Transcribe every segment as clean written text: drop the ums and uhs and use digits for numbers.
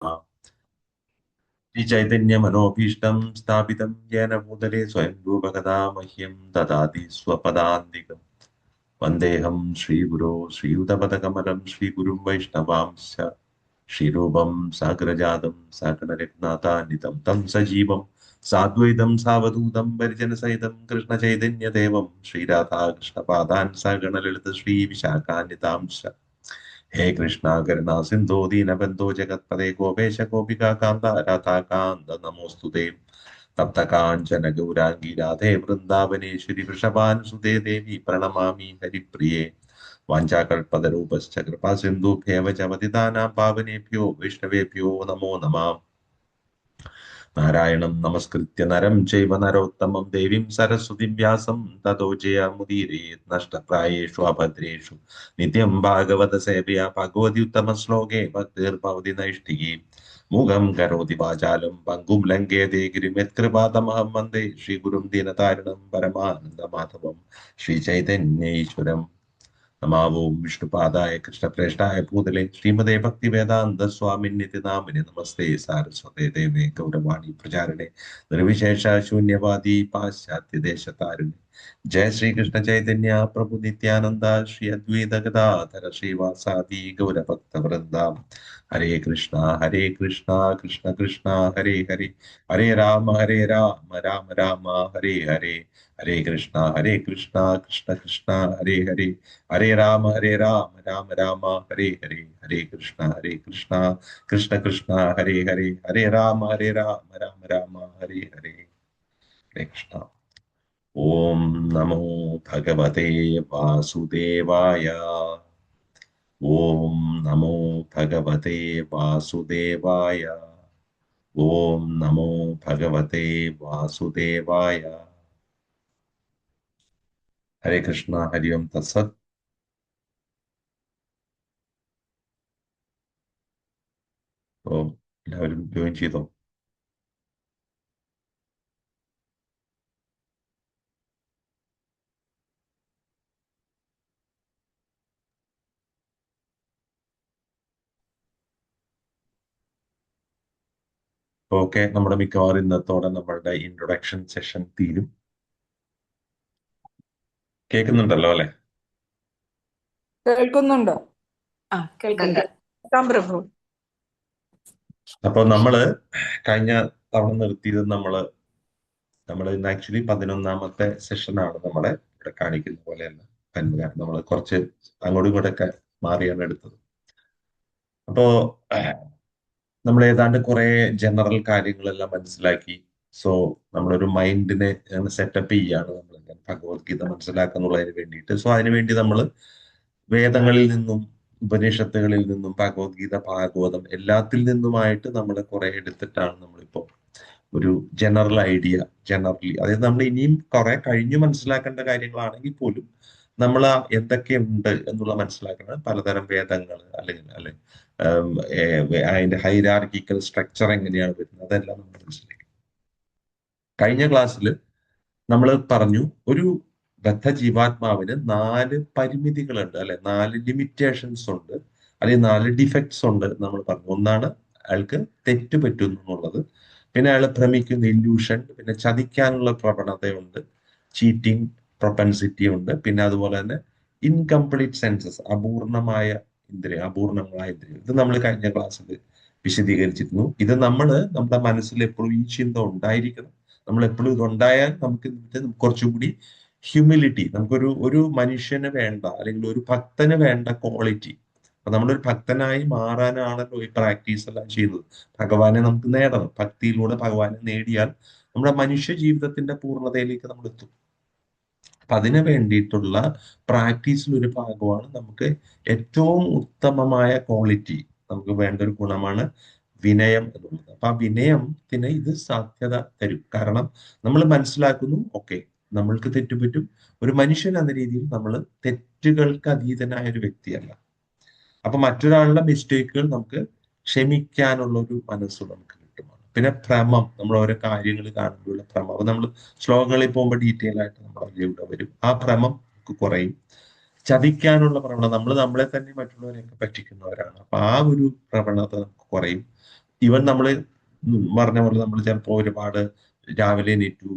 श्रीचैतन्यमनोभीष्टं स्थापितं येन भूतले स्वयं रूपकदा मह्यं ददाति स्वपदान्तिकम् वन्देऽहं श्रीगुरो श्रीयुतपदकमलं श्रीगुरुं वैष्णवांश्च श्रीरूपं साग्रजातं सकलरत्नातान्वितं तं सजीवं साद्वैतं सावधूतं परिजनसहितं कृष्णचैतन्यदेवं श्रीराधा कृष्णपादान् सगणललित श्रीविशाखान्वितांश्च हे कृष्णा करुणा सिंधु दीनबंधो जगत्पते गोपेश गोपिका कांता राधा कांत नमोस्तुते तप्त कांचन गौरांगी राधे वृंदावनेश्वरी वृषभानुसुते देवी प्रणमामि हरिप्रिये वाञ्छाकल्पतरूपश्च कृपा सिन्धुभ्येव च पतितानां पावनेभ्यो वैष्णवेभ्यो नमो नमः नारायणं नमस्कृत्य नरं चैव नरोत्तमं देवीं सरस्वतीं व्यासं ततो जयमुदीरयेत् नष्टप्रायेषु अभद्रेषु नित्यं भागवत सेवया भगवति उत्तमश्लोके भक्तिर्भवति नैष्ठिकी मूगं करोति वाचालं पङ्गुं लङ्घयते गिरिं यत्कृपातमहं वन्दे श्रीगुरुं दीनतारिणं परमानन्दमाधवं श्रीचैतन्यैश्वरम् नमावो विष्णुपादाय कृष्णप्रेष्ठाय भूतले श्रीमदे भक्ति वेदांत स्वामिन्निति नामिने नमस्ते सारस्वते देवे गौरवाणी प्रचारिणे निर्विशेष शून्यवादी पाश्चात्य देश तारिणे जय श्री कृष्ण चैतन्य प्रभु नित्यानंद श्री अद्वैत गदाधर श्रीवासादि गौर भक्त वृंदा हरे कृष्णा कृष्ण कृष्णा हरे हरे राम राम राम हरे हरे हरे कृष्णा कृष्ण कृष्णा हरे हरे राम राम राम हरे कृष्णा कृष्ण कृष्णा हरे राम राम हरे हरे कृष्णा ओम नमो भगवते वासुदेवाय ओम नमो भगवते वासुदेवाय ओम नमो भगवते वासुदेवाय हरे कृष्णा हरि ओम तत्सत ഓം എല്ലാവരും ജോയിൻ ചെയ്തോ ഓക്കെ നമ്മുടെ മിക്കവാറും ഇന്നത്തോടെ നമ്മളുടെ ഇൻട്രൊഡക്ഷൻ സെഷൻ തീരും കേൾക്കുന്നുണ്ടല്ലോ അല്ലെ കേൾക്കുന്നുണ്ടോ? ആ കേൾക്കുന്നുണ്ട്. കേൾക്കാം പ്രഭു. അപ്പൊ നമ്മള് കഴിഞ്ഞ തവണ നിർത്തിയത് നമ്മൾ ഇന്ന് ആക്ച്വലി 11ാമത്തെ സെഷനാണ് നമ്മളെ ഇവിടെ കാണിക്കുന്ന പോലെയല്ല നമ്മൾ കുറച്ച് അങ്ങോട്ടും ഇങ്ങോട്ടൊക്കെ മാറിയാണ് എടുത്തത് അപ്പോ നമ്മൾ ഏതാണ്ട് കുറെ ജനറൽ കാര്യങ്ങളെല്ലാം മനസ്സിലാക്കി സോ നമ്മളൊരു മൈൻഡിനെ സെറ്റപ്പ് ചെയ്യാണ് നമ്മൾ ഭഗവത്ഗീത മനസ്സിലാക്കുന്നുള്ളതിന് വേണ്ടിയിട്ട് സോ അതിനുവേണ്ടി നമ്മൾ വേദങ്ങളിൽ നിന്നും ഉപനിഷത്തുകളിൽ നിന്നും ഭഗവത്ഗീത ഭാഗവതം എല്ലാത്തിൽ നിന്നുമായിട്ട് നമ്മൾ കുറെ എടുത്തിട്ടാണ് നമ്മളിപ്പോ ഒരു ജനറൽ ഐഡിയ ജനറലി അതായത് നമ്മൾ ഇനിയും കുറെ കഴിഞ്ഞു മനസ്സിലാക്കേണ്ട കാര്യങ്ങളാണെങ്കിൽ പോലും നമ്മൾ എന്തൊക്കെയുണ്ട് എന്നുള്ള മനസ്സിലാക്കണം പലതരം വേദങ്ങൾ അല്ലെങ്കിൽ അല്ലെ അതിന്റെ ഹൈരാർക്കിക്കൽ സ്ട്രക്ചർ എങ്ങനെയാണ് വരുന്നത് അതെല്ലാം നമ്മൾ മനസ്സിലാക്കി കഴിഞ്ഞ ക്ലാസ്സിൽ നമ്മൾ പറഞ്ഞു ഒരു ബദ്ധ ജീവാത്മാവിന് 4 പരിമിതികളുണ്ട് അല്ലെ 4 ലിമിറ്റേഷൻസ് ഉണ്ട് അല്ലെങ്കിൽ 4 ഡിഫക്ട്സ് ഉണ്ട് നമ്മൾ പറഞ്ഞു ഒന്നാണ് അയാൾക്ക് തെറ്റ് പറ്റുന്നു എന്നുള്ളത് പിന്നെ അയാൾ ഭ്രമിക്കുന്ന ഇല്യൂഷൻ പിന്നെ ചതിക്കാനുള്ള പ്രവണതയുണ്ട് ചീറ്റിംഗ് പ്രൊപ്പൻസിറ്റി ഉണ്ട് പിന്നെ അതുപോലെ തന്നെ ഇൻകംപ്ലീറ്റ് സെൻസസ് അപൂർണങ്ങളായ ഇന്ദ്രിയം ഇത് നമ്മൾ കഴിഞ്ഞ ക്ലാസ്സിൽ വിശദീകരിച്ചിരുന്നു ഇത് നമ്മുടെ മനസ്സിൽ എപ്പോഴും ഈ ചിന്ത ഉണ്ടായിരിക്കണം നമ്മൾ എപ്പോഴും ഇതുണ്ടായാൽ നമുക്ക് കുറച്ചുകൂടി ഹ്യൂമിലിറ്റി ഒരു മനുഷ്യന് വേണ്ട അല്ലെങ്കിൽ ഒരു ഭക്തന് വേണ്ട ക്വാളിറ്റി അപ്പൊ നമ്മളൊരു ഭക്തനായി മാറാനാണല്ലോ ഈ പ്രാക്ടീസ് എല്ലാം ചെയ്യുന്നത് ഭഗവാനെ നമുക്ക് നേടണം ഭക്തിയിലൂടെ ഭഗവാനെ നേടിയാൽ നമ്മുടെ മനുഷ്യ ജീവിതത്തിന്റെ പൂർണ്ണതയിലേക്ക് നമ്മൾ എത്തും അപ്പൊ അതിനു വേണ്ടിയിട്ടുള്ള പ്രാക്ടീസിൽ ഒരു ഭാഗമാണ് നമുക്ക് ഏറ്റവും ഉത്തമമായ ക്വാളിറ്റി നമുക്ക് വേണ്ട ഒരു ഗുണമാണ് വിനയം എന്നുള്ളത് അപ്പൊ ആ വിനയത്തിന് ഇത് സാധ്യത തരും കാരണം നമ്മൾ മനസ്സിലാക്കുന്നു ഓക്കെ നമ്മൾക്ക് തെറ്റുപറ്റും ഒരു മനുഷ്യൻ എന്ന രീതിയിൽ നമ്മൾ തെറ്റുകൾക്ക് അതീതനായ ഒരു വ്യക്തിയല്ല അപ്പൊ മറ്റൊരാളുടെ മിസ്റ്റേക്കുകൾ നമുക്ക് ക്ഷമിക്കാനുള്ള ഒരു മനസ്സ് നമുക്ക് കിട്ടുമാണ് പിന്നെ ഭ്രമം നമ്മൾ ഓരോ കാര്യങ്ങൾ കാണുമ്പോഴുള്ള ഭ്രമം അപ്പൊ നമ്മൾ ശ്ലോകങ്ങളിൽ പോകുമ്പോൾ ഡീറ്റെയിൽ ആയിട്ട് നമ്മൾ അതിലൂടെ വരും ആ ഭ്രമം നമുക്ക് കുറയും ചതിക്കാനുള്ള പ്രവണത നമ്മൾ നമ്മളെ തന്നെ മറ്റുള്ളവരെയൊക്കെ പറ്റിക്കുന്നവരാണ് അപ്പൊ ആ ഒരു പ്രവണത നമുക്ക് കുറയും ഈവൻ നമ്മൾ പറഞ്ഞ പോലെ നമ്മൾ ചിലപ്പോൾ ഒരുപാട് രാവിലെ എണീറ്റു,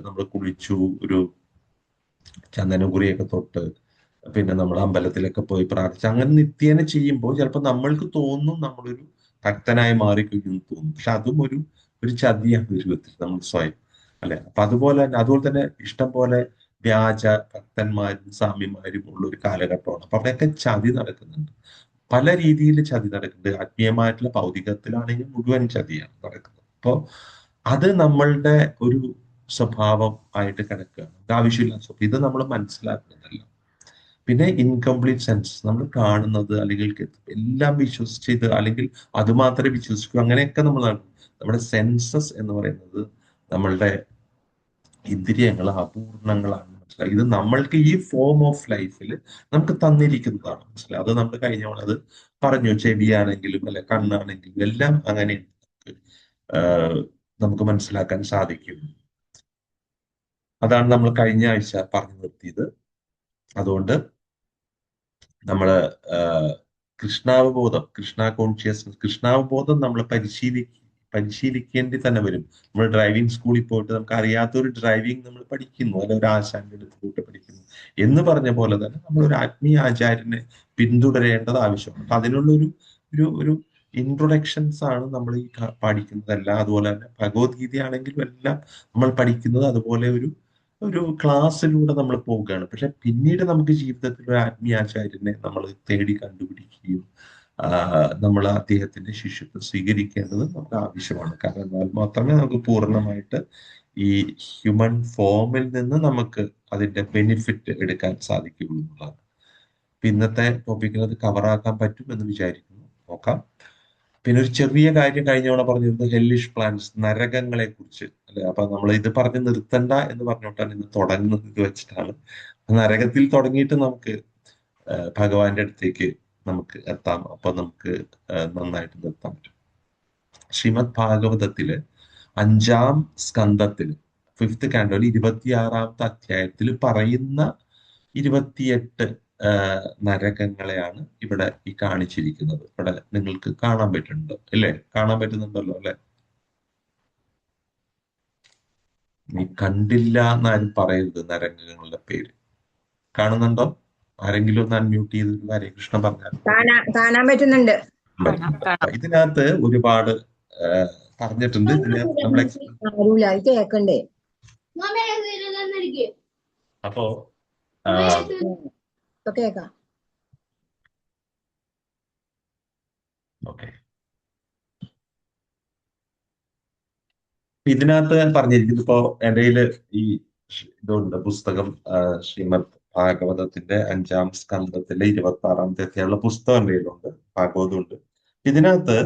നമ്മൾ കുളിച്ചു, ഒരു ചന്ദനക്കുറിയൊക്കെ തൊട്ട് പിന്നെ നമ്മൾ അമ്പലത്തിലൊക്കെ പോയി പ്രാർത്ഥിച്ച് അങ്ങനെ നിത്യേന ചെയ്യുമ്പോൾ ചിലപ്പോൾ നമ്മൾക്ക് തോന്നും നമ്മളൊരു ഭക്തനായി മാറിക്കഴിഞ്ഞു തോന്നും. പക്ഷെ അതും ഒരു ചതിയാണ് ഒരു വിധത്തിൽ നമ്മൾ സ്വയം, അല്ലെ? അപ്പൊ അതുപോലെ തന്നെ ഇഷ്ടം പോലെ വ്യാജ ഭക്തന്മാരും സ്വാമിമാരും ഉള്ള ഒരു കാലഘട്ടമാണ്. അപ്പൊ അവിടെയൊക്കെ ചതി നടക്കുന്നുണ്ട്, പല രീതിയിൽ ചതി നടക്കുന്നുണ്ട്. ആത്മീയമായിട്ടുള്ള ഭൗതികത്തിലാണെങ്കിൽ മുഴുവൻ ചതിയാണ് നടക്കുന്നത്. അപ്പോൾ അത് നമ്മളുടെ ഒരു സ്വഭാവം ആയിട്ട് കിടക്കുകയാണ്. ഇത് ആവശ്യമില്ല ഇത് നമ്മൾ മനസ്സിലാക്കുന്നില്ല. പിന്നെ ഇൻകംപ്ലീറ്റ് സെൻസ്, നമ്മൾ കാണുന്നത് അല്ലെങ്കിൽ എല്ലാം വിശ്വസിച്ച് ഇത് അല്ലെങ്കിൽ അത് മാത്രമേ വിശ്വസിക്കൂ അങ്ങനെയൊക്കെ നമ്മൾ നമ്മുടെ സെൻസസ് എന്ന് പറയുന്നത് നമ്മളുടെ ഇന്ദ്രിയങ്ങൾ അപൂർണങ്ങളാണ്. മനസ്സിലായി? ഇത് നമ്മൾക്ക് ഈ ഫോം ഓഫ് ലൈഫിൽ നമുക്ക് തന്നിരിക്കുന്നതാണ്. മനസ്സിലായി? അത് നമ്മൾ കഴിഞ്ഞ അത് പറഞ്ഞു, ചെവിയാണെങ്കിലും അല്ലെ കണ്ണാണെങ്കിലും എല്ലാം അങ്ങനെ ആഹ് നമുക്ക് മനസ്സിലാക്കാൻ സാധിക്കും. അതാണ് നമ്മൾ കഴിഞ്ഞ ആഴ്ച പറഞ്ഞു നിർത്തിയത്. അതുകൊണ്ട് നമ്മള് കൃഷ്ണ കോൺഷ്യസ്നസ്, കൃഷ്ണാവബോധം നമ്മൾ പരിശീലിക്കേണ്ടി തന്നെ വരും. നമ്മൾ ഡ്രൈവിംഗ് സ്കൂളിൽ പോയിട്ട് നമുക്ക് അറിയാത്തൊരു ഡ്രൈവിംഗ് നമ്മൾ പഠിക്കുന്നു, അല്ലെ ഒരു ആശാന്റെ അടുത്ത് പോയിട്ട് പഠിക്കുന്നു എന്ന് പറഞ്ഞ പോലെ തന്നെ നമ്മൾ ഒരു ആത്മീയ ആചാര്യനെ പിന്തുടരേണ്ടത് ആവശ്യമാണ്. അപ്പൊ അതിനുള്ള ഒരു ഒരു ഇൻട്രൊഡക്ഷൻസ് ആണ് നമ്മൾ ഈ പഠിക്കുന്നതെല്ലാം. അതുപോലെ തന്നെ ഭഗവത്ഗീത ആണെങ്കിലും എല്ലാം നമ്മൾ പഠിക്കുന്നത് അതുപോലെ ഒരു ഒരു ക്ലാസ്സിലൂടെ നമ്മൾ പോവുകയാണ്. പക്ഷെ പിന്നീട് നമുക്ക് ജീവിതത്തിൽ ഒരു ആത്മീയാചാര്യനെ നമ്മൾ തേടി കണ്ടുപിടിക്കുകയും നമ്മൾ അദ്ദേഹത്തിന്റെ ശിഷ്യത്വം സ്വീകരിക്കേണ്ടത് നമുക്ക് ആവശ്യമാണ്. കാരണം എന്നാൽ മാത്രമേ നമുക്ക് പൂർണ്ണമായിട്ട് ഈ ഹ്യൂമൻ ഫോമിൽ നിന്ന് നമുക്ക് അതിന്റെ ബെനിഫിറ്റ് എടുക്കാൻ സാധിക്കുകയുള്ളൂ എന്നുള്ളതാണ്. ഇന്നത്തെ ടോപ്പിക്കിൽ അത് കവറാക്കാൻ പറ്റും എന്ന് വിചാരിക്കുന്നു. നോക്കാം. പിന്നെ ഒരു ചെറിയ കാര്യം കഴിഞ്ഞ തവണ പറഞ്ഞിരുന്നത് ഹെല്ലിഷ് പ്ലാൻസ്, നരകങ്ങളെ കുറിച്ച്, അല്ലെ? അപ്പൊ നമ്മൾ ഇത് പറഞ്ഞ് നിർത്തണ്ട എന്ന് പറഞ്ഞോട്ടാണ് ഇന്ന് തുടങ്ങുന്നത്. ഇത് വെച്ചിട്ടാണ് നരകത്തിൽ തുടങ്ങിയിട്ട് നമുക്ക് ഭഗവാന്റെ അടുത്തേക്ക് നമുക്ക് എത്താം. അപ്പൊ നമുക്ക് നന്നായിട്ട് നിർത്താൻ പറ്റും. ശ്രീമദ് ഭാഗവതത്തില് 5-ാം സ്കന്ധത്തില് 5th കാൻഡോയിൽ 26-ാമത്തെ അധ്യായത്തിൽ പറയുന്ന 28 നരകങ്ങളെയാണ് ഇവിടെ ഈ കാണിച്ചിരിക്കുന്നത്. ഇവിടെ നിങ്ങൾക്ക് കാണാൻ പറ്റുന്നുണ്ടോ? അല്ലേ? കാണാൻ പറ്റുന്നുണ്ടല്ലോ അല്ലെ? നീ കണ്ടില്ല എന്നാരും പറയരുത് നരകങ്ങളുടെ പേര്. കാണുന്നുണ്ടോ? ആരെങ്കിലും ഒന്ന് അൺമ്യൂട്ട് ചെയ്ത് ഹരേ കൃഷ്ണ പറഞ്ഞാൽ. കാണാൻ പറ്റുന്നുണ്ട്. ഇതിനകത്ത് ഒരുപാട് പറഞ്ഞിട്ടുണ്ട്. ഇതിനകത്ത് നമ്മൾ കേക്കണ്ടേ? അപ്പോ കേക്കാം. ഓക്കെ, ഇതിനകത്ത് പറഞ്ഞിരിക്കുന്നത് ഇപ്പോ എൻ്റെ കയ്യില് ഈ ഇതുണ്ട് പുസ്തകം, ശ്രീമദ് ഭാഗവതത്തിന്റെ 5-ാം സ്കന്ധത്തിലെ 26-ാമത്തെ അധ്യായമുള്ള പുസ്തകം എൻ്റെ കയ്യിലുണ്ട്, ഭാഗവതമുണ്ട്. ഇതിനകത്ത്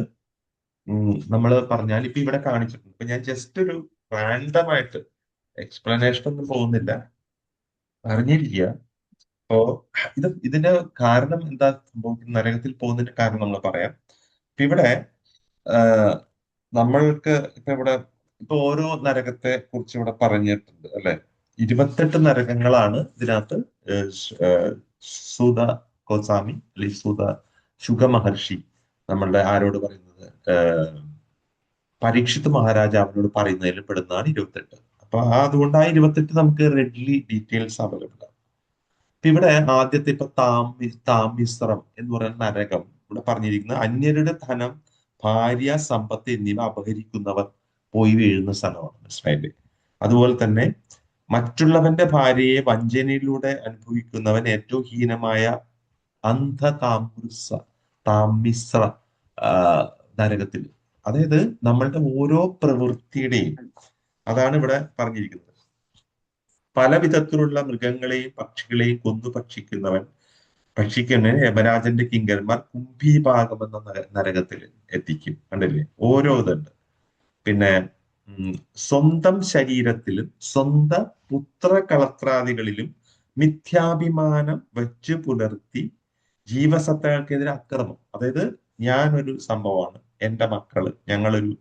നമ്മൾ പറഞ്ഞാൽ ഇപ്പൊ ഇവിടെ കാണിച്ചിട്ടുണ്ട്. ഇപ്പൊ ഞാൻ ജസ്റ്റ് ഒരു റാൻഡമായിട്ട് എക്സ്പ്ലനേഷൻ ഒന്നും പോകുന്നില്ല, അറിഞ്ഞിരിക്കുക. അപ്പോ ഇതിന്റെ കാരണം എന്താ സംഭവിക്കുന്നത്, നരകത്തിൽ പോകുന്നതിന്റെ കാരണം നമ്മൾ പറയാം. ഇപ്പൊ ഇവിടെ നമ്മൾക്ക് ഇപ്പൊ ഓരോ നരകത്തെ കുറിച്ച് ഇവിടെ പറഞ്ഞിട്ടുണ്ട്, അല്ലെ? 28 നരകങ്ങളാണ് ഇതിനകത്ത് സൂത ഗോസ്വാമി അല്ലെങ്കിൽ ശുഗ മഹർഷി നമ്മളുടെ ആരോട് പറയുന്നത്, പരീക്ഷിത് മഹാരാജാവിനോട് പറയുന്നതിൽ പെടുന്നതാണ് 28. അപ്പൊ അതുകൊണ്ട് ആ 28 നമുക്ക് റെഡ്ലി ഡീറ്റെയിൽസ് അവൈലബിൾ ആണ്. ഇപ്പൊ ഇവിടെ ആദ്യത്തെ ഇപ്പൊ താമിശ്രം എന്ന് പറയുന്ന നരകം ഇവിടെ പറഞ്ഞിരിക്കുന്നത് അന്യരുടെ ധനം, ഭാര്യ, സമ്പത്ത് എന്നിവ അപഹരിക്കുന്നവർ പോയി വീഴുന്ന സ്ഥലമാണ്. മനസ്സിലായില്ലേ? അതുപോലെ തന്നെ മറ്റുള്ളവന്റെ ഭാര്യയെ വഞ്ചനയിലൂടെ അനുഭവിക്കുന്നവൻ ഏറ്റവും ഹീനമായ താമിശ്ര നരകത്തിൽ. അതായത് നമ്മളുടെ ഓരോ പ്രവൃത്തിയുടെയും അതാണ് ഇവിടെ പറഞ്ഞിരിക്കുന്നത്. പല വിധത്തിലുള്ള മൃഗങ്ങളെയും പക്ഷികളെയും കൊന്നു ഭക്ഷിക്കുന്നവൻ യമരാജന്റെ കിങ്കരന്മാർ കുംഭീഭാഗം എന്ന നരകത്തിൽ എത്തിക്കും. കണ്ടില്ലേ? ഓരോ ഇതുണ്ട്. പിന്നെ സ്വന്തം ശരീരത്തിലും സ്വന്തം പുത്രകളത്രാദികളിലും മിഥ്യാഭിമാനം വെച്ച് പുലർത്തി ജീവസത്തകൾക്കെതിരെ അക്രമം. അതായത് ഞാനൊരു സംഭവമാണ്, എന്റെ മക്കള്, ഞങ്ങളൊരു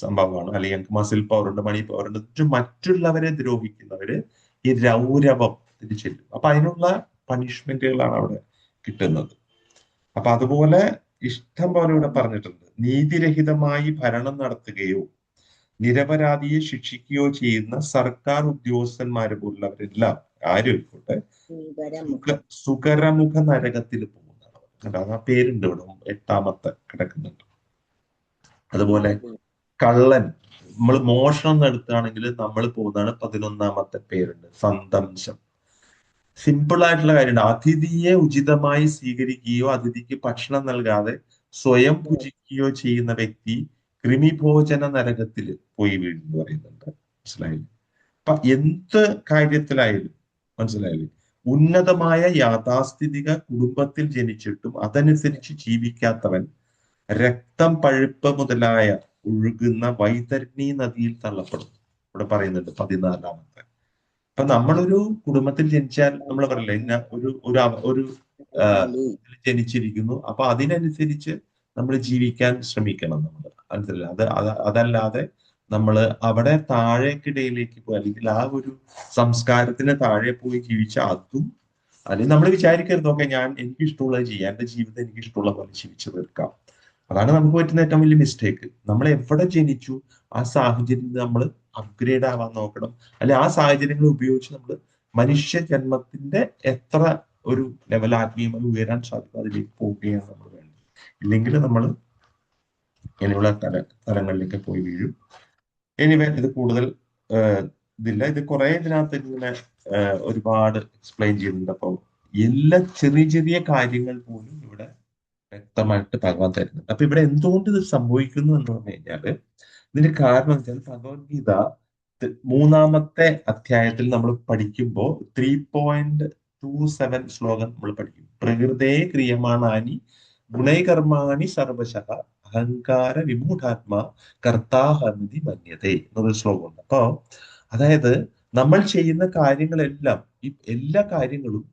സംഭവമാണ്, അല്ലെങ്കിൽ ഞങ്ങൾക്ക് മസിൽ പവർ ഉണ്ട്, മണി പവർ ഉണ്ട്, മറ്റുള്ളവരെ ദ്രോഹിക്കുന്നവര് ഈ രൗരവം ചെല്ലും. അപ്പൊ അതിനുള്ള പണിഷ്മെന്റുകളാണ് അവിടെ കിട്ടുന്നത്. അപ്പൊ അതുപോലെ ഇഷ്ടം പോലെ ഇവിടെ പറഞ്ഞിട്ടുണ്ട്. നീതിരഹിതമായി ഭരണം നടത്തുകയോ നിരപരാധിയെ ശിക്ഷിക്കുകയോ ചെയ്യുന്ന സർക്കാർ ഉദ്യോഗസ്ഥന്മാരെ പോലുള്ളവരെല്ലാം ആരും ആയിക്കോട്ടെ സുകരമുഖ നരകത്തിൽ പോകുന്നതാണ്. കണ്ടോ? ആ പേരുണ്ട് ഇവിടെ 8ാമത്തെ കിടക്കുന്നുണ്ട്. അതുപോലെ കള്ളൻ, നമ്മൾ മോഷണം നടത്തുകയാണെങ്കിൽ നമ്മൾ പോകുന്നതാണ് 11ാമത്തെ പേരുണ്ട്, സന്തംശം. സിമ്പിൾ ആയിട്ടുള്ള കാര്യമുണ്ട്. അതിഥിയെ ഉചിതമായി സ്വീകരിക്കുകയോ അതിഥിക്ക് ഭക്ഷണം നൽകാതെ സ്വയം ഭുജിക്കുകയോ ചെയ്യുന്ന വ്യക്തി കൃമിഭോജന നരകത്തിൽ പോയി വീഴുന്നു പറയുന്നുണ്ട്. മനസ്സിലായില്ലേ? അപ്പൊ എന്ത് കാര്യത്തിലായാലും, മനസ്സിലായില്ലേ, ഉന്നതമായ യാഥാസ്ഥിതിക കുടുംബത്തിൽ ജനിച്ചിട്ടും അതനുസരിച്ച് ജീവിക്കാത്തവൻ രക്തം പഴുപ്പ് മുതലായ ഒഴുകുന്ന വൈതരണി നദിയിൽ തള്ളപ്പെടും. ഇവിടെ പറയുന്നുണ്ട് 14ാമത്തെ. അപ്പൊ നമ്മളൊരു കുടുംബത്തിൽ ജനിച്ചാൽ നമ്മൾ പറയില്ല ഇന്ന ഒരു ഒരു ഒരു ജനിച്ചിരിക്കുന്നു, അപ്പൊ അതിനനുസരിച്ച് നമ്മൾ ജീവിക്കാൻ ശ്രമിക്കണം. നമ്മൾ മനസ്സിലായി. അതല്ലാതെ നമ്മൾ അവിടെ താഴേക്കിടയിലേക്ക് പോയി അല്ലെങ്കിൽ ആ ഒരു സംസ്കാരത്തിന് താഴെ പോയി ജീവിച്ച അതും, അല്ലെങ്കിൽ നമ്മൾ വിചാരിക്കരുത് ഓക്കെ എനിക്ക് ഇഷ്ടമുള്ളത് ചെയ്യാം, എന്റെ ജീവിതം എനിക്ക് ഇഷ്ടമുള്ള പോലെ ജീവിച്ചു തീർക്കാം. അതാണ് നമുക്ക് പറ്റുന്ന ഏറ്റവും വലിയ മിസ്റ്റേക്ക്. നമ്മൾ എവിടെ ജനിച്ചു ആ സാഹചര്യത്തിൽ നമ്മൾ അപ്ഗ്രേഡ് ആവാൻ നോക്കണം. അല്ലെ ആ സാഹചര്യങ്ങൾ ഉപയോഗിച്ച് നമ്മൾ മനുഷ്യ ജന്മത്തിന്റെ എത്ര ഒരു ലെവൽ ആത്മീയമായി ഉയരാൻ സാധിക്കും അതിലേക്ക് പോവുകയാണ് നമ്മൾ വേണ്ടത്. ഇല്ലെങ്കിൽ നമ്മൾ ഇങ്ങനെയുള്ള തലങ്ങളിലേക്ക് പോയി വീഴും. എനിവേ ഇത് കൂടുതൽ ഇതില്ല. ഇത് കുറെ ഇതിനകത്ത് ഇങ്ങനെ ഒരുപാട് എക്സ്പ്ലെയിൻ ചെയ്യുന്നുണ്ട്. അപ്പോൾ എല്ലാ ചെറിയ ചെറിയ കാര്യങ്ങൾ പോലും ഇവിടെ വ്യക്തമായിട്ട് ഭഗവാൻ തരുന്നുണ്ട്. അപ്പൊ ഇവിടെ എന്തുകൊണ്ട് ഇത് സംഭവിക്കുന്നു എന്ന് പറഞ്ഞു കഴിഞ്ഞാല് ഇതിന്റെ കാരണം എന്ന് വെച്ചാൽ ഭഗവത്ഗീത 3ാമത്തെ അധ്യായത്തിൽ നമ്മൾ പഠിക്കുമ്പോൾ 3.27 ശ്ലോകം നമ്മൾ പഠിക്കും. പ്രകൃതേ ക്രിയമാണാനി ഗുണൈകർമാണി സർവശഃ അഹങ്കാര വിമൂഢാത്മാ കർത്താഹമിതി മന്യതേ എന്നൊരു ശ്ലോകമുണ്ട്. അപ്പോ അതായത് നമ്മൾ ചെയ്യുന്ന കാര്യങ്ങളെല്ലാം, ഈ എല്ലാ കാര്യങ്ങളും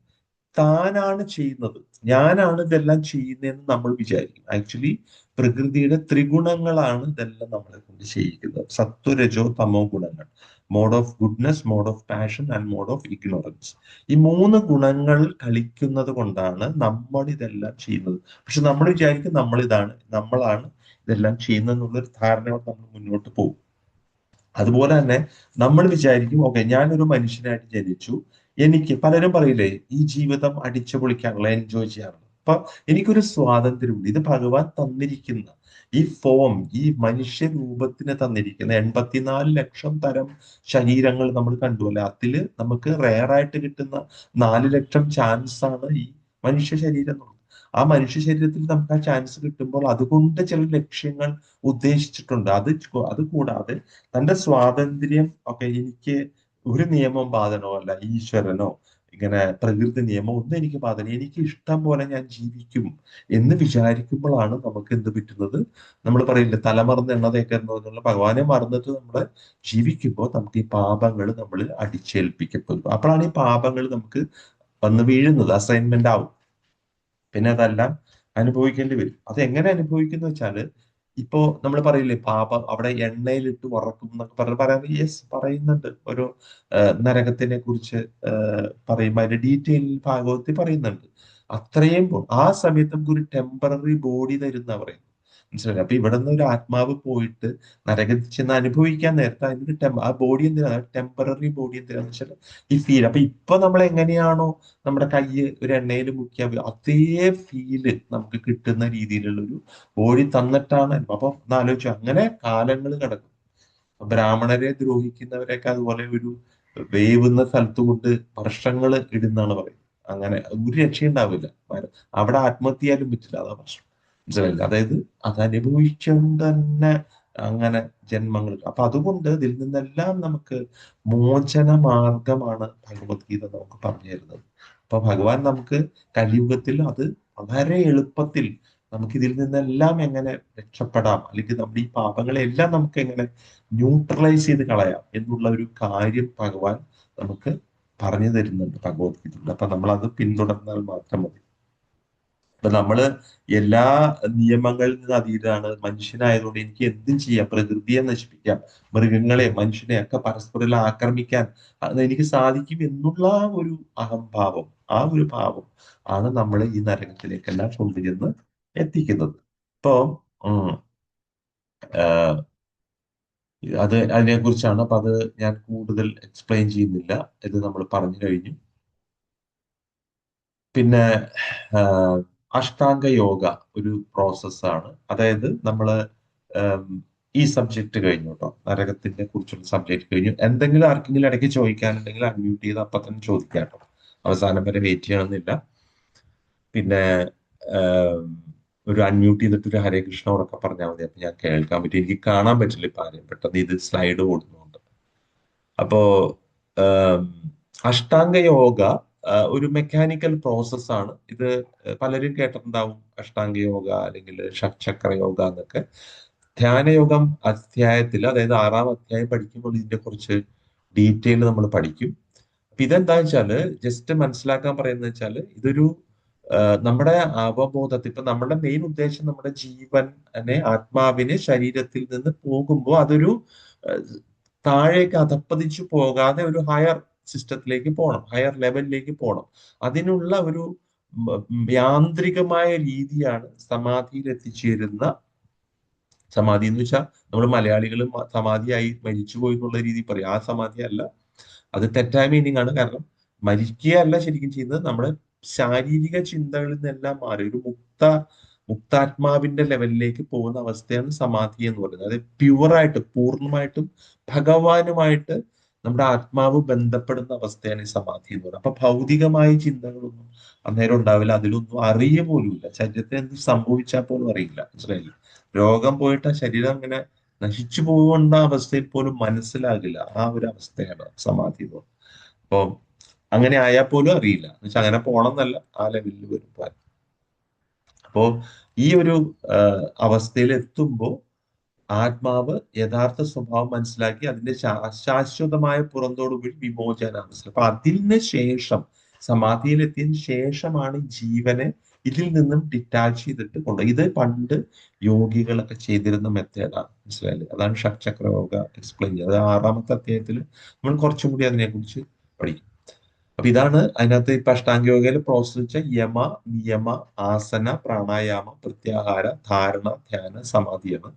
താനാണ് ചെയ്യുന്നത്, ഞാനാണ് ഇതെല്ലാം ചെയ്യുന്നതെന്ന് നമ്മൾ വിചാരിക്കും. ആക്ച്വലി പ്രകൃതിയുടെ ത്രിഗുണങ്ങളാണ് ഇതെല്ലാം നമ്മളെ കൊണ്ട് ചെയ്യിക്കുന്നത്. സത്വരജോ തമോ ഗുണങ്ങൾ, mode of goodness, mode of passion and mode of ignorance. ഈ 3 ഗുണങ്ങൾ കളിക്കുന്നത് കൊണ്ടാണ് നമ്മൾ ഇതെല്ലാം ചെയ്യുന്നത്. പക്ഷെ നമ്മൾ വിചാരിക്കും നമ്മളാണ് ഇതെല്ലാം ചെയ്യുന്നതെന്നുള്ളൊരു ധാരണയോടെ നമ്മൾ മുന്നോട്ട് പോകും. അതുപോലെ തന്നെ നമ്മൾ വിചാരിക്കും ഓക്കെ ഞാനൊരു മനുഷ്യനായിട്ട് ജനിച്ചു, എനിക്ക് പലരും പറയില്ലേ ഈ ജീവിതം അടിച്ചു പൊളിക്കാനുള്ള, എൻജോയ് ചെയ്യാറുണ്ട്. അപ്പൊ എനിക്കൊരു സ്വാതന്ത്ര്യമുണ്ട്. ഇത് ഭഗവാൻ തന്നിരിക്കുന്ന ഈ ഫോം, ഈ മനുഷ്യ രൂപത്തിന് തന്നിരിക്കുന്ന 84 ലക്ഷം തരം ശരീരങ്ങൾ നമ്മൾ കണ്ടുപോലെ, അതില് നമുക്ക് റെയറായിട്ട് കിട്ടുന്ന 4 ലക്ഷം ചാൻസ് ആണ് ഈ മനുഷ്യ ശരീരം എന്നുള്ളത്. ആ മനുഷ്യ ശരീരത്തിൽ നമുക്ക് ആ ചാൻസ് കിട്ടുമ്പോൾ അതുകൊണ്ട് ചില ലക്ഷ്യങ്ങൾ ഉദ്ദേശിച്ചിട്ടുണ്ട്. അത് കൂടാതെ തന്റെ സ്വാതന്ത്ര്യം ഒക്കെ, എനിക്ക് ഒരു നിയമം ബാധകമല്ല, ഈശ്വരനോ ഇങ്ങനെ പ്രകൃതി നിയമം ഒന്നും എനിക്ക് ബാധന, എനിക്ക് ഇഷ്ടം പോലെ ഞാൻ ജീവിക്കും എന്ന് വിചാരിക്കുമ്പോഴാണ് നമുക്ക് എന്ത് പറ്റുന്നത്. നമ്മൾ പറയില്ല തലമറന്ന് എണ്ണ തേക്കുന്നത്, ഭഗവാനെ മറന്നിട്ട് നമ്മൾ ജീവിക്കുമ്പോൾ നമുക്ക് ഈ പാപങ്ങൾ നമ്മൾ അടിച്ചേൽപ്പിക്കപ്പെടും. അപ്പോഴാണ് ഈ പാപങ്ങൾ നമുക്ക് വന്ന് വീഴുന്നത്, അസൈൻമെന്റ് ആവും. പിന്നെ അതെല്ലാം അനുഭവിക്കേണ്ടി വരും. അത് എങ്ങനെ അനുഭവിക്കുന്ന വെച്ചാല്, ഇപ്പോ നമ്മൾ പറയില്ലേ പാപം അവിടെ എണ്ണയിലിട്ട് വറക്കും എന്നൊക്കെ പറയാൻ, യെസ് പറയുന്നുണ്ട്. ഒരു നരകത്തിനെ കുറിച്ച് പറയുമ്പോൾ അതിന്റെ ഡീറ്റെയിൽ ഭാഗവത്തിൽ പറയുന്നുണ്ട്. അത്രയും ആ സമയത്ത് നമുക്ക് ഒരു ടെമ്പററി ബോഡി തരുന്ന പറയുന്നത്. മനസ്സിലായി? അപ്പൊ ഇവിടെ നിന്ന് ഒരു ആത്മാവ് പോയിട്ട് നരകത്തിൽ ചെന്ന് അനുഭവിക്കാൻ നേരത്തെ അതിന്റെ ആ ബോഡി എന്തിനാ, ടെമ്പററി ബോഡി എന്തിനാന്ന് വെച്ചാൽ ഈ ഫീൽ. അപ്പൊ ഇപ്പൊ നമ്മൾ എങ്ങനെയാണോ നമ്മുടെ കൈ ഒരു എണ്ണയിൽ മുക്കിയാൽ അതേ ഫീല് നമുക്ക് കിട്ടുന്ന രീതിയിലുള്ള ഒരു ബോഡി തന്നിട്ടാണ്. അപ്പൊ ആലോചിച്ചു, അങ്ങനെ കാലങ്ങൾ കിടക്കും. ബ്രാഹ്മണരെ ദ്രോഹിക്കുന്നവരെയൊക്കെ അതുപോലെ ഒരു വേവുന്ന സ്ഥലത്ത് കൊണ്ട് വർഷങ്ങൾ ഇടുന്നാണ് പറയുന്നത്. അങ്ങനെ ഒരു രക്ഷയുണ്ടാവില്ല. അവിടെ ആത്മഹത്യ ചെയ്യാനും പറ്റില്ല, അതാ പ്രശ്നം. മനസ്സിലായില്ല? അതായത് അത് അനുഭവിച്ചുകൊണ്ട് തന്നെ അങ്ങനെ ജന്മങ്ങൾ. അപ്പൊ അതുകൊണ്ട് ഇതിൽ നിന്നെല്ലാം നമുക്ക് മോചന മാർഗമാണ് ഭഗവത്ഗീത നമുക്ക് പറഞ്ഞു തരുന്നത്. അപ്പൊ ഭഗവാൻ നമുക്ക് കലിയുഗത്തിൽ അത് വളരെ എളുപ്പത്തിൽ നമുക്ക് ഇതിൽ നിന്നെല്ലാം എങ്ങനെ രക്ഷപ്പെടാം, അല്ലെങ്കിൽ നമ്മുടെ ഈ പാപങ്ങളെല്ലാം നമുക്ക് എങ്ങനെ ന്യൂട്രലൈസ് ചെയ്ത് കളയാം എന്നുള്ള ഒരു കാര്യം ഭഗവാൻ നമുക്ക് പറഞ്ഞു തരുന്നുണ്ട് ഭഗവത്ഗീതയിൽ. അപ്പൊ നമ്മൾ അത് പിന്തുടർന്നാൽ മാത്രം മതി. അപ്പൊ നമ്മള് എല്ലാ നിയമങ്ങളിൽ നിന്ന് അതീതമാണ്, മനുഷ്യനായതുകൊണ്ട് എനിക്ക് എന്തും ചെയ്യാം, പ്രകൃതിയെ നശിപ്പിക്കാം, മൃഗങ്ങളെ മനുഷ്യനെ ഒക്കെ പരസ്പരം ആക്രമിക്കാൻ എനിക്ക് സാധിക്കും എന്നുള്ള ഒരു അഹംഭാവം, ആ ഒരു ഭാവം ആണ് നമ്മളെ ഈ നരകത്തിലേക്കെല്ലാം കൊണ്ടുചെന്ന് എത്തിക്കുന്നത്. ഇപ്പോ ഉം, ആഹ്, അതിനെക്കുറിച്ചാണ്. അപ്പൊ അത് ഞാൻ കൂടുതൽ എക്സ്പ്ലെയിൻ ചെയ്യുന്നില്ല. ഇത് നമ്മൾ പറഞ്ഞു കഴിഞ്ഞു. പിന്നെ ആഹ്, അഷ്ടാംഗ യോഗ ഒരു പ്രോസസ്സാണ്. അതായത് നമ്മള് ആം, ഈ സബ്ജക്ട് കഴിഞ്ഞു കേട്ടോ, നരകത്തിനെ കുറിച്ചുള്ള സബ്ജക്ട് കഴിഞ്ഞു. എന്തെങ്കിലും ആർക്കെങ്കിലും ഇടയ്ക്ക് ചോദിക്കാനുണ്ടെങ്കിൽ അൺമ്യൂട്ട് ചെയ്ത് അപ്പൊ തന്നെ ചോദിക്കാം കേട്ടോ. അവസാനം വരെ വെയിറ്റ് ചെയ്യണമെന്നില്ല. പിന്നെ ആം, ഒരു അൺമ്യൂട്ട് ചെയ്തിട്ട് ഒരു ഹരേ കൃഷ്ണ ഉറക്കെ പറഞ്ഞാൽ മതി. അപ്പൊ ഞാൻ കേൾക്കാൻ പറ്റും. എനിക്ക് കാണാൻ പറ്റില്ല ഇപ്പൊ ആരെയും, പെട്ടെന്ന് ഇത് സ്ലൈഡ് ഓടുന്നുണ്ട്. അപ്പോ ആം, അഷ്ടാംഗ യോഗ ഒരു മെക്കാനിക്കൽ പ്രോസസ്സാണ് ഇത്. പലരും കേട്ടിട്ടുണ്ടാവും അഷ്ടാംഗ യോഗ അല്ലെങ്കിൽ ഷഡ്ചക്ര യോഗ എന്നൊക്കെ. ധ്യാനയോഗം അധ്യായത്തിൽ, അതായത് 6-ാം അധ്യായം പഠിക്കുമ്പോൾ ഇതിന്റെ കുറച്ച് ഡീറ്റെയിൽ നമ്മൾ പഠിക്കും. അപ്പൊ ഇതെന്താ വെച്ചാല്, ജസ്റ്റ് മനസ്സിലാക്കാൻ പറയുന്നത് വെച്ചാല്, ഇതൊരു നമ്മുടെ അവബോധത്തിൽ, ഇപ്പൊ നമ്മുടെ മെയിൻ ഉദ്ദേശം നമ്മുടെ ജീവനെ, ആത്മാവിന് ശരീരത്തിൽ നിന്ന് പോകുമ്പോൾ അതൊരു ഏഹ്, താഴേക്ക് അധപ്പതിച്ചു പോകാതെ ഒരു ഹയർ സിസ്റ്റത്തിലേക്ക് പോകണം, ഹയർ ലെവലിലേക്ക് പോകണം. അതിനുള്ള ഒരു യാന്ത്രികമായ രീതിയാണ് സമാധിയിൽ എത്തിച്ചേരുന്ന. സമാധി എന്ന് വെച്ചാൽ നമ്മൾ മലയാളികൾ സമാധിയായി മരിച്ചുപോയി എന്നുള്ള രീതി പറയും. ആ സമാധി അല്ല, അത് തെറ്റായ മീനിങ് ആണ്. കാരണം മരിക്കുകയല്ല ശരിക്കും ചെയ്യുന്നത്, നമ്മുടെ ശാരീരിക ചിന്തകളിൽ നിന്നെല്ലാം മാറി ഒരു മുക്താത്മാവിന്റെ ലെവലിലേക്ക് പോകുന്ന അവസ്ഥയാണ് സമാധി എന്ന് പറയുന്നത്. അതായത് പ്യുവറായിട്ട്, പൂർണ്ണമായിട്ടും ഭഗവാനുമായിട്ട് നമ്മുടെ ആത്മാവ് ബന്ധപ്പെടുന്ന അവസ്ഥയാണ് ഈ സമാധി എന്ന് പറയുന്നത്. അപ്പൊ ഭൗതികമായ ചിന്തകളൊന്നും അന്നേരം ഉണ്ടാവില്ല, അതിലൊന്നും അറിയ പോലുമില്ല. ശരീരത്തിന് എന്ത് സംഭവിച്ചാൽ പോലും അറിയില്ല. മനസ്സിലായില്ലേ? രോഗം പോയിട്ട് ആ ശരീരം അങ്ങനെ നശിച്ചു പോകുന്ന അവസ്ഥയിൽ പോലും മനസ്സിലാകില്ല. ആ ഒരു അവസ്ഥയാണ് സമാധി എന്ന് പറയുന്നത്. അപ്പൊ അങ്ങനെ ആയാൽ പോലും അറിയില്ല. എന്നുവെച്ചാൽ അങ്ങനെ പോണം എന്നല്ല, ആ ലെവലിൽ വരുമ്പോൾ. അപ്പോ ഈ ഒരു അവസ്ഥയിൽ എത്തുമ്പോൾ ആത്മാവ് യഥാർത്ഥ സ്വഭാവം മനസ്സിലാക്കി അതിന്റെ ശാശ്വതമായ പുറന്തോടുകൂടി വിമോചനം മനസ്സിലാക്കും. അപ്പൊ അതിന് ശേഷം, സമാധിയിൽ എത്തിയതിനു ശേഷമാണ് ജീവനെ ഇതിൽ നിന്നും ഡിറ്റാച്ച് ചെയ്തിട്ട് ഇത് പണ്ട് യോഗികളൊക്കെ ചെയ്തിരുന്ന മെത്തേഡാണ്. മനസ്സിലായില്ലേ? അതാണ് ഷഡ്ചക്ര യോഗ എക്സ്പ്ലെയിൻ ചെയ്യുന്നത്. അത് 6-ാമത്തെ അധ്യായത്തിൽ നമ്മൾ കുറച്ചും കൂടി അതിനെക്കുറിച്ച് പഠിക്കും. അപ്പൊ ഇതാണ് അതിനകത്ത് ഇപ്പൊ അഷ്ടാംഗ യോഗയിലെ പ്രോസസ് വെച്ചാൽ യമ, നിയമ, ആസന, പ്രാണായാമ, പ്രത്യാഹാര, ധാരണ, ധ്യാന, സമാധിയാണ്.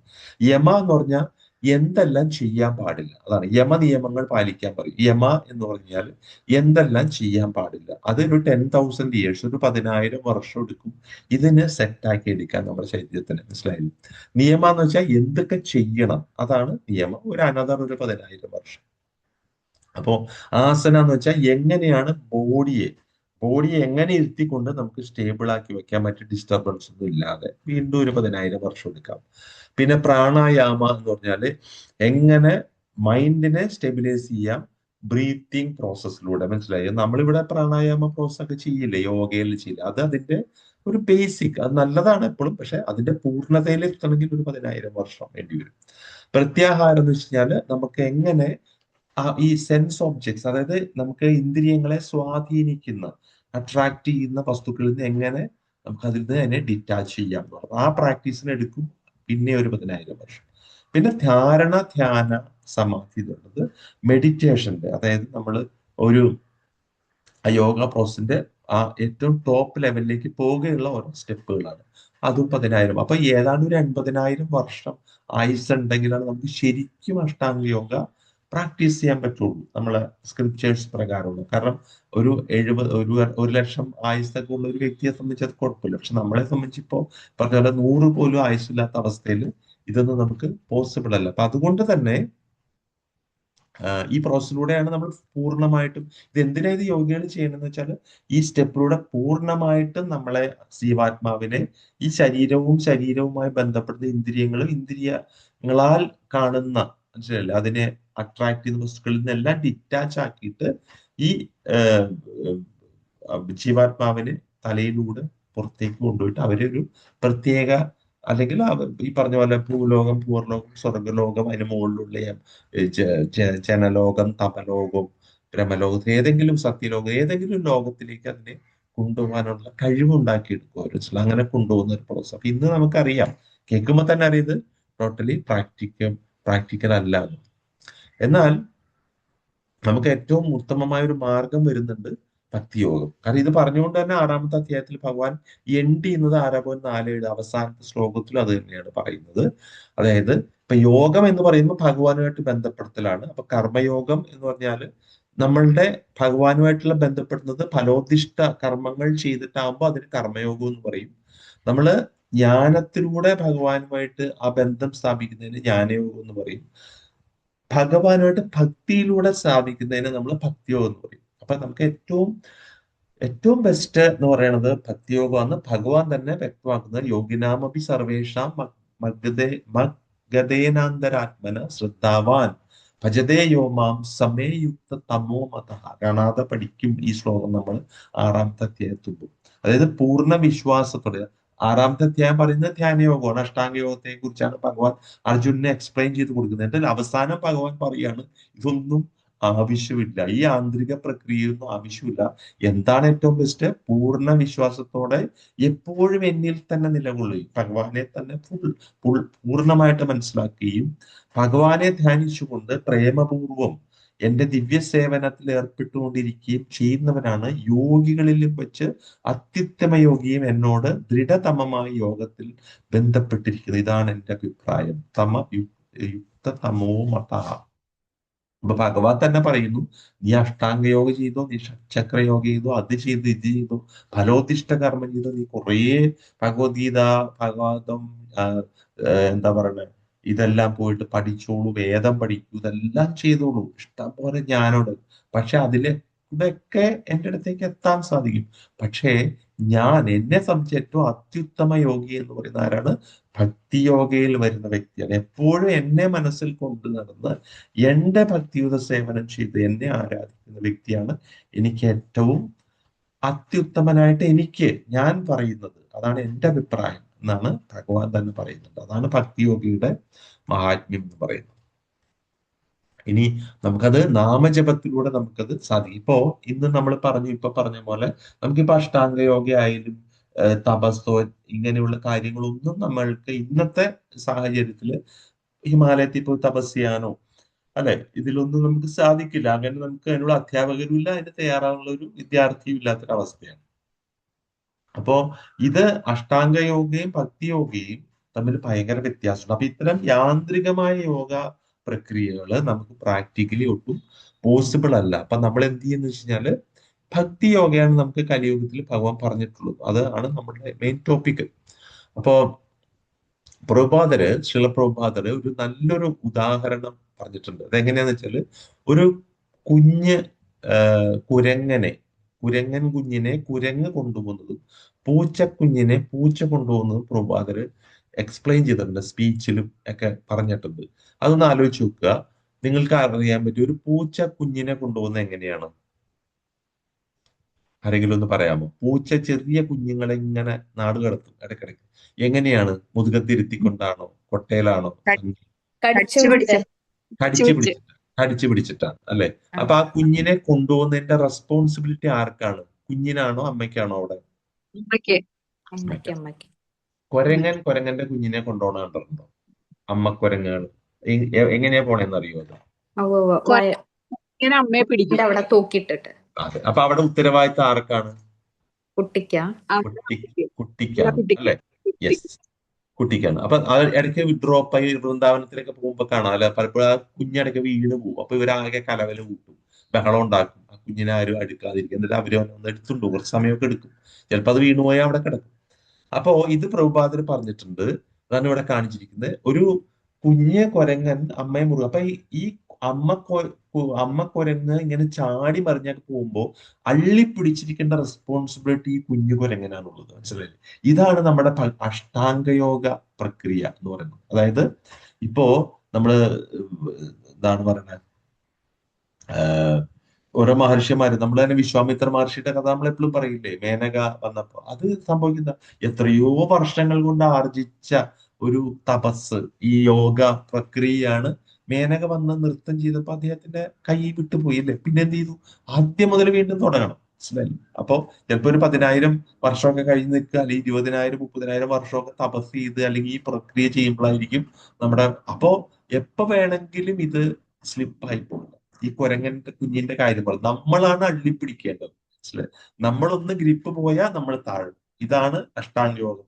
യമ എന്ന് പറഞ്ഞാൽ എന്തെല്ലാം ചെയ്യാൻ പാടില്ല, അതാണ് യമ. നിയമങ്ങൾ പാലിക്കാൻ പറയും. യമ എന്ന് പറഞ്ഞാൽ എന്തെല്ലാം ചെയ്യാൻ പാടില്ല. അതൊരു 10,000 ഇയേഴ്സ്, ഒരു 10,000 വർഷം എടുക്കും ഇതിന് സെറ്റാക്കി എടുക്കാൻ നമ്മുടെ ശരീരത്തിന്. മനസ്സിലായില്ലേ? നിയമ എന്ന് വെച്ചാൽ എന്തൊക്കെ ചെയ്യണം, അതാണ് നിയമം. ഒരു അനദർ ഒരു 10,000 വർഷം. അപ്പോ ആസന എന്ന് വെച്ചാൽ എങ്ങനെയാണ് ബോഡിയെ എങ്ങനെ ഇരുത്തിക്കൊണ്ട് നമുക്ക് സ്റ്റേബിൾ ആക്കി വെക്കാൻ, മറ്റു ഡിസ്റ്റർബൻസ് ഒന്നും ഇല്ലാതെ വീണ്ടും ഒരു 10,000 വർഷം എടുക്കാം. പിന്നെ പ്രാണായാമ എന്ന് പറഞ്ഞാല് എങ്ങനെ മൈൻഡിനെ സ്റ്റെബിലൈസ് ചെയ്യാം ബ്രീത്തിങ് പ്രോസസ്സിലൂടെ. മനസ്സിലായി? നമ്മളിവിടെ പ്രാണായാമ പ്രോസസ് ഒക്കെ ചെയ്യില്ലേ, യോഗയിൽ ചെയ്യില്ല. അത് അതിന്റെ ഒരു ബേസിക്, അത് നല്ലതാണ് എപ്പോഴും. പക്ഷെ അതിന്റെ പൂർണ്ണതയിൽ എത്തണമെങ്കിൽ ഒരു 10,000 വർഷം വേണ്ടി വരും. പ്രത്യാഹാരം എന്ന് വെച്ച് കഴിഞ്ഞാല് നമുക്ക് എങ്ങനെ ഈ സെൻസ് ഒബ്ജക്ട്സ്, അതായത് നമുക്ക് ഇന്ദ്രിയങ്ങളെ സ്വാധീനിക്കുന്ന, അട്രാക്ട് ചെയ്യുന്ന വസ്തുക്കളിൽ നിന്ന് എങ്ങനെ നമുക്ക് അതിൽ നിന്ന് തന്നെ ഡിറ്റാച്ച് ചെയ്യാൻ പറഞ്ഞു. ആ പ്രാക്ടീസിന് എടുക്കും പിന്നെ ഒരു 10,000 വർഷം. പിന്നെ ധാരണ, ധ്യാന, സമാധി എന്നുള്ളത് മെഡിറ്റേഷന്റെ, അതായത് നമ്മൾ ഒരു യോഗ പ്രോസസിന്റെ ആ ഏറ്റവും ടോപ്പ് ലെവലിലേക്ക് പോവുകയുള്ള ഓരോ സ്റ്റെപ്പുകളാണ്. അതും 10,000. അപ്പൊ ഏതാണ്ട് ഒരു 80,000 വർഷം ആയുസ് ഉണ്ടെങ്കിലാണ് നമുക്ക് ശരിക്കും അഷ്ടാംഗ യോഗ പ്രാക്ടീസ് ചെയ്യാൻ പറ്റുള്ളൂ, നമ്മളെ സ്ക്രിപ്റ്റേഴ്സ് പ്രകാരമുള്ള. കാരണം ഒരു 70, ഒരു ലക്ഷം ആയുസ്സൊക്കെ ഉള്ള ഒരു വ്യക്തിയെ സംബന്ധിച്ച് അത് കുഴപ്പമില്ല. പക്ഷെ നമ്മളെ സംബന്ധിച്ച് ഇപ്പോ പറഞ്ഞ പോലെ 100 പോലും ആയുസ്സില്ലാത്ത അവസ്ഥയിൽ ഇതൊന്നും നമുക്ക് പോസിബിൾ അല്ല. അപ്പൊ അതുകൊണ്ട് തന്നെ ഈ പ്രോസസ്സിലൂടെയാണ് നമ്മൾ പൂർണ്ണമായിട്ടും, ഇത് എന്തിനാ ഇത് യോഗകൾ ചെയ്യണമെന്ന് വെച്ചാൽ ഈ സ്റ്റെപ്പിലൂടെ പൂർണ്ണമായിട്ടും നമ്മളെ ജീവാത്മാവിനെ ഈ ശരീരവുമായി ബന്ധപ്പെടുന്ന ഇന്ദ്രിയങ്ങളും ഇന്ദ്രിയങ്ങളാൽ കാണുന്ന, മനസ്സിലല്ലേ, അതിനെ അട്രാക്ട് ചെയ്യുന്ന വസ്തുക്കളിൽ നിന്നെല്ലാം ഡിറ്റാച്ച് ആക്കിയിട്ട് ഈ ഏഹ്, ജീവാത്മാവിനെ തലയിലൂടെ പുറത്തേക്ക് കൊണ്ടുപോയിട്ട് അവരൊരു പ്രത്യേക, അല്ലെങ്കിൽ ഈ പറഞ്ഞ പോലെ ഭൂലോകം, പൂർലോകം, സ്വർഗലോകം, അതിന് മുകളിലുള്ള ജനലോകം, തപലോകം, ബ്രഹ്മലോകത്ത്, ഏതെങ്കിലും സത്യലോകം, ഏതെങ്കിലും ലോകത്തിലേക്ക് അതിനെ കൊണ്ടുപോകാനുള്ള കഴിവുണ്ടാക്കിയെടുക്കും അവർ. അങ്ങനെ കൊണ്ടുപോകുന്ന ഒരു പ്രോസസ്. അപ്പൊ ഇന്ന് നമുക്കറിയാം, കേൾക്കുമ്പോൾ തന്നെ അറിയത് ടോട്ടലി പ്രാക്ടിക്കൽ അല്ല എന്ന്. എന്നാൽ നമുക്ക് ഏറ്റവും ഉത്തമമായ ഒരു മാർഗം വരുന്നുണ്ട്. ഭക്തിയോഗം. കാരണം ഇത് പറഞ്ഞുകൊണ്ട് തന്നെ 6-ാമത്തെ അധ്യായത്തിൽ ഭഗവാൻ എൻഡ് ചെയ്യുന്നത് 6.47 അവസാനത്തെ ശ്ലോകത്തിലും അത് തന്നെയാണ് പറയുന്നത്. അതായത് ഇപ്പൊ യോഗം എന്ന് പറയുമ്പോൾ ഭഗവാനുമായിട്ട് ബന്ധപ്പെടുത്തലാണ്. അപ്പൊ കർമ്മയോഗം എന്ന് പറഞ്ഞാല് നമ്മളുടെ ഭഗവാനുമായിട്ടുള്ള ബന്ധപ്പെടുന്നത് ഫലോദിഷ്ട കർമ്മങ്ങൾ ചെയ്തിട്ടാകുമ്പോൾ അതിന് കർമ്മയോഗം എന്ന് പറയും. നമ്മള് ജ്ഞാനത്തിലൂടെ ഭഗവാനുമായിട്ട് ആ ബന്ധം സ്ഥാപിക്കുന്നതിന് ജ്ഞാനയോഗം എന്ന് പറയും. ഭഗവാനുമായിട്ട് ഭക്തിയിലൂടെ സ്ഥാപിക്കുന്നതിന് നമ്മൾ ഭക്തിയോഗം എന്ന് പറയും. അപ്പൊ നമുക്ക് ഏറ്റവും ഏറ്റവും ബെസ്റ്റ് എന്ന് പറയുന്നത് ഭക്തിയോഗമാണ്. ഭഗവാൻ തന്നെ വ്യക്തമാക്കുന്നത് യോഗിനാമപി സർവേഷാം മഗ്ഗതേനാന്തരാത്മന ശ്രദ്ധാവാൻ ഭജതേ യോമാം സമേയുക്ത തമോ മത. കാണാതെ പഠിക്കും ഈ ശ്ലോകം നമ്മൾ 6-ാമത്തെ അധ്യായത്തുമ്പോൾ. അതായത് പൂർണ്ണ വിശ്വാസത്തോടെ 6-ാമത്തെ അധ്യായം പറയുന്നത് ധ്യാനയോഗമാണ്. അഷ്ടാംഗ യോഗത്തെ കുറിച്ചാണ് ഭഗവാൻ അർജുനനെ എക്സ്പ്ലെയിൻ ചെയ്ത് കൊടുക്കുന്നത്. എന്നിട്ട് അവസാനം ഭഗവാൻ പറയാണ് ഇതൊന്നും ആവശ്യമില്ല, ഈ ആന്തരിക പ്രക്രിയയൊന്നും ആവശ്യമില്ല. എന്താണ് ഏറ്റവും ബെസ്റ്റ്? പൂർണ്ണ വിശ്വാസത്തോടെ എപ്പോഴും എന്നിൽ തന്നെ നിലകൊള്ളുകയും ഭഗവാനെ തന്നെ പൂർണ്ണമായിട്ട് മനസ്സിലാക്കുകയും ഭഗവാനെ ധ്യാനിച്ചുകൊണ്ട് പ്രേമപൂർവം എന്റെ ദിവ്യ സേവനത്തിൽ ഏർപ്പെട്ടുകൊണ്ടിരിക്കുകയും ചെയ്യുന്നവനാണ് യോഗികളിലും വെച്ച് അത്യുത്തമ യോഗിയും എന്നോട് ദൃഢതമമായ യോഗത്തിൽ ബന്ധപ്പെട്ടിരിക്കുന്നത്. ഇതാണ് എന്റെ അഭിപ്രായം. യുക്ത തമോ മത. അപ്പൊ ഭഗവാൻ തന്നെ പറയുന്നു, നീ അഷ്ടാംഗ യോഗ ചെയ്തോ, നീ ഷഡ്ചക്ര യോഗ ചെയ്തോ, അത് ചെയ്തു ഇത് ചെയ്തോ, ഫലോദിഷ്ട കർമ്മം ചെയ്തോ, നീ കുറേ ഭഗവത്ഗീത, ഭാഗവതം, എന്താ പറയണേ, ഇതെല്ലാം പോയിട്ട് പഠിച്ചോളൂ, വേദം പഠിക്കൂ, ഇതെല്ലാം ചെയ്തോളൂ, ഇഷ്ടം പോലെ ജ്ഞാനോട്. പക്ഷെ ഇതൊക്കെ എൻ്റെ അടുത്തേക്ക് എത്താൻ സാധിക്കും. പക്ഷേ എന്നെ സംബന്ധിച്ച് ഏറ്റവും അത്യുത്തമ യോഗി എന്ന് പറയുന്ന ആരാണ്? ഭക്തിയോഗയിൽ വരുന്ന വ്യക്തിയാണ്. എപ്പോഴും എന്നെ മനസ്സിൽ കൊണ്ട് നടന്ന് എന്റെ ഭക്തിയുത സേവനം ചെയ്ത് എന്നെ ആരാധിക്കുന്ന വ്യക്തിയാണ് എനിക്ക് ഏറ്റവും അത്യുത്തമനായിട്ട് ഞാൻ പറയുന്നത്. അതാണ് എന്റെ അഭിപ്രായം എന്നാണ് ഭഗവാൻ തന്നെ പറയുന്നത്. അതാണ് ഭക്തിയോഗിയുടെ മഹാത്മ്യം എന്ന് പറയുന്നത്. ഇനി നമുക്കത് നാമജപത്തിലൂടെ നമുക്കത് സാധിക്കും. ഇപ്പോ ഇന്ന് നമ്മൾ പറഞ്ഞ പോലെ നമുക്കിപ്പോ അഷ്ടാംഗ യോഗ ആയാലും തപസ്സോ ഇങ്ങനെയുള്ള കാര്യങ്ങളൊന്നും നമ്മൾക്ക് ഇന്നത്തെ സാഹചര്യത്തില് ഹിമാലയത്തിൽ പോയി തപസ് ചെയ്യാനോ അല്ലെ, ഇതിലൊന്നും നമുക്ക് സാധിക്കില്ല. അങ്ങനെ നമുക്ക് അതിനുള്ള അധ്യാപകരും ഇല്ല, അതിന് തയ്യാറാവുന്ന ഒരു വിദ്യാർത്ഥിയും ഇല്ലാത്തൊരവസ്ഥയാണ്. അപ്പോ ഇത് അഷ്ടാംഗ യോഗയും ഭക്തിയോഗയും തമ്മിൽ ഭയങ്കര വ്യത്യാസമുണ്ട്. അപ്പൊ ഇത്തരം യാന്ത്രികമായ യോഗ പ്രക്രിയകൾ നമുക്ക് പ്രാക്ടിക്കലി ഒട്ടും പോസിബിൾ അല്ല. അപ്പൊ നമ്മൾ എന്ത് ചെയ്യുന്ന വെച്ച് കഴിഞ്ഞാല് ഭക്തി യോഗയാണ് നമുക്ക് കലിയുഗത്തിൽ ഭഗവാൻ പറഞ്ഞിട്ടുള്ളത്. അതാണ് നമ്മുടെ മെയിൻ ടോപ്പിക്. അപ്പോ ശിലപ്രഭുപാദര് ഒരു നല്ലൊരു ഉദാഹരണം പറഞ്ഞിട്ടുണ്ട്. അതെങ്ങനെയാന്ന് വെച്ചാല് ഒരു കുഞ്ഞ് കുരങ്ങൻ കുഞ്ഞിനെ കുരങ്ങ് കൊണ്ടുപോകുന്നതും പൂച്ചക്കുഞ്ഞിനെ പൂച്ച കൊണ്ടുപോകുന്നതും പ്രഭുപാദര് എക്സ്പ്ലെയിൻ ചെയ്തിട്ടുണ്ട്, സ്പീച്ചിലും ഒക്കെ പറഞ്ഞിട്ടുണ്ട്. അതൊന്ന് ആലോചിച്ച് നോക്കുക. നിങ്ങൾക്ക് അറിയാൻ പറ്റും ഒരു പൂച്ച കുഞ്ഞിനെ കൊണ്ടുപോകുന്നത് എങ്ങനെയാണ്? ആരെങ്കിലും ഒന്ന് പറയാമോ? പൂച്ച ചെറിയ കുഞ്ഞുങ്ങളെ ഇങ്ങനെ നാട് കടത്തും ഇടയ്ക്കിടയ്ക്ക്. എങ്ങനെയാണ്? മുതുകത്തിരുത്തിക്കൊണ്ടാണോ, കൊട്ടയിലാണോ, കടിച്ചു പിടിച്ചിട്ടാണ് അല്ലെ? അപ്പൊ ആ കുഞ്ഞിനെ കൊണ്ടുപോകുന്നതിന്റെ റെസ്പോൺസിബിലിറ്റി ആർക്കാണ്? കുഞ്ഞിനാണോ അമ്മയ്ക്കാണോ? അവിടെ കുരങ്ങന്റെ കുഞ്ഞിനെ കൊണ്ടുപോകണ കണ്ടിട്ടുണ്ടോ? അമ്മ കുരങ്ങുകൾ എങ്ങനെയാ പോണേന്ന് അറിയോ? അത് അമ്മയെ പിടിക്കും അവിടെ തൂക്കിയിട്ടിട്ട്. അതെ. അപ്പൊ അവിടെ ഉത്തരവാദിത്തം ആർക്കാണ്? കുട്ടിക്കാണ് അല്ലെ? യെസ്, കുട്ടിക്കാണ്. അപ്പൊ ഇടയ്ക്ക് ഡ്രോപ്പ് ആയി വൃന്ദാവനത്തിലൊക്കെ പോകുമ്പോ കാണാം അല്ലെ, പലപ്പോഴും ആ കുഞ്ഞിടയ്ക്ക് വീണ് പോകും. അപ്പൊ ഇവരാകെ കലവല കൂട്ടും, ബഹളം ഉണ്ടാക്കും, ആ കുഞ്ഞിനെ ആരും അടുക്കാതിരിക്കും. എന്നിട്ട് അവര് ഒന്ന് എടുത്തുണ്ടോ, കുറച്ച് സമയമൊക്കെ എടുക്കും. ചിലപ്പോ അത് വീണുപോയാൽ അവിടെ കിടക്കും. അപ്പോ ഇത് പ്രഭുപാദർ പറഞ്ഞിട്ടുണ്ട്. അതാണ് ഇവിടെ കാണിച്ചിരിക്കുന്നത്. ഒരു കുഞ്ഞ് കുരങ്ങൻ അമ്മയെ മുറുക. അപ്പൊ ഈ അമ്മ കുരങ്ങ് ഇങ്ങനെ ചാടി മറിഞ്ഞൊക്കെ പോകുമ്പോ അള്ളിപ്പിടിച്ചിരിക്കേണ്ട റെസ്പോൺസിബിലിറ്റി ഈ കുഞ്ഞു കുരങ്ങനാണുള്ളത്. മനസ്സിലായില്ലേ? ഇതാണ് നമ്മുടെ അഷ്ടാംഗയോഗ പ്രക്രിയ എന്ന് പറയുന്നത്. അതായത് ഇപ്പോ നമ്മള് എന്താണ് പറയുന്നത്, ഓരോ മഹർഷിമാര്, നമ്മൾ തന്നെ വിശ്വാമിത്ര മഹർഷിയുടെ കഥ നമ്മൾ എപ്പോഴും പറയില്ലേ, മേനക വന്നപ്പോ. അത് സംഭവിക്കുന്ന എത്രയോ വർഷങ്ങൾ കൊണ്ട് ആർജിച്ച ഒരു തപസ്, ഈ യോഗ പ്രക്രിയയാണ്. മേനക വന്ന് നൃത്തം ചെയ്തപ്പോ അദ്ദേഹത്തിന്റെ കൈ വിട്ടുപോയില്ലേ, പിന്നെ എന്ത് ചെയ്തു? ആദ്യം മുതൽ വീണ്ടും തുടങ്ങണം. മനസ്സിലായി? അപ്പോ ചിലപ്പോ ഒരു 10,000 വർഷമൊക്കെ കഴിഞ്ഞ് നിൽക്കുക, അല്ലെങ്കിൽ 20,000 30,000 വർഷമൊക്കെ തപസ് ചെയ്ത് അല്ലെങ്കിൽ ഈ പ്രക്രിയ ചെയ്യുമ്പോഴായിരിക്കും അപ്പോ എപ്പോ വേണമെങ്കിലും ഇത് സ്ലിപ്പായി പോകും. ഈ കുരങ്ങന്റെ കുഞ്ഞിന്റെ കാര്യം പോലെ നമ്മളാണ് അള്ളിപ്പിടിക്കേണ്ടത്. മനസ്സിലായി? നമ്മളൊന്ന് ഗ്രിപ്പ് പോയാൽ നമ്മൾ താഴും. ഇതാണ് അഷ്ടാംഗ യോഗം.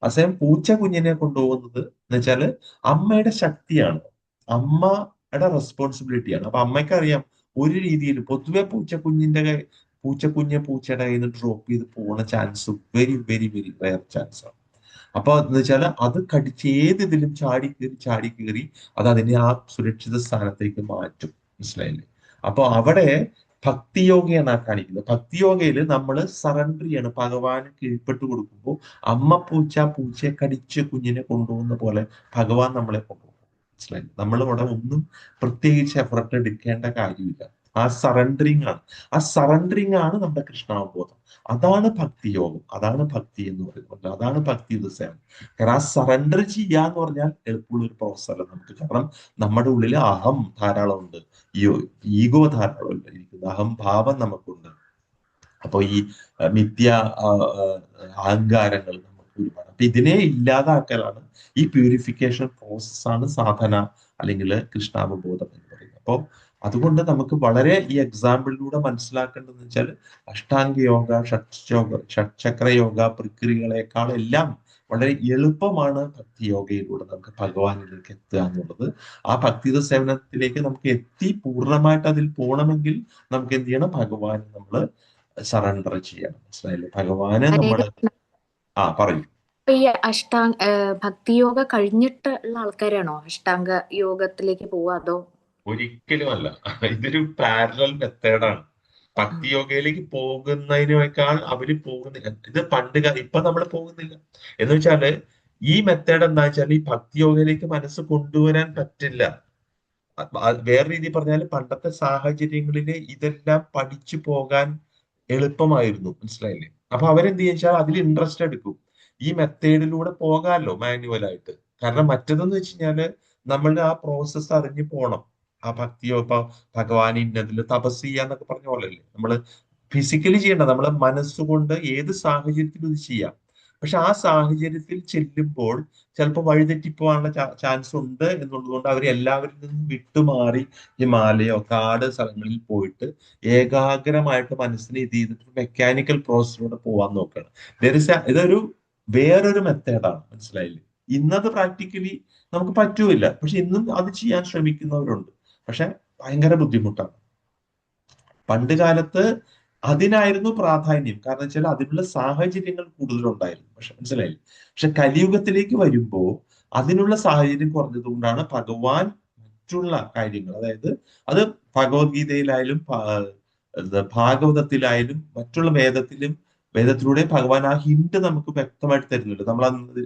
അസയം പൂച്ച കുഞ്ഞിനെ കൊണ്ടുപോകുന്നത് എന്ന് വെച്ചാല് അമ്മയുടെ ശക്തിയാണ്, അമ്മയുടെ റെസ്പോൺസിബിലിറ്റിയാണ്. അപ്പൊ അമ്മയ്ക്ക് അറിയാം ഒരു രീതിയിൽ പൊതുവെ പൂച്ചക്കുഞ്ഞെ പൂച്ചയുടെ കയ്യിൽ നിന്ന് ഡ്രോപ്പ് ചെയ്ത് പോകുന്ന chance very very very rare chance ആണ്. അപ്പൊ എന്ന് വെച്ചാൽ അത് കടിച്ച് ഏത് ഇതിലും ചാടി കയറി അത് അതിനെ ആ സുരക്ഷിത സ്ഥാനത്തേക്ക് മാറ്റും. മനസ്സിലായില്ലേ? അപ്പൊ അവിടെ ഭക്തിയോഗയാണ് ആ കാണിക്കുന്നത്. ഭക്തിയോഗയിൽ നമ്മൾ സറണ്ടർ ചെയ്യാണ്, ഭഗവാന് കീഴ്പ്പെട്ട് കൊടുക്കുമ്പോൾ അമ്മ പൂച്ചയെ കടിച്ച് കുഞ്ഞിനെ കൊണ്ടുപോകുന്ന പോലെ ഭഗവാൻ നമ്മളെ കൊണ്ടുപോകും. മനസ്സിലായി? നമ്മൾ അവിടെ ഒന്നും പ്രത്യേകിച്ച് എഫർട്ട് എടുക്കേണ്ട കാര്യമില്ല. ആ സറണ്ടറിങ് ആണ്. ആ സറണ്ടറിങ് ആണ് നമ്മുടെ കൃഷ്ണാവബോധം. അതാണ് ഭക്തിയോഗം, അതാണ് ഭക്തി എന്ന് പറയുന്നത്. അതാണ് ഭക്തി സേവനം. കാരണം ആ സറണ്ടർ ചെയ്യാന്ന് പറഞ്ഞാൽ എളുപ്പമുള്ള ഒരു പ്രോസസ് അല്ല നമുക്ക്. കാരണം നമ്മുടെ ഉള്ളിൽ അഹം ധാരാളം ഉണ്ട്, ഈഗോ ധാരാളം ഇരിക്കുന്നു, അഹംഭാവം നമുക്കുണ്ട്. അപ്പൊ ഈ മിഥ്യ ആ, ആ, അഹങ്കാരങ്ങൾ നമുക്ക് ഒരുപാട്. അപ്പൊ ഇതിനെ ഇല്ലാതാക്കലാണ് ഈ പ്യൂരിഫിക്കേഷൻ പ്രോസസ്സാണ് സാധന അല്ലെങ്കിൽ കൃഷ്ണാവബോധം എന്ന് പറയുന്നത്. അപ്പോൾ അതുകൊണ്ട് നമുക്ക് വളരെ ഈ എക്സാമ്പിളിലൂടെ മനസ്സിലാക്കേണ്ടതെന്ന് വെച്ചാൽ അഷ്ടാംഗ യോഗ, ഷഡ്ചക്ര യോഗ പ്രക്രിയകളെക്കാൾ എല്ലാം വളരെ എളുപ്പമാണ് ഭക്തി യോഗയിലൂടെ നമുക്ക് ഭഗവാനിലേക്ക് എത്തുക എന്നുള്ളത്. ആ ഭക്തിയുത സേവനത്തിലേക്ക് നമുക്ക് എത്തി പൂർണ്ണമായിട്ട് അതിൽ പോകണമെങ്കിൽ നമുക്ക് എന്ത് ചെയ്യണം? ഭഗവാൻ നമ്മൾ സറണ്ടർ ചെയ്യണം. മനസ്സിലായില്ലേ? ഭഗവാനെ ഹരേ നമ്മൾ കൃഷ്ണ. പറയും. ഇപ്പൊ ഈ ഭക്തിയോഗ കഴിഞ്ഞിട്ടുള്ള ആൾക്കാരാണോ അഷ്ടാംഗ യോഗത്തിലേക്ക് പോവുക, അതോ? ഒരിക്കലും അല്ല. ഇതൊരു പാരലൽ മെത്തേഡാണ്. ഭക്തി യോഗയിലേക്ക് പോകുന്നതിനേക്കാൾ അവര് പോകുന്നില്ല. ഇത് ഇപ്പൊ നമ്മൾ പോകുന്നില്ല എന്ന് വെച്ചാല് ഈ മെത്തേഡ് എന്താ വെച്ചാൽ ഈ ഭക്തി യോഗയിലേക്ക് മനസ്സ് കൊണ്ടുവരാൻ പറ്റില്ല. വേറെ രീതി പറഞ്ഞാൽ പണ്ടത്തെ സാഹചര്യങ്ങളില് ഇതെല്ലാം പഠിച്ചു പോകാൻ എളുപ്പമായിരുന്നു. മനസ്സിലായില്ലേ? അപ്പൊ അവരെന്ത് വെച്ചാൽ അതിൽ ഇൻട്രസ്റ്റ് എടുക്കും. ഈ മെത്തേഡിലൂടെ പോകാമല്ലോ മാനുവലായിട്ട്. കാരണം മറ്റേതെന്ന് വെച്ച് കഴിഞ്ഞാല് നമ്മളുടെ ആ പ്രോസസ്സ് അറിഞ്ഞു പോണം. ആ ഭക്തിയോ ഇപ്പൊ ഭഗവാൻ ഇന്നതില് തപസ് ചെയ്യാന്നൊക്കെ പറഞ്ഞ പോലെയല്ലേ നമ്മള് ഫിസിക്കലി ചെയ്യേണ്ട, നമ്മളെ മനസ്സുകൊണ്ട് ഏത് സാഹചര്യത്തിലും ഇത് ചെയ്യാം. പക്ഷെ ആ സാഹചര്യത്തിൽ ചെല്ലുമ്പോൾ ചിലപ്പോൾ വഴിതെറ്റിപ്പോവാനുള്ള ചാൻസ് ഉണ്ട് എന്നുള്ളതുകൊണ്ട് അവർ എല്ലാവരിൽ നിന്നും വിട്ടുമാറി ഹിമാലയോ കാട് സ്ഥലങ്ങളിൽ പോയിട്ട് ഏകാഗ്രമായിട്ട് മനസ്സിനെ ഇത് ചെയ്തിട്ട് മെക്കാനിക്കൽ പ്രോസസ്സിലൂടെ പോവാൻ നോക്കുകയാണ്. ഇതൊരു വേറൊരു മെത്തേഡാണ്. മനസ്സിലായില്ലേ? ഇന്നത് പ്രാക്ടിക്കലി നമുക്ക് പറ്റൂല, പക്ഷെ ഇന്നും അത് ചെയ്യാൻ ശ്രമിക്കുന്നവരുണ്ട്. പക്ഷെ ഭയങ്കര ബുദ്ധിമുട്ടാണ്. പണ്ട് കാലത്ത് അതിനായിരുന്നു പ്രാധാന്യം. കാരണം വെച്ചാൽ അതിനുള്ള സാഹചര്യങ്ങൾ കൂടുതലുണ്ടായിരുന്നു. പക്ഷെ മനസ്സിലായില്ലേ? പക്ഷെ കലിയുഗത്തിലേക്ക് വരുമ്പോ അതിനുള്ള സാഹചര്യം കുറഞ്ഞതുകൊണ്ടാണ് ഭഗവാൻ മറ്റുള്ള കാര്യങ്ങൾ, അതായത് അത് ഭഗവത്ഗീതയിലായാലും ഭാഗവതത്തിലായാലും മറ്റുള്ള വേദത്തിലൂടെ ഭഗവാൻ ആ ഹിന്റ് നമുക്ക് വ്യക്തമായിട്ട് തരുന്നുണ്ട്. നമ്മൾ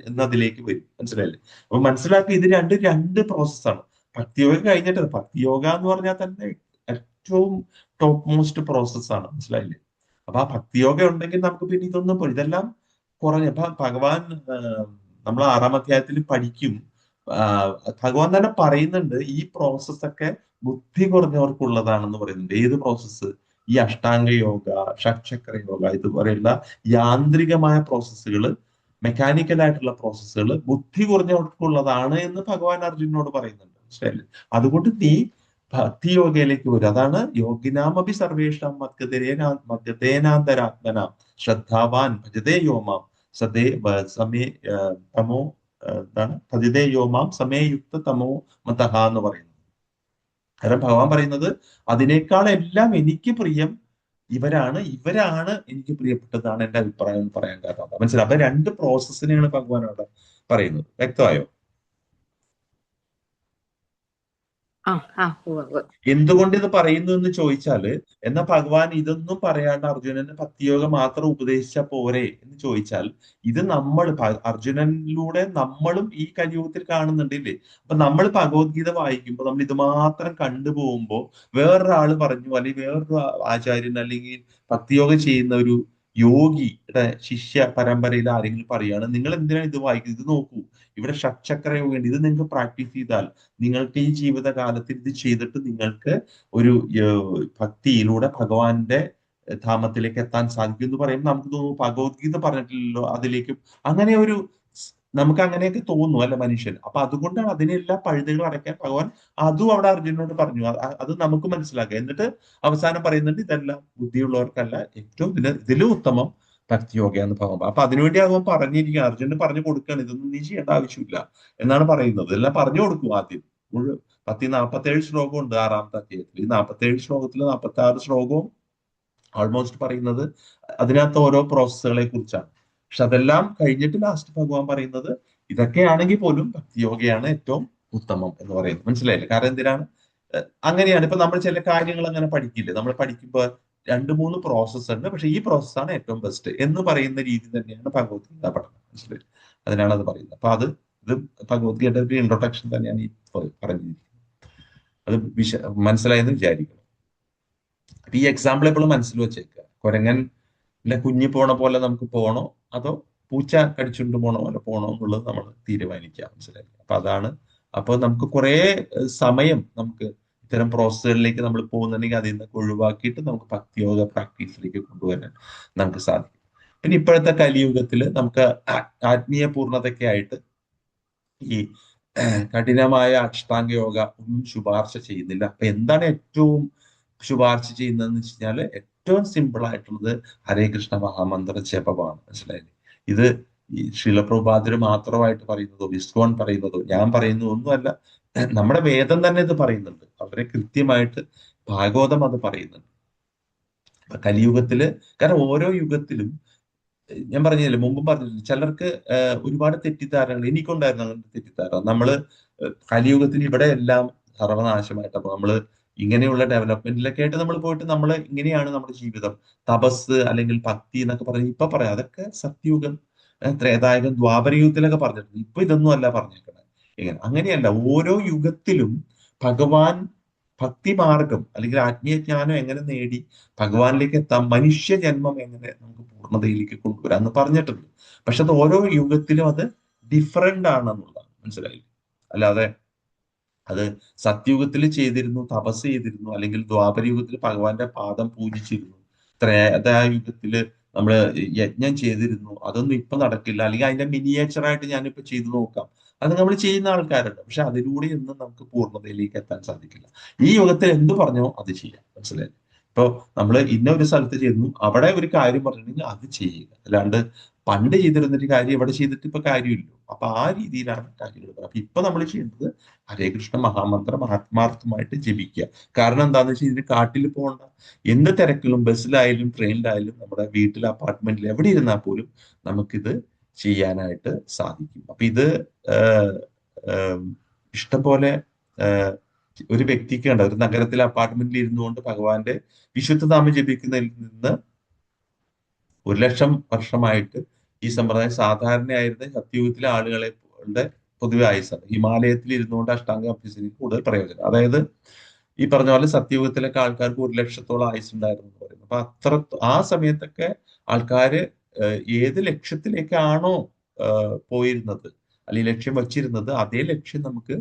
എന്നതിലേക്ക് വരും. മനസ്സിലായില്ലേ? അപ്പൊ മനസ്സിലാക്കി ഇത് രണ്ട് പ്രോസസ്സാണ്. ഭക്തിയോഗ കഴിഞ്ഞിട്ട് ഭക്തിയോഗ എന്ന് പറഞ്ഞാൽ തന്നെ ഏറ്റവും ടോപ്പ് മോസ്റ്റ് പ്രോസസ്സാണ്. മനസ്സിലായില്ലേ? അപ്പൊ ആ ഭക്തിയോഗ ഉണ്ടെങ്കിൽ നമുക്ക് പിന്നെ ഇതൊന്നും ഇതെല്ലാം കുറഞ്ഞ അപ്പൊ ഭഗവാൻ നമ്മൾ 6-ാം അധ്യായത്തിൽ പഠിക്കും. ഭഗവാൻ തന്നെ പറയുന്നുണ്ട് ഈ പ്രോസസ് ഒക്കെ ബുദ്ധി കുറഞ്ഞവർക്കുള്ളതാണെന്ന് പറയുന്നുണ്ട്. ഏത് പ്രോസസ്സ്? ഈ അഷ്ടാംഗ യോഗ, ഷഡ്ചക്ര യോഗ ഇതുപോലെയുള്ള യാന്ത്രികമായ പ്രോസസ്സുകൾ, മെക്കാനിക്കൽ ആയിട്ടുള്ള പ്രോസസ്സുകൾ ബുദ്ധി കുറഞ്ഞവർക്കുള്ളതാണ് എന്ന് ഭഗവാൻ അർജുനോട് പറയുന്നുണ്ട്. മനസ്സിലായില്ലേ? അതുകൊണ്ട് നീ ഭക്തി യോഗയിലേക്ക് വരും. അതാണ് യോഗിനാമപി സർവേഷാം മദ്ഗതേനാന്തരാത്മനാം ശ്രദ്ധാവാൻ ഭജതേ യോമാം സദേ സമേ തമോ എന്താണ് ഭജതേ യോമാം സമേയുക്ത തമോ മതഹ എന്ന് പറയുന്നത്. കാരണം ഭഗവാൻ പറയുന്നത് അതിനേക്കാൾ എല്ലാം എനിക്ക് പ്രിയം ഇവരാണ് എനിക്ക് പ്രിയപ്പെട്ടതാണ് എന്റെ അഭിപ്രായം എന്ന് പറയാൻ കാരണം മനസ്സിലായി. അപ്പൊ രണ്ട് പ്രോസസ്സിനെയാണ് ഭഗവാൻ അവിടെ പറയുന്നത്. വ്യക്തമായോ? ആ ആ ഉവ്വ്. എന്തുകൊണ്ട് ഇത് പറയുന്നു എന്ന് ചോദിച്ചാല്, എന്നാ ഭഗവാൻ ഇതൊന്നും പറയാണ്ട് അർജുനന് ഭക്തിയോഗം മാത്രം ഉപദേശിച്ച പോരെ എന്ന് ചോദിച്ചാൽ, ഇത് അർജുനനിലൂടെ നമ്മളും ഈ കലിയുഗത്തിൽ കാണുന്നുണ്ടില്ലേ? അപ്പൊ നമ്മൾ ഭഗവത്ഗീത വായിക്കുമ്പോൾ നമ്മൾ ഇത് മാത്രം കണ്ടുപോകുമ്പോൾ വേറൊരാള് പറഞ്ഞു, അല്ലെങ്കിൽ വേറൊരു ആചാര്യൻ അല്ലെങ്കിൽ ഭക്തിയോഗം ചെയ്യുന്ന ഒരു യോഗിയുടെ ശിഷ്യ പരമ്പരയിൽ ആരെങ്കിലും പറയാണ്, നിങ്ങൾ എന്തിനാണ് ഇത് വായിക്കുന്നത്? ഇത് നോക്കൂ, ഇവിടെ ഷഡ്ചക്ര യോഗയുണ്ട്, ഇത് നിങ്ങൾക്ക് പ്രാക്ടീസ് ചെയ്താൽ നിങ്ങൾക്ക് ഈ ജീവിതകാലത്തിൽ ഇത് ചെയ്തിട്ട് നിങ്ങൾക്ക് ഒരു ഭക്തിയിലൂടെ ഭഗവാന്റെ ധാമത്തിലേക്ക് എത്താൻ സാധിക്കും എന്ന് പറയുമ്പോൾ നമുക്ക് തോന്നുന്നു ഭഗവത്ഗീത പറഞ്ഞിട്ടില്ലല്ലോ അതിലേക്ക്. അങ്ങനെ ഒരു നമുക്ക് അങ്ങനെയൊക്കെ തോന്നുന്നു അല്ല മനുഷ്യൻ. അപ്പൊ അതുകൊണ്ടാണ് അതിനെല്ലാം പഴുതുകൾ അടയ്ക്കാൻ ഭഗവാൻ അതും അവിടെ അർജുനനോട് പറഞ്ഞു. അത് നമുക്ക് മനസ്സിലാക്കുക. എന്നിട്ട് അവസാനം പറയുന്നുണ്ട് ഇതെല്ലാം ബുദ്ധിയുള്ളവർക്കല്ല, ഏറ്റവും ഇതിലും ഉത്തമം ഭക്തിയോഗയാണ് ഭഗവാൻ. അപ്പൊ അതിനുവേണ്ടി അവൻ പറഞ്ഞിരിക്കുക, അർജുനന് പറഞ്ഞു കൊടുക്കുകയാണ്, ഇതൊന്നും നീ ചെയ്യേണ്ട ആവശ്യമില്ല എന്നാണ് പറയുന്നത്. എല്ലാം പറഞ്ഞു കൊടുക്കും ആദ്യം. 47 ശ്ലോകമുണ്ട് 6ാമത്തെ അധ്യായത്തിൽ. ഈ 47 ശ്ലോകത്തിൽ 46 ശ്ലോകവും ഓൾമോസ്റ്റ് പറയുന്നത് അതിനകത്ത് ഓരോ പ്രോസസ്സുകളെ കുറിച്ചാണ്. പക്ഷെ അതെല്ലാം കഴിഞ്ഞിട്ട് ലാസ്റ്റ് ഭഗവാൻ പറയുന്നത് ഇതൊക്കെയാണെങ്കിൽ പോലും ഭക്തിയോഗയാണ് ഏറ്റവും ഉത്തമം എന്ന് പറയുന്നത്. മനസ്സിലായില്ലേ? കാരണം എന്തിനാണ് അങ്ങനെയാണ്. ഇപ്പൊ നമ്മൾ ചില കാര്യങ്ങൾ അങ്ങനെ പഠിക്കില്ലേ, നമ്മൾ പഠിക്കുമ്പോൾ 2-3 പ്രോസസ്സ് ഉണ്ട്, പക്ഷെ ഈ പ്രോസസ്സാണ് ഏറ്റവും ബെസ്റ്റ് എന്ന് പറയുന്ന രീതി തന്നെയാണ് ഭഗവത്ഗീത പഠനം. മനസ്സിലായി? അതിനാണ് അത് പറയുന്നത്. അപ്പൊ ഇത് ഭഗവത്ഗീതയുടെ ഒരു ഇൻട്രൊഡക്ഷൻ തന്നെയാണ് ഈ പറഞ്ഞിരിക്കുന്നത്. അത് മനസ്സിലായെന്ന് വിചാരിക്കണം. അപ്പൊ ഈ എക്സാമ്പിൾ എപ്പോഴും മനസ്സിൽ വെച്ചേക്കുക. കുരങ്ങന്റെ കുഞ്ഞ് പോണ പോലെ നമുക്ക് പോണോ, അതോ പൂച്ച കടിച്ചുകൊണ്ട് പോണ പോലെ പോണോ എന്നുള്ളത് നമ്മൾ തീരുമാനിക്കാം. മനസ്സിലായി? അപ്പൊ നമുക്ക് കുറെ സമയം നമുക്ക് ഇത്തരം പ്രോസസ്സുകളിലേക്ക് നമ്മൾ പോകുന്നുണ്ടെങ്കിൽ അതിൽ നിന്നൊക്കെ ഒഴിവാക്കിയിട്ട് നമുക്ക് ഭക്തിയോഗ പ്രാക്ടീസിലേക്ക് കൊണ്ടുവരാൻ നമുക്ക് സാധിക്കും. പിന്നെ ഇപ്പോഴത്തെ കലിയുഗത്തിൽ നമുക്ക് ആത്മീയ പൂർണ്ണതയ്ക്കായിട്ട് ഈ കഠിനമായ അഷ്ടാംഗ യോഗ ഒന്നും ശുപാർശ ചെയ്യുന്നില്ല. അപ്പൊ എന്താണ് ഏറ്റവും ശുപാർശ ചെയ്യുന്നതെന്ന് വെച്ച് കഴിഞ്ഞാൽ ഏറ്റവും സിമ്പിൾ ആയിട്ടുള്ളത് ഹരേ കൃഷ്ണ മഹാമന്ത്ര ജപമാണ്. മനസ്സിലായില്ലേ? ഇത് ഈ ശിലപ്രഭാതര് മാത്രമായിട്ട് പറയുന്നതോ ഇസ്കോൺ പറയുന്നതോ ഞാൻ പറയുന്നതോ ഒന്നുമല്ല. നമ്മുടെ വേദം തന്നെ ഇത് പറയുന്നുണ്ട്. വളരെ കൃത്യമായിട്ട് ഭാഗവതം അത് പറയുന്നുണ്ട്. കലിയുഗത്തില്, കാരണം ഓരോ യുഗത്തിലും ഞാൻ പറഞ്ഞില്ലേ, മുമ്പും പറഞ്ഞില്ല, ചിലർക്ക് ഒരുപാട് തെറ്റിദ്ധാരണകൾ, എനിക്കുണ്ടായിരുന്നു അങ്ങനത്തെ തെറ്റിദ്ധാരണ. നമ്മള് കലിയുഗത്തിൽ ഇവിടെ എല്ലാം സർവനാശമായിട്ട്, അപ്പൊ നമ്മള് ഇങ്ങനെയുള്ള ഡെവലപ്മെന്റിലൊക്കെ ആയിട്ട് നമ്മൾ പോയിട്ട് നമ്മൾ ഇങ്ങനെയാണ് നമ്മുടെ ജീവിതം, തപസ് അല്ലെങ്കിൽ ഭക്തി എന്നൊക്കെ പറഞ്ഞ് ഇപ്പൊ പറയാം. അതൊക്കെ സത്യയുഗം, ത്രേതായുഗം, ദ്വാപരയുഗത്തിലൊക്കെ പറഞ്ഞിട്ടുണ്ട്. ഇപ്പൊ ഇതൊന്നും അല്ല പറഞ്ഞേക്കണേ. അങ്ങനെയല്ല. ഓരോ യുഗത്തിലും ഭഗവാൻ ഭക്തി മാർഗം അല്ലെങ്കിൽ ആത്മീയജ്ഞാനം എങ്ങനെ നേടി ഭഗവാനിലേക്ക് എത്താം, മനുഷ്യ ജന്മം എങ്ങനെ നമുക്ക് പൂർണ്ണതയിലേക്ക് കൊണ്ടുവരാം എന്ന് പറഞ്ഞിട്ടുണ്ട്. പക്ഷെ അത് ഓരോ യുഗത്തിലും അത് ഡിഫറെന്റ് ആണെന്നുള്ളതാണ്. മനസ്സിലായി? അല്ലാതെ അത് സത്യയുഗത്തിൽ ചെയ്തിരുന്നു, തപസ് ചെയ്തിരുന്നു, അല്ലെങ്കിൽ ദ്വാപരയുഗത്തിൽ ഭഗവാന്റെ പാദം പൂജിച്ചിരുന്നു, ത്രേതായുഗത്തില് നമ്മള് യജ്ഞം ചെയ്തിരുന്നു, അതൊന്നും ഇപ്പൊ നടക്കില്ല, അല്ലെങ്കിൽ അതിന്റെ മിനിയേച്ചറായിട്ട് ഞാനിപ്പോ ചെയ്തു നോക്കാം, അത് നമ്മൾ ചെയ്യുന്ന ആൾക്കാരുണ്ട്. പക്ഷെ അതിലൂടെ ഒന്നും നമുക്ക് പൂർണ്ണതയിലേക്ക് എത്താൻ സാധിക്കില്ല. ഈ യുഗത്തിൽ എന്ത് പറഞ്ഞോ അത് ചെയ്യാം. മനസ്സിലായി? ഇപ്പൊ നമ്മൾ ഇന്ന ഒരു സ്ഥലത്ത് ചെയ്യുന്നു, അവിടെ ഒരു കാര്യം പറഞ്ഞിട്ടുണ്ടെങ്കിൽ അത് ചെയ്യുക. അല്ലാണ്ട് പണ്ട് ചെയ്തിരുന്നൊരു കാര്യം ഇവിടെ ചെയ്തിട്ട് ഇപ്പൊ കാര്യമില്ല. അപ്പൊ ആ രീതിയിലാണ് കാര്യങ്ങൾ. അപ്പൊ ഇപ്പൊ നമ്മൾ ചെയ്യേണ്ടത് ഹരേ കൃഷ്ണ മഹാമന്ത്രം ആത്മാർത്ഥമായിട്ട് ജപിക്കുക. കാരണം എന്താന്ന് വെച്ചാൽ ഇതിന് കാട്ടിൽ പോകണ്ട, എന്ത് തിരക്കിലും ബസ്സിലായാലും ട്രെയിനിലായാലും നമ്മുടെ വീട്ടിൽ അപ്പാർട്ട്മെന്റിൽ എവിടെ ഇരുന്നാൽ പോലും നമുക്കിത് ചെയ്യാനായിട്ട് സാധിക്കും. അപ്പൊ ഇത് ഇഷ്ടംപോലെ ഒരു വ്യക്തിക്ക് ഉണ്ട്, ഒരു നഗരത്തിലെ അപ്പാർട്ട്മെന്റിൽ ഇരുന്നുകൊണ്ട് ഭഗവാന്റെ വിശുദ്ധനാമം ജപിക്കുന്നതിൽ നിന്ന് 1,00,000 വർഷമായിട്ട് ഈ സമ്പ്രദായം സാധാരണയായിരുന്ന സത്യയുഗത്തിലെ ആളുകളുടെ പൊതുവെ ആയുസാണ്. ഹിമാലയത്തിൽ ഇരുന്നുകൊണ്ട് അഷ്ടാംഗ അഭ്യസിന് കൂടുതൽ പ്രയോജനം. അതായത് ഈ പറഞ്ഞ പോലെ സത്യയുഗത്തിലൊക്കെ ആൾക്കാർക്ക് 1,00,000-ഓളം ആയുസ് ഉണ്ടായിരുന്നു എന്ന് പറയുന്നത്. അപ്പൊ ആ സമയത്തൊക്കെ ആൾക്കാര് ഏത് ലക്ഷ്യത്തിലേക്കാണോ പോയിരുന്നത് അല്ലെങ്കിൽ ലക്ഷ്യം വച്ചിരുന്നത്, അതേ ലക്ഷ്യം നമുക്ക്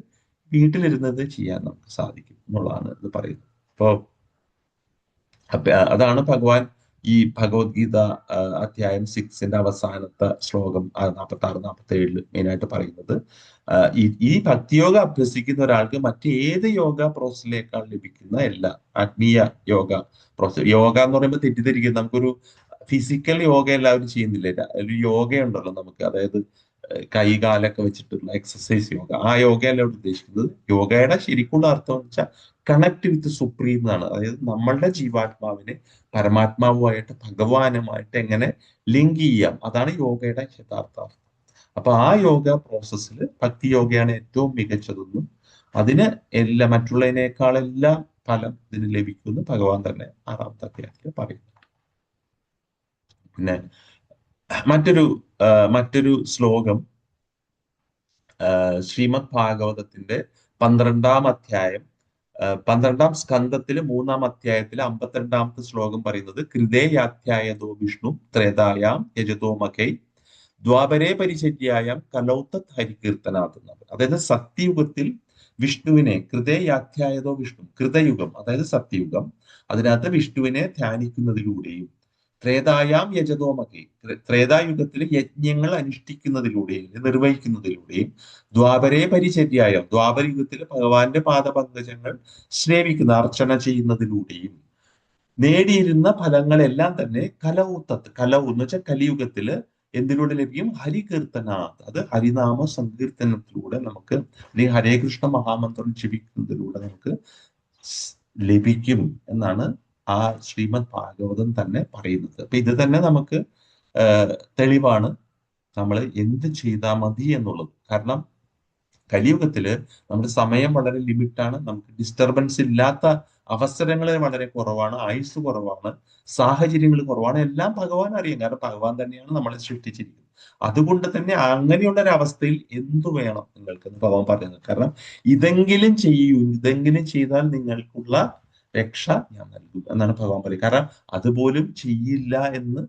വീട്ടിലിരുന്നത് ചെയ്യാൻ നമുക്ക് സാധിക്കും എന്നുള്ളതാണ് ഇത് പറയുന്നത്. അപ്പൊ അതാണ് ഭഗവാൻ ഈ ഭഗവത്ഗീത അധ്യായം 6ന്റെ അവസാനത്തെ ശ്ലോകം 46-47 മെയിനായിട്ട് പറയുന്നത്. ഈ ഭക്തിയോഗ അഭ്യസിക്കുന്ന ഒരാൾക്ക് മറ്റേത് യോഗ പ്രോസസ്സിലേക്കാൾ ലഭിക്കുന്ന എല്ലാ ആത്മീയ യോഗ പ്രോസസ്, യോഗ എന്ന് പറയുമ്പോൾ തെറ്റിദ്ധരിക്കുന്നത്, നമുക്കൊരു ഫിസിക്കൽ യോഗ എല്ലാവരും ചെയ്യുന്നില്ല. ഒരു യോഗ ഉണ്ടല്ലോ നമുക്ക്, അതായത് കൈകാലൊക്കെ വെച്ചിട്ടുള്ള എക്സസൈസ് യോഗ, ആ യോഗയല്ല ഇവിടെ ഉദ്ദേശിക്കുന്നത്. യോഗയുടെ ശരിക്കുള്ള അർത്ഥം എന്ന് വെച്ചാൽ കണക്ട് വിത്ത് സുപ്രീം എന്നാണ്. അതായത് നമ്മളുടെ ജീവാത്മാവിനെ പരമാത്മാവുമായിട്ട് ഭഗവാനുമായിട്ട് എങ്ങനെ ലിങ്ക് ചെയ്യാം, അതാണ് യോഗയുടെ യഥാർത്ഥ അർത്ഥം. അപ്പൊ ആ യോഗ പ്രോസസ്സിൽ ഭക്തി യോഗയാണ് ഏറ്റവും മികച്ചതെന്നും അതിന് മറ്റുള്ളതിനേക്കാളെല്ലാം ഫലം ഇതിന് ലഭിക്കുമെന്ന് ഭഗവാൻ തന്നെ 6ാമത്തെ അധ്യായത്തിൽ പറയുന്നു. പിന്നെ മറ്റൊരു ശ്ലോകം ശ്രീമദ് ഭാഗവതത്തിന്റെ 12ാം അധ്യായം 12ാം സ്കന്ധത്തില് 3ാം അധ്യായത്തില് 52ാമത്തെ ശ്ലോകം പറയുന്നത് കൃതേയാധ്യായതോ വിഷ്ണു ത്രേതായാം യജതോ മഖൈ ദ്വാപരേ പരിചര്യായം കലൗതത് ഹരികീർത്തനാഥ്. അതായത് സത്യയുഗത്തിൽ വിഷ്ണുവിനെ, കൃതേയാധ്യായതോ വിഷ്ണു, കൃതയുഗം അതായത് സത്യയുഗം, അതിനകത്ത് വിഷ്ണുവിനെ ധ്യാനിക്കുന്നതിലൂടെയും ത്രേതായാം യജതോമകെ, ത്രേതായുഗത്തിൽ യജ്ഞങ്ങൾ അനുഷ്ഠിക്കുന്നതിലൂടെയും നിർവഹിക്കുന്നതിലൂടെയും ദ്വാപരേ പരിചര്യായം, ദ്വാപരയുഗത്തിൽ ഭഗവാന്റെ പാദപങ്കജങ്ങൾ സ്നേഹിക്കുന്ന അർച്ചന ചെയ്യുന്നതിലൂടെയും നേടിയിരുന്ന ഫലങ്ങളെല്ലാം തന്നെ കലൗത്തത്ത്, കലവ് എന്ന് വെച്ചാൽ കലിയുഗത്തില് എന്തിലൂടെ ലഭിക്കും? ഹരികീർത്തനാത്, അത് ഹരിനാമ സങ്കീർത്തനത്തിലൂടെ നമുക്ക്, അല്ലെങ്കിൽ ഹരേ കൃഷ്ണ മഹാമന്ത്രം ജപിക്കുന്നതിലൂടെ നമുക്ക് ലഭിക്കും എന്നാണ് ആ ശ്രീമദ് ഭാഗവതം തന്നെ പറയുന്നത്. അപ്പൊ ഇത് തന്നെ നമുക്ക് തെളിവാണ് നമ്മൾ എന്ത് ചെയ്താൽ മതി എന്നുള്ളത്. കാരണം കലിയുഗത്തില് നമ്മുടെ സമയം വളരെ ലിമിറ്റാണ്, നമുക്ക് ഡിസ്റ്റർബൻസ് ഇല്ലാത്ത അവസരങ്ങൾ വളരെ കുറവാണ്, ആയുസ് കുറവാണ്, സാഹചര്യങ്ങൾ കുറവാണ്. എല്ലാം ഭഗവാൻ അറിയാം, കാരണം ഭഗവാൻ തന്നെയാണ് നമ്മളെ സൃഷ്ടിച്ചിരിക്കുന്നത്. അതുകൊണ്ട് തന്നെ അങ്ങനെയുള്ള ഒരു അവസ്ഥയിൽ എന്തു വേണം നിങ്ങൾക്ക് എന്ന് ഭഗവാൻ പറയുന്നത്. കാരണം ഇതെങ്കിലും ചെയ്യൂ, ഇതെങ്കിലും ചെയ്താൽ നിങ്ങൾക്കുള്ള രക്ഷ ഞാൻ നൽകും എന്നാണ് ഭഗവാൻ പറയുക. കാരണം അതുപോലും ചെയ്യില്ല എന്ന്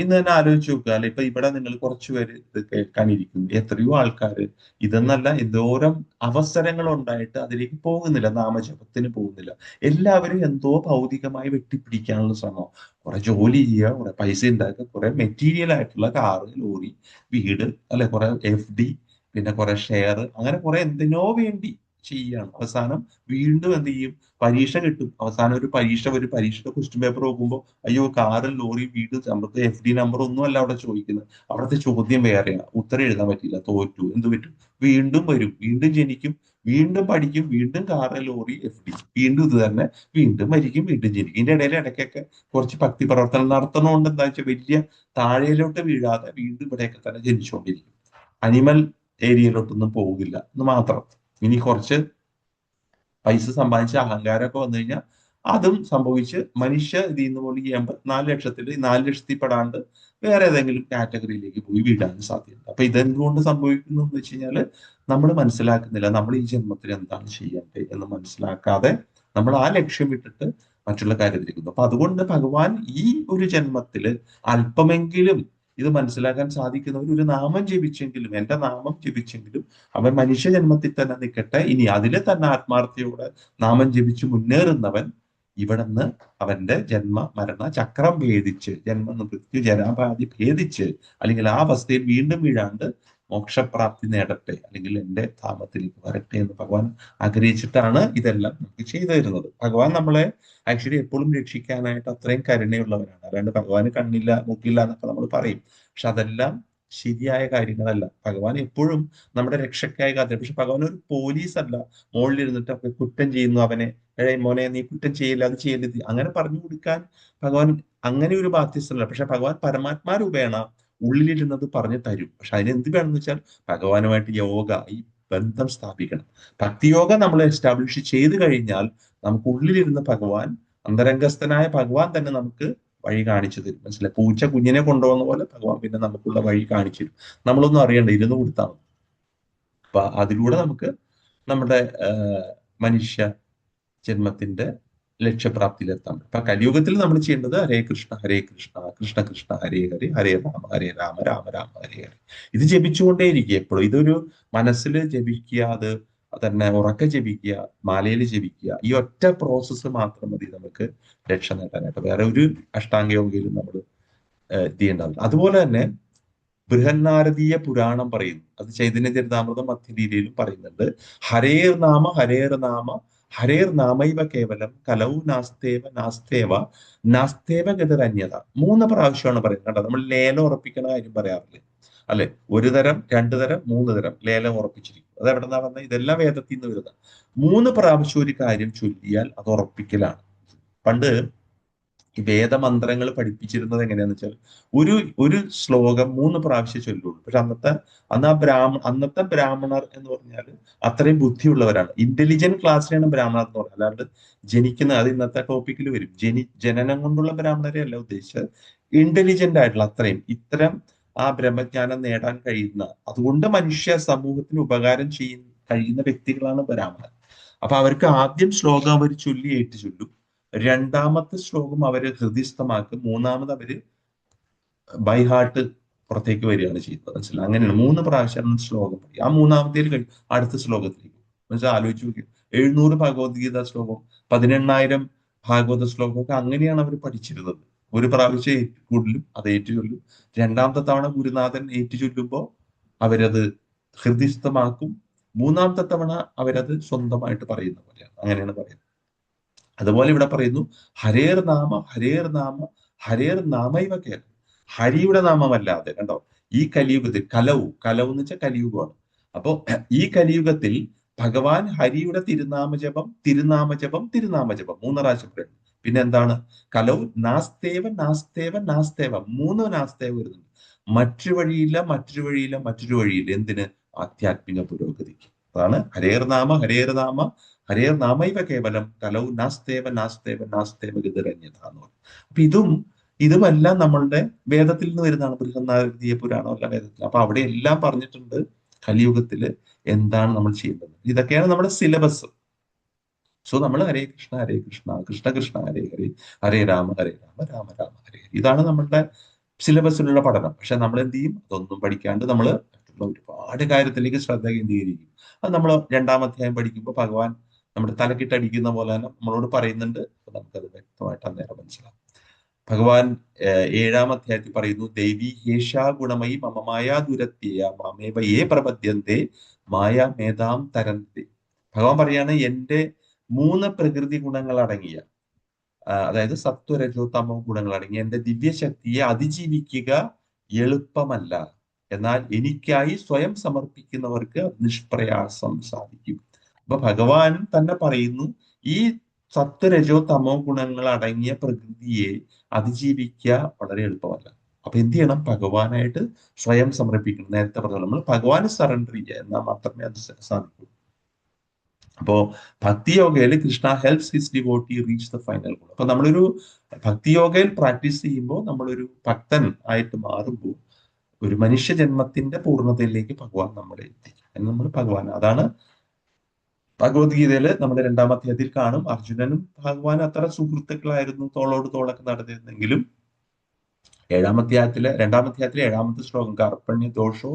ഇന്ന് തന്നെ ആലോചിച്ച് നോക്കുക. അല്ലെ, ഇപ്പൊ ഇവിടെ നിങ്ങൾ കുറച്ചുപേര് ഇത് കേൾക്കാനിരിക്കുന്നു, എത്രയോ ആൾക്കാർ ഇതെന്നല്ല എന്തോരം അവസരങ്ങൾ ഉണ്ടായിട്ട് അതിലേക്ക് പോകുന്നില്ല, നാമജപത്തിന് പോകുന്നില്ല. എല്ലാവരും എന്തോ ഭൗതികമായി വെട്ടിപ്പിടിക്കാനുള്ള ശ്രമം, കുറെ ജോലി ചെയ്യുക, കുറെ പൈസ ഉണ്ടാക്കുക, കുറെ മെറ്റീരിയൽ ആയിട്ടുള്ള കാറ്, ലോറി, വീട്, അല്ലെ, കുറെ FD, പിന്നെ കുറെ ഷെയർ, അങ്ങനെ കുറെ എന്തിനോ വേണ്ടി ചെയ്യാണ്. അവസാനം വീണ്ടും എന്ത് ചെയ്യും? പരീക്ഷ കിട്ടും. അവസാനം ഒരു പരീക്ഷയുടെ ക്വസ്റ്റ്യൻ പേപ്പർ നോക്കുമ്പോൾ അയ്യോ, കാറ്, ലോറി, വീട്, നമുക്ക് FD നമ്പർ ഒന്നും അല്ല അവിടെ ചോദിക്കുന്നത്. അവിടുത്തെ ചോദ്യം വേറെയാണ്, ഉത്തരം എഴുതാൻ പറ്റില്ല, തോറ്റു, എന്ത് പറ്റും? വീണ്ടും വരും, വീണ്ടും ജനിക്കും, വീണ്ടും പഠിക്കും, വീണ്ടും കാറ്, ലോറി, FD, വീണ്ടും ഇത് തന്നെ, വീണ്ടും മരിക്കും, വീണ്ടും ജനിക്കും. ഇതിന്റെ ഇടയിൽ ഇടയ്ക്കൊക്കെ കുറച്ച് ഭക്തി പ്രവർത്തനം നടത്തണോണ്ട് എന്താ വെച്ചാൽ വലിയ താഴേലോട്ട് വീഴാതെ വീണ്ടും ഇവിടെയൊക്കെ തന്നെ ജനിച്ചുകൊണ്ടിരിക്കും. അനിമൽ ഏരിയയിലോട്ടൊന്നും പോകില്ല എന്ന് മാത്രം. ഇനി കുറച്ച് പൈസ സമ്പാദിച്ച അഹങ്കാരമൊക്കെ വന്നു കഴിഞ്ഞാൽ അതും സംഭവിച്ച് മനുഷ്യ ഇതിൽ നിന്ന് പോലും ചെയ്യുമ്പോൾ 4 ലക്ഷത്തിൽ 4 ലക്ഷത്തിൽ പെടാണ്ട് വേറെ ഏതെങ്കിലും കാറ്റഗറിയിലേക്ക് പോയി വീഴാനും സാധ്യതയുണ്ട്. അപ്പൊ ഇതെന്തുകൊണ്ട് സംഭവിക്കുന്നു എന്ന് വെച്ച് കഴിഞ്ഞാൽ നമ്മൾ മനസ്സിലാക്കുന്നില്ല, നമ്മൾ ഈ ജന്മത്തിൽ എന്താണ് ചെയ്യേണ്ടത് എന്ന് മനസ്സിലാക്കാതെ നമ്മൾ ആ ലക്ഷ്യം വിട്ടിട്ട് മറ്റുള്ള കാര്യത്തിലേക്ക്. അപ്പൊ അതുകൊണ്ട് ഭഗവാൻ ഈ ഒരു ജന്മത്തില് അല്പമെങ്കിലും ഇത് മനസ്സിലാക്കാൻ സാധിക്കുന്നവർ ഒരു നാമം ജപിച്ചെങ്കിലും, എന്റെ നാമം ജപിച്ചെങ്കിലും അവൻ മനുഷ്യ ജന്മത്തിൽ തന്നെ നിൽക്കട്ടെ. ഇനി അതിലെ തന്നെ ആത്മാർത്ഥയോടെ നാമം ജപിച്ച് മുന്നേറുന്നവൻ ഇവിടുന്ന് അവന്റെ ജന്മ മരണ ചക്രം ഭേദിച്ച്, ജന്മ മൃത്യു ജരാപാതി ഭേദിച്ച്, അല്ലെങ്കിൽ ആ അവസ്ഥയിൽ വീണ്ടും വീഴാണ്ട് മോക്ഷപ്രാപ്തി നേടട്ടെ, അല്ലെങ്കിൽ എന്റെ ധാമത്തിലേക്ക് വരട്ടെ എന്ന് ഭഗവാൻ ആഗ്രഹിച്ചിട്ടാണ് ഇതെല്ലാം നമുക്ക് ചെയ്തു തരുന്നത്. ഭഗവാൻ നമ്മളെ ആക്ച്വലി എപ്പോഴും രക്ഷിക്കാനായിട്ട് അത്രയും കരുണയുള്ളവരാണ്. അല്ലാണ്ട് ഭഗവാന് കണ്ണില്ല മൂക്കില്ല എന്നൊക്കെ നമ്മൾ പറയും, പക്ഷെ അതെല്ലാം ശരിയായ കാര്യങ്ങളല്ല. ഭഗവാൻ എപ്പോഴും നമ്മുടെ രക്ഷയ്ക്കായി കാത്തിരിക്കും. പക്ഷെ ഭഗവാൻ ഒരു പോലീസ് അല്ല, മുകളിലിരുന്നിട്ട് ഒക്കെ കുറ്റം ചെയ്യുന്നു അവനെ, മോനെ നീ കുറ്റം ചെയ്യില്ല, അത് ചെയ്യരുത്, അങ്ങനെ പറഞ്ഞു കൊടുക്കാൻ ഭഗവാൻ അങ്ങനെ ഒരു ബാധ്യസ്ഥല്ല. പക്ഷെ ഭഗവാൻ പരമാത്മാ രൂപേണ ഉള്ളിലിരുന്നത് പറഞ്ഞു തരും. പക്ഷെ അതിന് എന്ത് വേണമെന്ന് വെച്ചാൽ ഭഗവാനുമായിട്ട് യോഗ, ഈ ബന്ധം സ്ഥാപിക്കണം. ഭക്തിയോഗ നമ്മൾ എസ്റ്റാബ്ലിഷ് ചെയ്ത് കഴിഞ്ഞാൽ നമുക്ക് ഉള്ളിലിരുന്ന ഭഗവാൻ, അന്തരംഗസ്ഥനായ ഭഗവാൻ തന്നെ നമുക്ക് വഴി കാണിച്ചു തരും. മനസ്സിലായി? പൂച്ച കുഞ്ഞിനെ കൊണ്ടുപോകുന്ന പോലെ ഭഗവാൻ പിന്നെ നമുക്കുള്ള വഴി കാണിച്ചു തരും. നമ്മളൊന്നും അറിയണ്ട, ഇരുന്ന് കൊടുത്താൽ മതി. അപ്പൊ അതിലൂടെ നമുക്ക് നമ്മുടെ മനുഷ്യ ജന്മത്തിന്റെ ലക്ഷ്യപ്രാപ്തിയിലെത്താൻ പറ്റും. അപ്പൊ കലിയുഗത്തിൽ നമ്മൾ ചെയ്യേണ്ടത് ഹരേ കൃഷ്ണ കൃഷ്ണ കൃഷ്ണ ഹരേ ഹരേ, ഹരേ രാമ രാമ രാമ ഹരേ ഹരേ. ഇത് ജപിച്ചുകൊണ്ടേയിരിക്കുക എപ്പോഴും. ഇതൊരു മനസ്സിൽ ജപിക്കുക, അത് തന്നെ ഉറക്കെ ജപിക്കുക, മാലയിൽ ജപിക്കുക. ഈ ഒറ്റ പ്രോസസ്സ് മാത്രം മതി നമുക്ക് രക്ഷ നേടാനായിട്ട്. വേറെ ഒരു അഷ്ടാംഗ യോഗയിലും നമ്മൾ ഇത് ചെയ്യേണ്ടതില്ല. അതുപോലെ തന്നെ ബൃഹന്നാരദീയ പുരാണം പറയുന്നു, അത് ചൈതന്യ ചരിതാമൃതം മധ്യലീലയിലും പറയുന്നുണ്ട്. ഹരേർ നാമ ഹരേർ നാമൈവ കേവലം കലൗ നാസ്തേവ ഗതിരന്യത. 3 പ്രാവശ്യമാണ് പറയുന്നത്. കണ്ടോ, നമ്മൾ ലേലം ഉറപ്പിക്കണ കാര്യം പറയാറില്ലേ? അല്ലെ, 1 തരം 2 തരം 3 തരം ലേലം ഉറപ്പിച്ചിരിക്കും. അത് എവിടെ നിന്നാ പറഞ്ഞത്? ഇതെല്ലാം വേദത്തിൽ നിന്ന് വരുന്നത്. 3 പ്രാവശ്യം ഒരു കാര്യം ചൊല്ലിയാൽ അത് ഉറപ്പിക്കലാണ്. പണ്ട് ഈ വേദമന്ത്രങ്ങൾ പഠിപ്പിച്ചിരുന്നത് എങ്ങനെയാന്ന് വെച്ചാൽ ഒരു ശ്ലോകം 3 പ്രാവശ്യം ചൊല്ലുള്ളൂ. പക്ഷെ അന്നത്തെ ബ്രാഹ്മണർ എന്ന് പറഞ്ഞാൽ അത്രയും ബുദ്ധിയുള്ളവരാണ്. ഇന്റലിജന്റ് ക്ലാസ്സിലാണ് ബ്രാഹ്മണർ എന്ന് പറഞ്ഞാൽ. അല്ലാണ്ട് അത് ഇന്നത്തെ ടോപ്പിക്കിൽ വരും. ജനനം കൊണ്ടുള്ള ബ്രാഹ്മണരെ അല്ല ഉദ്ദേശിച്ചത്, ഇന്റലിജന്റ് ആയിട്ടുള്ള അത്രയും ഇത്തരം ആ ബ്രഹ്മജ്ഞാനം നേടാൻ കഴിയുന്ന, അതുകൊണ്ട് മനുഷ്യ സമൂഹത്തിന് ഉപകാരം കഴിയുന്ന വ്യക്തികളാണ് ബ്രാഹ്മണർ. അപ്പൊ അവർക്ക് ആദ്യം ശ്ലോകം അവർ ചൊല്ലി ഏറ്റു ചൊല്ലും, 2ാമത്തെ ശ്ലോകം അവര് ഹൃദയസ്ഥമാക്കും, 3ാമത് അവര് ബൈഹാർട്ട് പുറത്തേക്ക് വരികയാണ് ചെയ്യുന്നത്. മനസ്സിലായി? അങ്ങനെയാണ് 3 പ്രാവശ്യം ശ്ലോകം പഠിക്കും. ആ 3ാമത്തേൽ കഴിഞ്ഞ് അടുത്ത ശ്ലോകത്തിലേക്ക്. മനസ്സിലായി? ആലോചിച്ച് നോക്കി, 700 ഭഗവത്ഗീത ശ്ലോകം, 18,000 ഭാഗവത ശ്ലോകം ഒക്കെ അങ്ങനെയാണ് അവർ പഠിച്ചിരുന്നത്. ഒരു പ്രാവശ്യം ഏറ്റുകൊള്ളും, അത് ഏറ്റുചൊല്ലും. രണ്ടാമത്തെ തവണ ഗുരുനാഥൻ ഏറ്റുചൊല്ലുമ്പോൾ അവരത് ഹൃദിസ്ഥമാക്കും. മൂന്നാമത്തെ തവണ അവരത് സ്വന്തമായിട്ട് പറയുന്ന പോലെയാണ്, അങ്ങനെയാണ് പറയുന്നത്. അതുപോലെ ഇവിടെ പറയുന്നു ഹരേർ നാമ ഹരേർ നാമ ഹരേർ നാമൈവ കേവലം. ഹരിയുടെ നാമമല്ലാതെ, കണ്ടോ, ഈ കലിയുഗത്തിൽ കലവ് എന്ന് വെച്ചാൽ കലിയുഗമാണ്. അപ്പോ ഈ കലിയുഗത്തിൽ ഭഗവാൻ ഹരിയുടെ തിരുനാമജപം തിരുനാമജപം തിരുനാമജപം 3 പ്രാവശ്യം പറയുന്നു. പിന്നെ എന്താണ്? കലവ് നാസ്തേവ നാസ്തേവ നാസ്തേവ, 3 നാസ്തേവ വരുന്നുണ്ട്. മറ്റൊരു വഴിയില്ല, മറ്റൊരു വഴിയില്ല, മറ്റൊരു വഴിയില്ല. എന്തിന്? ആധ്യാത്മിക പുരോഗതിക്ക്. അതാണ് ഹരേർ നാമ ഹരേർ നാമ ഹരേർ നാമൈവ കേവലം കലൗ നാസ്തേവ നാസ്തേവ നാസ്തേവ ഗതിരന്യത എന്ന് പറയും. അപ്പൊ ഇതുമെല്ലാം നമ്മളുടെ വേദത്തിൽ നിന്ന് വരുന്നതാണ്. ബൃഹന്നാരദീയ പുരാണം എല്ലാം വേദത്തിൽ. അപ്പൊ അവിടെ എല്ലാം പറഞ്ഞിട്ടുണ്ട് കലിയുഗത്തില് എന്താണ് നമ്മൾ ചെയ്യേണ്ടത്. ഇതൊക്കെയാണ് നമ്മുടെ സിലബസ്. സോ നമ്മൾ ഹരേ കൃഷ്ണ കൃഷ്ണ കൃഷ്ണ ഹരേ ഹരേ, ഹരേ രാമ രാമ രാമ ഹരേ ഹരേ. ഇതാണ് നമ്മളുടെ സിലബസിലുള്ള പഠനം. പക്ഷെ നമ്മൾ എന്ത് ചെയ്യും? അതൊന്നും പഠിക്കാണ്ട് നമ്മൾ ഒരുപാട് കാര്യത്തിലേക്ക് ശ്രദ്ധ കേന്ദ്രീകരിക്കും. അത് നമ്മൾ 2-ാം അധ്യായം പഠിക്കുമ്പോൾ ഭഗവാൻ നമ്മുടെ തലക്കിട്ടടിക്കുന്ന പോലെ തന്നെ നമ്മളോട് പറയുന്നുണ്ട്. നമുക്കത് വ്യക്തമായിട്ട് അന്നേരം മനസ്സിലാവും. ഭഗവാൻ 7-ാം അധ്യായത്തിൽ പറയുന്നു, ദേവി ഹേഷാ ഗുണമയി മമ മായാ ദുരത്യ മാമേവ ഏ പ്രപദ്യന്തേ മായാ മേധാം തരന്തേ. ഭഗവാൻ പറയാണ്, എന്റെ 3 പ്രകൃതി ഗുണങ്ങൾ അടങ്ങിയ, അതായത് സത്വരജോ തമോ ഗുണങ്ങൾ അടങ്ങിയ എന്റെ ദിവ്യശക്തിയെ അതിജീവിക്കുക എളുപ്പമല്ല. എന്നാൽ എനിക്കായി സ്വയം സമർപ്പിക്കുന്നവർക്ക് നിഷ്പ്രയാസം സാധിക്കും. അപ്പൊ ഭഗവാൻ തന്നെ പറയുന്നു, ഈ സത്വരജോ തമോ ഗുണങ്ങൾ അടങ്ങിയ പ്രകൃതിയെ അതിജീവിക്കുക വളരെ എളുപ്പമല്ല. അപ്പൊ എന്ത് ചെയ്യണം? ഭഗവാനായിട്ട് സ്വയം സമർപ്പിക്കണം. നേരത്തെ പറഞ്ഞ നമ്മൾ ഭഗവാന് സറണ്ടർ ചെയ്യുക, എന്നാൽ മാത്രമേ അത് സാധിക്കൂ. അപ്പോ ഭക്തിയോഗയിൽ Krishna helps his devotee reach the final goal. അപ്പൊ നമ്മളൊരു ഭക്തിയോഗയിൽ പ്രാക്ടീസ് ചെയ്യുമ്പോൾ, നമ്മളൊരു ഭക്തൻ ആയിട്ട് മാറുമ്പോൾ ഒരു മനുഷ്യ ജന്മത്തിന്റെ പൂർണ്ണതയിലേക്ക് ഭഗവാൻ നമ്മളെ എത്തിക്കും. നമ്മൾ ഭഗവാൻ, അതാണ് ഭഗവത്ഗീതയില് നമ്മുടെ 2-ാം അധ്യായത്തിൽ കാണും. അർജുനനും ഭഗവാൻ അത്ര സുഹൃത്തുക്കളായിരുന്നു, തോളോട് തോളൊക്കെ നടന്നിരുന്നെങ്കിലും 2-ാം അധ്യായത്തിലെ 7-ാമത്തെ ശ്ലോകം, കാർപ്പണ്യ ദോഷോ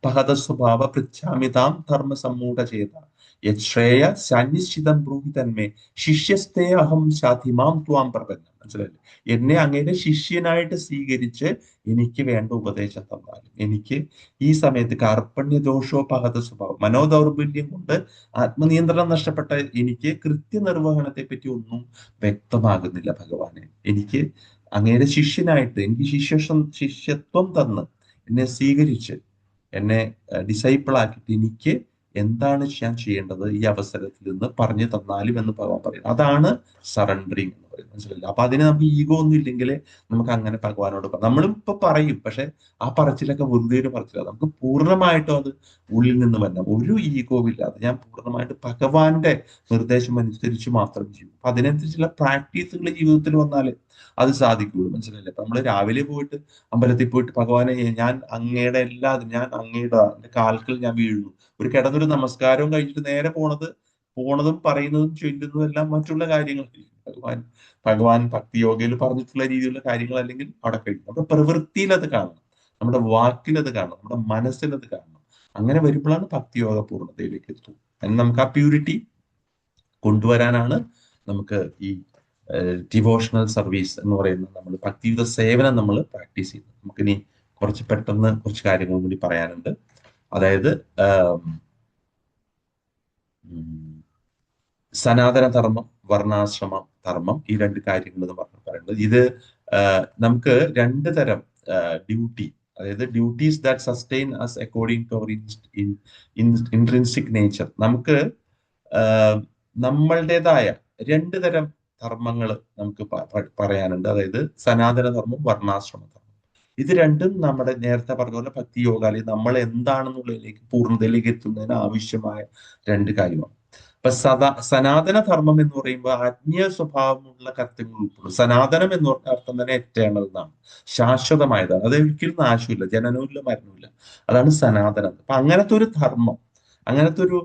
പഹത സ്വഭാവ പൃച്ഛാമിതാം ധർമ്മ സമ്മൂഢ ചേത യശ്രേയ സന്നിശ്ചിതം ബ്രൂഹി തന്മേ ശിഷ്യസ്തേ അഹം ശാധിമാം ത്വാം പ്രപന്നം. മനസ്സിലായില്ലേ? എന്നെ അങ്ങയുടെ ശിഷ്യനായിട്ട് സ്വീകരിച്ച് എനിക്ക് വേണ്ട ഉപദേശം തന്നാലും, എനിക്ക് ഈ സമയത്ത് കാർപ്പണ്യ ദോഷോ പഹത സ്വഭാവം, മനോദൗർബല്യം കൊണ്ട് ആത്മനിയന്ത്രണം നഷ്ടപ്പെട്ട എനിക്ക് കൃത്യനിർവഹണത്തെ പറ്റി ഒന്നും വ്യക്തമാകുന്നില്ല ഭഗവാനെ. എനിക്ക് അങ്ങയുടെ ശിഷ്യനായിട്ട് എനിക്ക് ശിഷ്യത്വം തന്ന് എന്നെ സ്വീകരിച്ച് എന്നെ ഡിസൈപ്പിൾ ആക്കിയിട്ട് എനിക്ക് എന്താണ് ഞാൻ ചെയ്യേണ്ടത് ഈ അവസരത്തിൽ നിന്ന് പറഞ്ഞു തന്നാലും എന്ന് ഭഗവാൻ പറയും. അതാണ് സറണ്ടറിങ് എന്ന് പറയുന്നത്. മനസ്സിലായില്ല? അപ്പൊ അതിന് നമുക്ക് ഈഗോ ഒന്നും ഇല്ലെങ്കിൽ നമുക്ക് അങ്ങനെ ഭഗവാനോട് നമ്മളും ഇപ്പൊ പറയും, പക്ഷെ ആ പറച്ചിലൊക്കെ വെറുതെ ഒരു പറച്ചില്ല. നമുക്ക് പൂർണ്ണമായിട്ടും അത് ഉള്ളിൽ നിന്ന് വരണം, ഒരു ഈഗോ ഇല്ലാതെ ഞാൻ പൂർണ്ണമായിട്ട് ഭഗവാന്റെ നിർദ്ദേശം അനുസരിച്ച് മാത്രം ചെയ്യും. അപ്പൊ അതിനനുസരിച്ചുള്ള പ്രാക്ടീസുകൾ ജീവിതത്തിൽ വന്നാലേ അത് സാധിക്കുള്ളൂ. മനസ്സിലായില്ലേ? അപ്പൊ നമ്മള് രാവിലെ പോയിട്ട് അമ്പലത്തിൽ പോയിട്ട് ഭഗവാനെ ഞാൻ അങ്ങയുടെ ഞാൻ അങ്ങയുടെ കാൽക്കൽ ഞാൻ വീഴുന്നു, ഒരു കിടന്നൊരു നമസ്കാരവും കഴിച്ചിട്ട് നേരെ പോണതും പറയുന്നതും ചൊല്ലുന്നതും എല്ലാം മറ്റുള്ള കാര്യങ്ങൾ ഭഗവാൻ ഭക്തിയോഗയിൽ പറഞ്ഞിട്ടുള്ള രീതിയിലുള്ള കാര്യങ്ങൾ അല്ലെങ്കിൽ അവിടെ കഴിക്കും. നമ്മുടെ പ്രവൃത്തിയിൽ അത് കാണണം, നമ്മുടെ വാക്കിൽ അത് കാണണം, നമ്മുടെ മനസ്സിൽ അത് കാണണം. അങ്ങനെ വരുമ്പോഴാണ് ഭക്തിയോഗ പൂർണ്ണതയിലേക്ക് എത്തും. അതിന് നമുക്ക് ആ പ്യൂരിറ്റി കൊണ്ടുവരാനാണ് നമുക്ക് ഈ ഡിവോഷണൽ സർവീസ് എന്ന് പറയുന്നത്, നമ്മൾ ഭക്തിയുത സേവനം നമ്മൾ പ്രാക്ടീസ് ചെയ്യുന്നത്. നമുക്കിനി പെട്ടെന്ന് കുറച്ച് കാര്യങ്ങളും കൂടി പറയാനുണ്ട്. അതായത് സനാതന ധർമ്മം, വർണ്ണാശ്രമ ധർമ്മം, ഈ 2 കാര്യങ്ങൾ എന്ന് പറയുന്നത്. ഇത് നമുക്ക് 2 തരം ഡ്യൂട്ടി, അതായത് duties that sustain us according to our intrinsic nature. നമുക്ക് നമ്മളുടേതായ 2 തരം ധർമ്മങ്ങൾ നമുക്ക് പറയാനുണ്ട്. അതായത് സനാതന ധർമ്മം, വർണ്ണാശ്രമ ധർമ്മം. ഇത് രണ്ടും നമ്മുടെ നേരത്തെ പറഞ്ഞ പോലെ ഭക്തി യോഗ അല്ലെങ്കിൽ നമ്മൾ എന്താണെന്നുള്ളതിലേക്ക് പൂർണ്ണതയിലേക്ക് എത്തുന്നതിന് ആവശ്യമായ 2 കാര്യമാണ്. അപ്പൊ സനാതന ധർമ്മം എന്ന് പറയുമ്പോൾ ആത്മീയ സ്വഭാവമുള്ള കർത്തവ്യങ്ങൾ ഉൾപ്പെടും. സനാതനം എന്ന് പറഞ്ഞ അർത്ഥം തന്നെ എറ്റേണൽ എന്നാണ്, ശാശ്വതമായതാണ്. അത് ഒരിക്കലും നാശമില്ല, ജനനവുമില്ല, മരണമില്ല. അതാണ് സനാതനം. അപ്പൊ അങ്ങനത്തെ ഒരു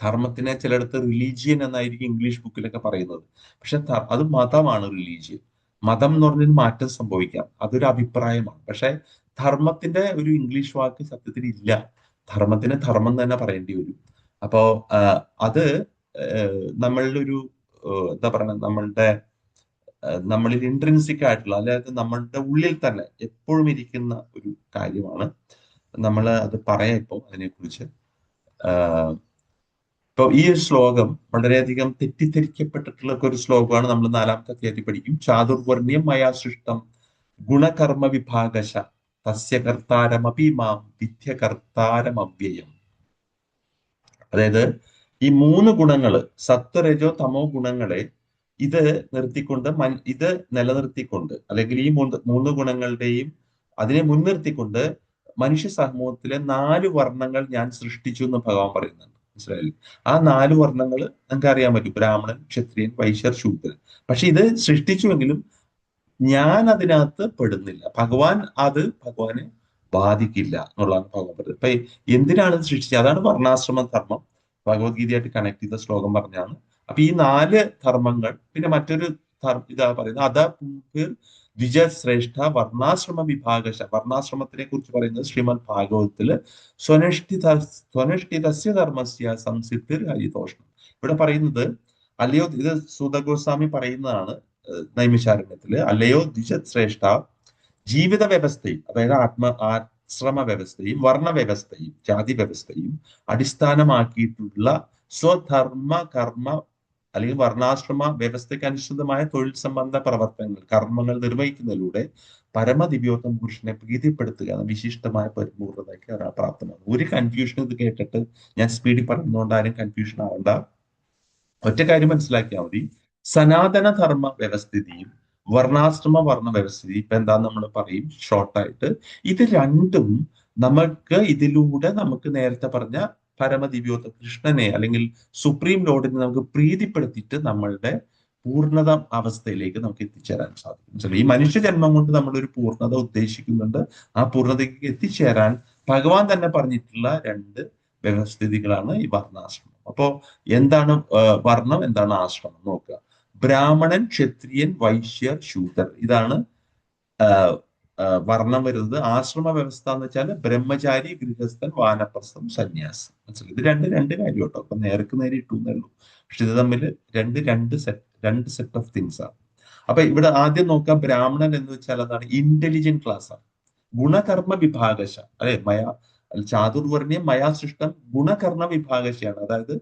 ധർമ്മത്തിനെ ചിലയിടത്ത് റിലീജിയൻ എന്നായിരിക്കും ഇംഗ്ലീഷ് ബുക്കിലൊക്കെ പറയുന്നത്. പക്ഷെ അത് മതമാണ്. റിലീജിയൻ, മതം എന്ന് പറഞ്ഞൊരു മാറ്റം സംഭവിക്കാം, അതൊരു അഭിപ്രായമാണ്. പക്ഷെ ധർമ്മത്തിന്റെ ഒരു ഇംഗ്ലീഷ് വാക്ക് സത്യത്തിൽ ഇല്ല. ധർമ്മത്തിന് ധർമ്മം തന്നെ പറയേണ്ടി വരും. അപ്പോ അത് നമ്മളുടെ ഒരു എന്താ പറയുക, നമ്മളുടെ നമ്മളിൽ ഇൻട്രിൻസിക് ആയിട്ടുള്ള, അതായത് നമ്മളുടെ ഉള്ളിൽ തന്നെ എപ്പോഴും ഇരിക്കുന്ന ഒരു കാര്യമാണ്. നമ്മൾ അത് പറയാം ഇപ്പോൾ അതിനെക്കുറിച്ച്. ഇപ്പൊ ഈ ഒരു ശ്ലോകം വളരെയധികം തെറ്റിദ്ധരിക്കപ്പെട്ടിട്ടുള്ള ഒരു ശ്ലോകമാണ്. നമ്മൾ 4ാമത്തെ അധ്യായത്തിൽ പഠിക്കും. ചാതുർവർണ്ണ്യം മയാ സൃഷ്ടം ഗുണകർമ്മ വിഭാഗശ തസ്യ കർത്താരമപി മാം വിദ്യ കർത്താരമവ്യയം. അതായത് ഈ 3 ഗുണങ്ങള്, സത്വരജോ തമോ ഗുണങ്ങളെ ഇത് നിർത്തിക്കൊണ്ട് ഇത് നിലനിർത്തിക്കൊണ്ട്, അല്ലെങ്കിൽ ഈ 3 ഗുണങ്ങളുടെയും അതിനെ മുൻനിർത്തിക്കൊണ്ട് മനുഷ്യ സമൂഹത്തിലെ 4 വർണ്ണങ്ങൾ ഞാൻ സൃഷ്ടിച്ചു എന്ന് ഭഗവാൻ പറയുന്നുണ്ട്. മനസ്സിലായില്ലേ? ആ 4 വർണ്ണങ്ങൾ നമുക്ക് അറിയാൻ പറ്റും: ബ്രാഹ്മണൻ, ക്ഷത്രിയൻ, വൈശ്യർ, ശൂദ്രൻ. പക്ഷെ ഇത് സൃഷ്ടിച്ചുവെങ്കിലും ഞാൻ അതിനകത്ത് പെടുന്നില്ല. ഭഗവാനെ ബാധിക്കില്ല എന്നുള്ളതാണ് ഭഗവാൻ പറയുന്നത്. അപ്പൊ എന്തിനാണ് ഇത് സൃഷ്ടിച്ചത്? അതാണ് വർണ്ണാശ്രമ ധർമ്മം. ഭഗവത്ഗീതയായിട്ട് കണക്ട് ചെയ്ത ശ്ലോകം പറഞ്ഞാണ്. അപ്പൊ ഈ 4 ധർമ്മങ്ങൾ, പിന്നെ മറ്റൊരു ഇതാ പറയുന്നത് അതാ ദ്വിജശ്രേഷ്ഠ വർണ്ണാശ്രമ വിഭാഗശ. വർണ്ണാശ്രമത്തിനെ കുറിച്ച് പറയുന്നത് ശ്രീമദ് ഭാഗവതത്തില് സ്വനുഷ്ഠിതസ്യ ധർമ്മസ്യ സംസിദ്ധിർ ഹരിതോഷണം. ഇവിടെ പറയുന്നത്, അല്ലയോ, ഇത് സൂതഗോസ്വാമി പറയുന്നതാണ് നൈമിഷാരണ്യത്തില്. അല്ലയോ ദ്വിജശ്രേഷ്ഠ, ജീവിത വ്യവസ്ഥയും, അതായത് ആശ്രമ വ്യവസ്ഥയും വർണ്ണ വ്യവസ്ഥയും ജാതി വ്യവസ്ഥയും അടിസ്ഥാനമാക്കിയിട്ടുള്ള സ്വധർമ്മ കർമ്മ അല്ലെങ്കിൽ വർണ്ണാശ്രമ വ്യവസ്ഥയ്ക്ക് അനുസൃതമായ തൊഴിൽ സംബന്ധ പ്രവർത്തനങ്ങൾ, കർമ്മങ്ങൾ നിർവഹിക്കുന്നതിലൂടെ പരമദിവ്യോത്തമ പുരുഷനെ പ്രീതിപ്പെടുത്തുക എന്ന വിശിഷ്ടമായ പരിപൂർണതയ്ക്ക് ഒരാൾ പ്രാപ്തമാണ്. ഒരു കൺഫ്യൂഷൻ ഇത് കേട്ടിട്ട് ഞാൻ സ്പീഡിൽ പറയുന്നതുകൊണ്ട് ആരും കൺഫ്യൂഷൻ ആവണ്ട. ഒറ്റ കാര്യം മനസ്സിലാക്കിയാൽ മതി. സനാതന ധർമ്മ വ്യവസ്ഥിതിയും വർണ്ണാശ്രമ വർണ്ണ വ്യവസ്ഥിതി, ഇപ്പൊ എന്താന്ന് നമ്മൾ പറയും ഷോർട്ടായിട്ട്. ഇത് രണ്ടും ഇതിലൂടെ നമുക്ക് നേരത്തെ പറഞ്ഞ പരമദിവ്യോത്ത കൃഷ്ണനെ അല്ലെങ്കിൽ സുപ്രീം ലോർഡിനെ നമുക്ക് പ്രീതിപ്പെടുത്തിയിട്ട് നമ്മളുടെ പൂർണ്ണത അവസ്ഥയിലേക്ക് നമുക്ക് എത്തിച്ചേരാൻ സാധിക്കും. ഈ മനുഷ്യജന്മം കൊണ്ട് നമ്മളൊരു പൂർണ്ണത ഉദ്ദേശിക്കുന്നുണ്ട്. ആ പൂർണ്ണതയ്ക്ക് എത്തിച്ചേരാൻ ഭഗവാൻ തന്നെ പറഞ്ഞിട്ടുള്ള 2 വ്യവസ്ഥിതികളാണ് ഈ വർണ്ണാശ്രമം. അപ്പോ എന്താണ് വർണ്ണം, എന്താണ് ആശ്രമം നോക്കുക. ബ്രാഹ്മണൻ, ക്ഷത്രിയൻ, വൈശ്യർ, ശൂദ്രർ, ഇതാണ് വർണ്ണം വരുന്നത്. ആശ്രമ വ്യവസ്ഥ എന്ന് വെച്ചാൽ ബ്രഹ്മചാരി, ഗൃഹസ്ഥൻ, വാനപ്രസ്ഥം, സന്യാസം. മനസ്സിലായി? ഇത് രണ്ട് കാര്യം കേട്ടോ. അപ്പൊ നേർക്ക് നേരെ ഇട്ടുന്നേ ഉള്ളൂ. പക്ഷെ ഇത് തമ്മിൽ രണ്ട് സെറ്റ് ഓഫ് തിങ്സ് ആണ്. അപ്പൊ ഇവിടെ ആദ്യം നോക്കാം. ബ്രാഹ്മണൻ എന്ന് വെച്ചാൽ അതാണ് ഇന്റലിജന്റ് ക്ലാസ് ആണ്. ഗുണകർമ്മ വിഭാഗശ, അല്ലെ, ചാതുർവർണ്ണ്യം മയാ സൃഷ്ടം ഗുണകർമ്മ വിഭാഗശയാണ്. അതായത്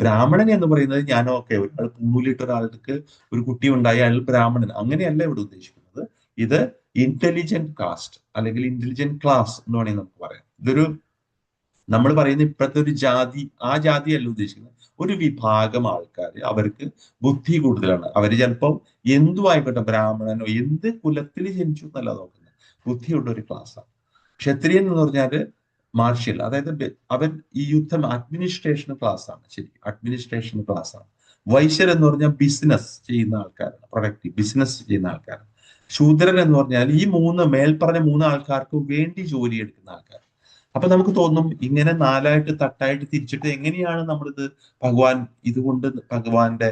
ബ്രാഹ്മണൻ എന്ന് പറയുന്നത് ഞാനൊക്കെ ഒരാൾ പൂലിട്ട് ഒരാൾക്ക് ഒരു കുട്ടി ഉണ്ടായി, അയാൾ ബ്രാഹ്മണൻ, അങ്ങനെയല്ല ഇവിടെ ഉദ്ദേശിക്കുന്നത്. ഇത് ഇന്റലിജന്റ് കാസ്റ്റ് അല്ലെങ്കിൽ ഇന്റലിജന്റ് ക്ലാസ് എന്ന് വേണമെങ്കിൽ നമുക്ക് പറയാം. ഇതൊരു നമ്മൾ പറയുന്ന ഇപ്പോഴത്തെ ഒരു ജാതി, ആ ജാതിയല്ല ഉദ്ദേശിക്കുന്നത്. ഒരു വിഭാഗം ആൾക്കാർ, അവർക്ക് ബുദ്ധി കൂടുതലാണ്. അവർ ചിലപ്പോൾ എന്തു ആയിക്കോട്ടെ, ബ്രാഹ്മണനോ എന്ത് കുലത്തിൽ ജനിച്ചു എന്നല്ല നോക്കുന്നത്, ബുദ്ധിയുള്ള ഒരു ക്ലാസ്സാണ്. ക്ഷത്രിയൻ എന്ന് പറഞ്ഞാൽ മാർഷ്യൽ, അതായത് അവൻ ഈ യുദ്ധം അഡ്മിനിസ്ട്രേഷൻ ക്ലാസ് ആണ്. ശരി, അഡ്മിനിസ്ട്രേഷൻ ക്ലാസ് ആണ്. വൈശ്യർ എന്ന് പറഞ്ഞാൽ ബിസിനസ് ചെയ്യുന്ന ആൾക്കാരാണ്, പ്രൊഡക്റ്റീവ് ബിസിനസ് ചെയ്യുന്ന ആൾക്കാരാണ്. ശൂദ്രൻ എന്ന് പറഞ്ഞാൽ ഈ മേൽപ്പറഞ്ഞ 3 ആൾക്കാർക്ക് വേണ്ടി ജോലി എടുക്കുന്ന ആൾക്കാർ. അപ്പൊ നമുക്ക് തോന്നും ഇങ്ങനെ 4ആയിട്ട് തട്ടായിട്ട് തിരിച്ചിട്ട് എങ്ങനെയാണ് നമ്മളിത് ഇതുകൊണ്ട് ഭഗവാന്റെ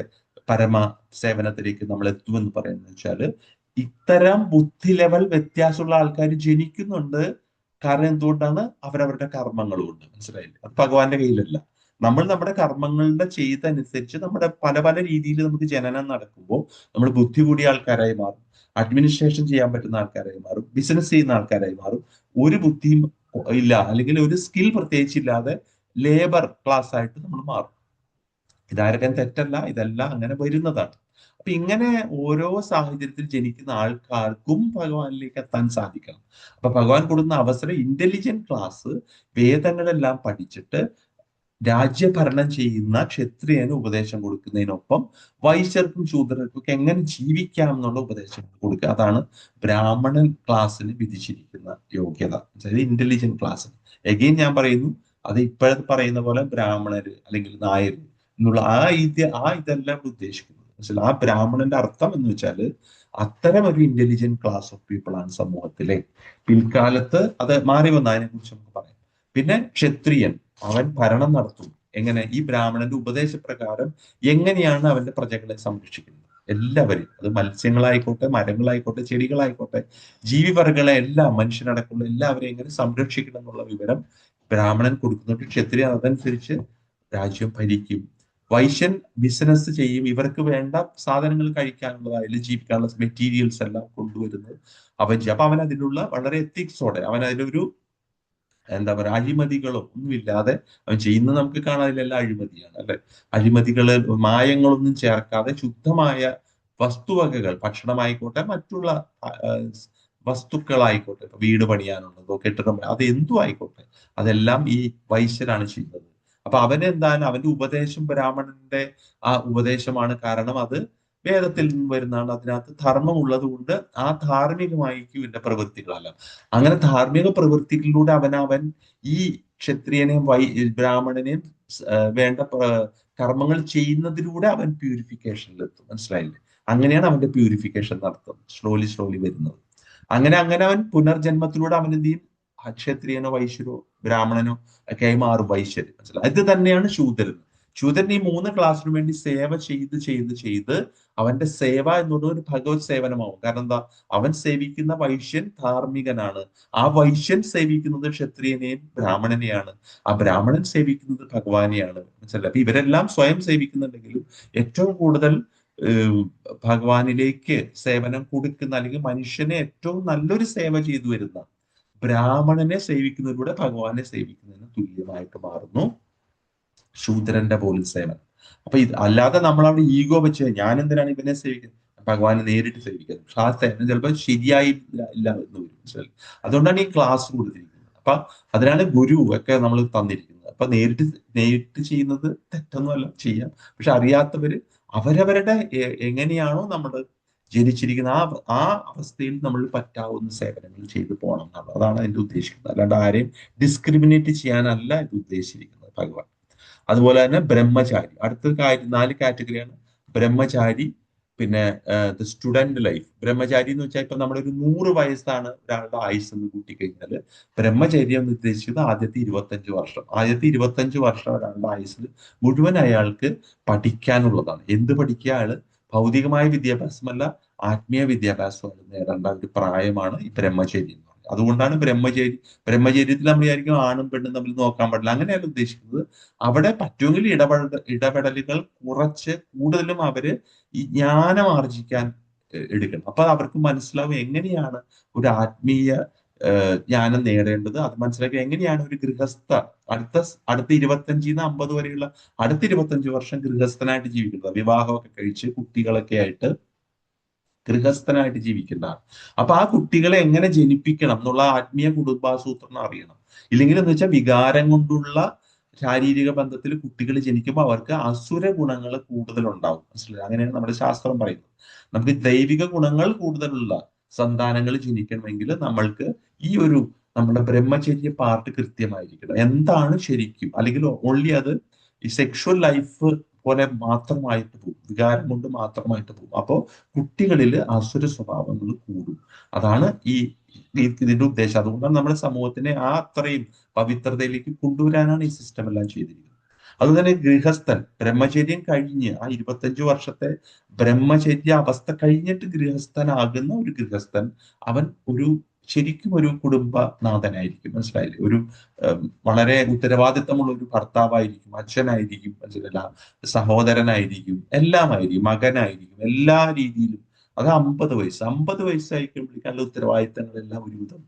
പരമ സേവനത്തിലേക്ക് നമ്മൾ എത്തുമെന്ന് പറയുന്നത് വെച്ചാല്, ഇത്തരം ബുദ്ധി ലെവൽ വ്യത്യാസമുള്ള ആൾക്കാർ ജനിക്കുന്നുണ്ട്. കാരണം എന്തുകൊണ്ടാണ്? അവരവരുടെ കർമ്മങ്ങൾ കൊണ്ട്. മനസ്സിലായില്ലേ? അത് ഭഗവാന്റെ കയ്യിലല്ല. നമ്മൾ നമ്മുടെ കർമ്മങ്ങളുടെ ചെയ്തനുസരിച്ച് നമ്മുടെ പല പല രീതിയിൽ നമുക്ക് ജനനം നടക്കുമ്പോൾ നമ്മൾ ബുദ്ധി കൂടിയ ആൾക്കാരായി മാറും, അഡ്മിനിസ്ട്രേഷൻ ചെയ്യാൻ പറ്റുന്ന ആൾക്കാരായി മാറും, ബിസിനസ് ചെയ്യുന്ന ആൾക്കാരായി മാറും. ഒരു ബുദ്ധിയും ഇല്ല, അല്ലെങ്കിൽ ഒരു സ്കിൽ പ്രത്യേകിച്ച് ഇല്ലാതെ ലേബർ ക്ലാസ് ആയിട്ട് നമ്മൾ മാറും. ഇതാരുടെയും തെറ്റല്ല, ഇതെല്ലാം അങ്ങനെ വരുന്നതാണ്. അപ്പൊ ഇങ്ങനെ ഓരോ സാഹചര്യത്തിൽ ജനിക്കുന്ന ആൾക്കാർക്കും ഭഗവാനിലേക്ക് എത്താൻ സാധിക്കണം. അപ്പൊ ഭഗവാൻ കൊടുക്കുന്ന അവസരം ഇന്റലിജന്റ് ക്ലാസ് വേദങ്ങളെല്ലാം പഠിച്ചിട്ട് രാജ്യഭരണം ചെയ്യുന്ന ക്ഷത്രിയന് ഉപദേശം കൊടുക്കുന്നതിനൊപ്പം വൈശ്യർക്കും ശൂദ്രർക്കും ഒക്കെ എങ്ങനെ ജീവിക്കാം എന്നുള്ള ഉപദേശം കൊടുക്കുക. അതാണ് ബ്രാഹ്മണൻ ക്ലാസ്സിന് വിധിച്ചിരിക്കുന്ന യോഗ്യത, അതായത് ഇന്റലിജന്റ് ക്ലാസ്സിന്. എഗെയിൻ ഞാൻ പറയുന്നു, അത് ഇപ്പോഴത്തെ പറയുന്ന പോലെ ബ്രാഹ്മണര് അല്ലെങ്കിൽ നായര് എന്നുള്ള ഇതെല്ലാം ഉദ്ദേശിക്കുന്നത്. മനസ്സിലായി? ആ ബ്രാഹ്മണന്റെ അർത്ഥം എന്ന് വെച്ചാൽ അത്തരം ഒരു ഇന്റലിജന്റ് ക്ലാസ് ഓഫ് പീപ്പിൾ ആണ് സമൂഹത്തിലെ. പിൽക്കാലത്ത് അത് മാറി വന്ന അതിനെ കുറിച്ച് നമുക്ക് പറയാം. പിന്നെ ക്ഷത്രിയൻ, അവൻ ഭരണം നടത്തും. എങ്ങനെ? ഈ ബ്രാഹ്മണന്റെ ഉപദേശപ്രകാരം എങ്ങനെയാണ് അവന്റെ പ്രജകളെ സംരക്ഷിക്കുന്നത്? എല്ലാവരും, അത് മത്സ്യങ്ങളായിക്കോട്ടെ, മരങ്ങളായിക്കോട്ടെ, ചെടികളായിക്കോട്ടെ, ജീവിവർഗങ്ങളെ എല്ലാം, മനുഷ്യനടക്കമുള്ള എല്ലാവരെയും എങ്ങനെ സംരക്ഷിക്കണം എന്നുള്ള വിവരം ബ്രാഹ്മണൻ കൊടുക്കുന്നുണ്ട്. ക്ഷത്രിയൻ അതനുസരിച്ച് രാജ്യം ഭരിക്കും. വൈശ്യൻ ബിസിനസ് ചെയ്യും, ഇവർക്ക് വേണ്ട സാധനങ്ങൾ കഴിക്കാനുള്ളതായാലും ജീവിക്കാനുള്ള മെറ്റീരിയൽസ് എല്ലാം കൊണ്ടുവരുന്നത് അവൻ ചെയ്യും. അപ്പൊ അവൻ അതിലുള്ള വളരെ എത്തിക്സോടെ അവൻ അതിലൊരു എന്താ പറയുക അഴിമതികളോ ഒന്നുമില്ലാതെ അവൻ ചെയ്യുന്നത് നമുക്ക് കാണാൻ അതിലെല്ലാം അഴിമതിയാണ് അല്ലെ. അഴിമതികള് മായങ്ങളൊന്നും ചേർക്കാതെ ശുദ്ധമായ വസ്തുവകകൾ, ഭക്ഷണമായിക്കോട്ടെ മറ്റുള്ള ആ, ആ, വസ്തുക്കളായിക്കോട്ടെ, ഇപ്പൊ വീട് പണിയാനുള്ളതോ കെട്ടിടം അത് എന്തും ആയിക്കോട്ടെ, അതെല്ലാം ഈ വൈശ്യനാണ് ചെയ്യുന്നത്. അപ്പൊ അവന് എന്താണ് അവന്റെ ഉപദേശം ബ്രാഹ്മണന്റെ ആ ഉപദേശമാണ്. കാരണം അത് വേദത്തിൽ നിന്ന് വരുന്നതാണ്, അതിനകത്ത് ധർമ്മം ഉള്ളത് കൊണ്ട് ആ ധാർമ്മികമായിരിക്കും ഇവന്റെ പ്രവൃത്തികളല്ല. അങ്ങനെ ധാർമ്മിക പ്രവൃത്തികളിലൂടെ അവൻ ഈ ക്ഷത്രിയനെയും ബ്രാഹ്മണനെയും വേണ്ട കർമ്മങ്ങൾ ചെയ്യുന്നതിലൂടെ അവൻ പ്യൂരിഫിക്കേഷനിൽ എത്തും. മനസ്സിലായില്ലേ? അങ്ങനെയാണ് അവന്റെ പ്യൂരിഫിക്കേഷൻ നടത്തുന്നത്, സ്ലോലി സ്ലോലി വരുന്നത്. അങ്ങനെ അങ്ങനെ അവൻ പുനർജന്മത്തിലൂടെ അവൻ എന്ത് ചെയ്യും? ക്ഷത്രിയനോ വൈശ്യരോ ബ്രാഹ്മണനോ ഒക്കെ ആയി മാറും വൈശ്യര്. മനസ്സിലായി? ഇത് തന്നെയാണ് ശൂദ്രൻ. ശൂദ്രൻ ഈ 3 ക്ലാസ്സിനു വേണ്ടി സേവ ചെയ്ത് ചെയ്ത് ചെയ്ത് അവന്റെ സേവ എന്നുള്ളത് ഒരു ഭഗവത് സേവനമാവും. കാരണം എന്താ? അവൻ സേവിക്കുന്ന വൈശ്യൻ ധാർമ്മികനാണ്, ആ വൈശ്യൻ സേവിക്കുന്നത് ക്ഷത്രിയനെയും ബ്രാഹ്മണനെയാണ്, ആ ബ്രാഹ്മണൻ സേവിക്കുന്നത് ഭഗവാനെയാണ്. മനസ്സിലായി? അപ്പൊ ഇവരെല്ലാം സ്വയം സേവിക്കുന്നുണ്ടെങ്കിലും ഏറ്റവും കൂടുതൽ ഏഹ്, ഭഗവാനിലേക്ക് സേവനം കൊടുക്കുന്ന, അല്ലെങ്കിൽ മനുഷ്യനെ ഏറ്റവും നല്ലൊരു സേവ ചെയ്തു വരുന്ന ബ്രാഹ്മണനെ സേവിക്കുന്നതിലൂടെ ഭഗവാനെ സേവിക്കുന്നതിന് തുല്യമായിട്ട് മാറുന്നു ശൂദ്രന്റെ പോലും സേവനം. അപ്പൊ ഇത് അല്ലാതെ നമ്മൾ അവിടെ ഈഗോ വെച്ച് ഞാൻ എന്തിനാണ് ഇവനെ സേവിക്കുന്നത്, ഭഗവാനെ നേരിട്ട് സേവിക്കുന്നത്, പക്ഷെ ആ സേവനം ചിലപ്പോൾ ശരിയായി ഇല്ല എന്ന് വരും. മനസ്സിലായി? അതുകൊണ്ടാണ് ഈ ക്ലാസ് കൊടുത്തിരിക്കുന്നത്. അപ്പൊ അതിനാണ് ഗുരു ഒക്കെ നമ്മൾ തന്നിരിക്കുന്നത്. അപ്പൊ നേരിട്ട് നേരിട്ട് ചെയ്യുന്നത് തെറ്റൊന്നുമല്ല, ചെയ്യാം. പക്ഷെ അറിയാത്തവര് അവരവരുടെ എങ്ങനെയാണോ നമ്മൾ ജനിച്ചിരിക്കുന്ന ആ അവസ്ഥയിൽ നമ്മൾ പറ്റാവുന്ന സേവനങ്ങൾ ചെയ്തു പോകണം എന്നുള്ളത്, അതാണ് അതിന്റെ ഉദ്ദേശിക്കുന്നത്. അല്ലാണ്ട് ആരെയും ഡിസ്ക്രിമിനേറ്റ് ചെയ്യാനല്ല ഇത് ഉദ്ദേശിച്ചിരിക്കുന്നത് ഭഗവാൻ. അതുപോലെ തന്നെ ബ്രഹ്മചാരി, അടുത്ത 4 കാറ്റഗറിയാണ്. ബ്രഹ്മചാരി, പിന്നെ സ്റ്റുഡന്റ് ലൈഫ്. ബ്രഹ്മചാരി എന്ന് വെച്ചാൽ ഇപ്പൊ നമ്മളൊരു 100 വയസ്സാണ് ഒരാളുടെ ആയുസ് എന്ന് കൂട്ടിക്കഴിഞ്ഞാൽ ബ്രഹ്മചര്യം എന്ന് ഉദ്ദേശിച്ചത് ആദ്യത്തെ 25 വർഷം. ആദ്യത്തെ 25 വർഷം ഒരാളുടെ ആയുസ്സിൽ മുഴുവൻ അയാൾക്ക് പഠിക്കാനുള്ളതാണ്. എന്ത് പഠിക്കുക? അയാള് ഭൗതികമായ വിദ്യാഭ്യാസമല്ല, ആത്മീയ വിദ്യാഭ്യാസം നേടേണ്ട ഒരു പ്രായമാണ് ഈ ബ്രഹ്മചര്യം എന്ന് പറയുന്നത്. അതുകൊണ്ടാണ് ബ്രഹ്മചര്യത്തിൽ നമ്മൾ വിചാരിക്കും ആണും പെണ്ണും തമ്മിൽ നോക്കാൻ പാടില്ല, അങ്ങനെയല്ല ഉദ്ദേശിക്കുന്നത്. അവിടെ പറ്റുമെങ്കിൽ ഇടപെടലുകൾ കുറച്ച് കൂടുതലും അവര് ഈ ജ്ഞാനം ആർജിക്കാൻ എടുക്കണം. അപ്പൊ അവർക്ക് മനസ്സിലാവും എങ്ങനെയാണ് ഒരു ആത്മീയ ജ്ഞാനം നേടേണ്ടത്. അത് മനസ്സിലാക്കി എങ്ങനെയാണ് ഒരു ഗൃഹസ്ഥ അടുത്ത 25-50 വരെയുള്ള അടുത്ത 25 വർഷം ഗൃഹസ്ഥനായിട്ട് ജീവിക്കുന്നത്, വിവാഹമൊക്കെ കഴിച്ച് കുട്ടികളൊക്കെ ആയിട്ട് ഗൃഹസ്ഥനായിട്ട് ജീവിക്കുന്നതാണ്. അപ്പൊ ആ കുട്ടികളെ എങ്ങനെ ജനിപ്പിക്കണം എന്നുള്ള ആത്മീയ കുടുംബാസൂത്രണം അറിയണം. ഇല്ലെങ്കിൽ എന്ന് വെച്ചാൽ വികാരം കൊണ്ടുള്ള ശാരീരിക ബന്ധത്തിൽ കുട്ടികൾ ജനിക്കുമ്പോൾ അവർക്ക് അസുര ഗുണങ്ങൾ കൂടുതൽ ഉണ്ടാവും. മനസ്സിലായി? അങ്ങനെയാണ് നമ്മുടെ ശാസ്ത്രം പറയുന്നത്. നമുക്ക് ദൈവിക ഗുണങ്ങൾ കൂടുതലുള്ള സന്താനങ്ങൾ ജനിക്കണമെങ്കിൽ നമ്മൾക്ക് ഈ ഒരു നമ്മുടെ ബ്രഹ്മചര്യ പാർട്ട് കൃത്യമായിരിക്കണം. എന്താണ് ശരിക്കും, അല്ലെങ്കിൽ ഓൺലി അത് ഈ സെക്ഷുവൽ ലൈഫ് പോലെ മാത്രമായിട്ട് പോകും, വികാരം കൊണ്ട് മാത്രമായിട്ട് പോകും. അപ്പോൾ കുട്ടികളിൽ അസുര സ്വഭാവങ്ങൾ കൂടും. അതാണ് ഇതിന്റെ ഉദ്ദേശം. അതുകൊണ്ടാണ് നമ്മുടെ സമൂഹത്തിനെ ആ അത്രയും പവിത്രതയിലേക്ക് കൊണ്ടുവരാനാണ് ഈ സിസ്റ്റം എല്ലാം ചെയ്തിരിക്കുന്നത്. അതുപോലെ തന്നെ ഗൃഹസ്ഥൻ ബ്രഹ്മചര്യം കഴിഞ്ഞ് ആ 25 വർഷത്തെ ബ്രഹ്മചര്യ അവസ്ഥ കഴിഞ്ഞിട്ട് ഗൃഹസ്ഥനാകുന്ന ഒരു ഗൃഹസ്ഥൻ, അവൻ ശരിക്കും ഒരു കുടുംബനാഥനായിരിക്കും. മനസ്സിലായില്ലേ? വളരെ ഉത്തരവാദിത്തമുള്ള ഒരു ഭർത്താവായിരിക്കും, അച്ഛനായിരിക്കും, മനസ്സിലായില്ല, സഹോദരനായിരിക്കും, എല്ലാമായിരിക്കും, മകനായിരിക്കും, എല്ലാ രീതിയിലും. അത് 50 വയസ്സായി കഴിയുമ്പോഴേക്കും ഉത്തരവാദിത്തങ്ങളെല്ലാം ഒരുവിധം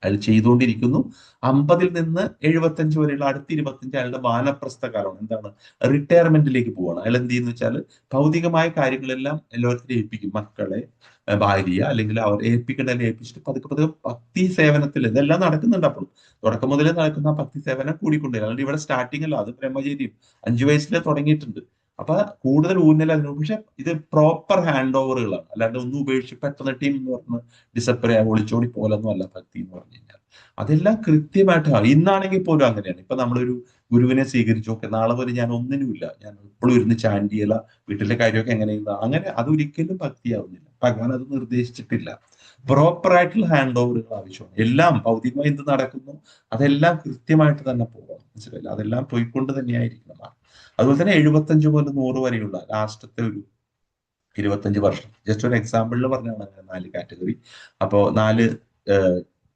അയാൾ ചെയ്തുകൊണ്ടിരിക്കുന്നു. 50-ൽ നിന്ന് 75 വരെയുള്ള അടുത്ത 25 അയാളുടെ വാനപ്രസ്ഥ കാലമാണ്. എന്താണ്? റിട്ടയർമെന്റിലേക്ക് പോവാണ്. അയാൾ എന്ത് ചെയ്യുന്ന വെച്ചാൽ ഭൗതികമായ കാര്യങ്ങളെല്ലാം എല്ലാവർക്കും ഏൽപ്പിക്കും. മക്കളെ, ഭാര്യ, അല്ലെങ്കിൽ അവർ ഏൽപ്പിക്കേണ്ടതെല്ലാം ഏൽപ്പിച്ചിട്ട് പതുക്കെ പതുക്കെ ഭക്തി സേവനത്തിൽ ഇതെല്ലാം നടക്കുന്നുണ്ട്. അപ്പോൾ തുടക്കം മുതലേ നടക്കുന്ന ഭക്തി സേവനം കൂടിക്കൊണ്ടിരിക്കും. അതുകൊണ്ട് ഇവിടെ സ്റ്റാർട്ടിംഗ് അല്ല, അത് ബ്രഹ്മചര്യം 5 വയസ്സിലെ തുടങ്ങിയിട്ടുണ്ട്. അപ്പൊ കൂടുതൽ ഊന്നൽ അതിന്. പക്ഷെ ഇത് പ്രോപ്പർ ഹാൻഡ് ഓവറുകളാണ്, അല്ലാണ്ട് ഒന്നും ഉപേക്ഷിച്ച് പെട്ടെന്ന് ടീം എന്ന് പറഞ്ഞ് ഡിസപ്പർ ഒളിച്ചോടി പോലൊന്നും അല്ല ഭക്തി എന്ന് പറഞ്ഞു കഴിഞ്ഞാൽ. അതെല്ലാം കൃത്യമായിട്ട് ഇന്നാണെങ്കിൽ പോലും അങ്ങനെയാണ്. ഇപ്പൊ നമ്മളൊരു ഗുരുവിനെ സ്വീകരിച്ചു, ഓക്കെ, നാളെ പോലെ ഞാൻ ഒന്നിനുമില്ല, ഞാൻ എപ്പോഴും ഇരുന്ന് ചാൻഡിയല, വീട്ടിലെ കാര്യമൊക്കെ എങ്ങനെയുണ്ട്, അങ്ങനെ അതൊരിക്കലും ഭക്തിയാവുന്നില്ല. ഭഗവാൻ അത് നിർദ്ദേശിച്ചിട്ടില്ല. പ്രോപ്പർ ആയിട്ടുള്ള ഹാൻഡ് ഓവറുകൾ ആവശ്യമാണ്. എല്ലാം ഭൗതികമായി എന്ത് നടക്കുന്നു അതെല്ലാം കൃത്യമായിട്ട് തന്നെ പോകണം. മനസ്സിലായില്ല? അതെല്ലാം പോയിക്കൊണ്ട് തന്നെയായിരിക്കണം. അതുപോലെ തന്നെ 75 മുതൽ 100 വരെയുള്ള ലാസ്റ്റത്തെ ഒരു 25 വർഷം, ജസ്റ്റ് ഒരു എക്സാമ്പിളിൽ പറഞ്ഞാണ് അങ്ങനെ 4 കാറ്റഗറി. അപ്പോൾ 4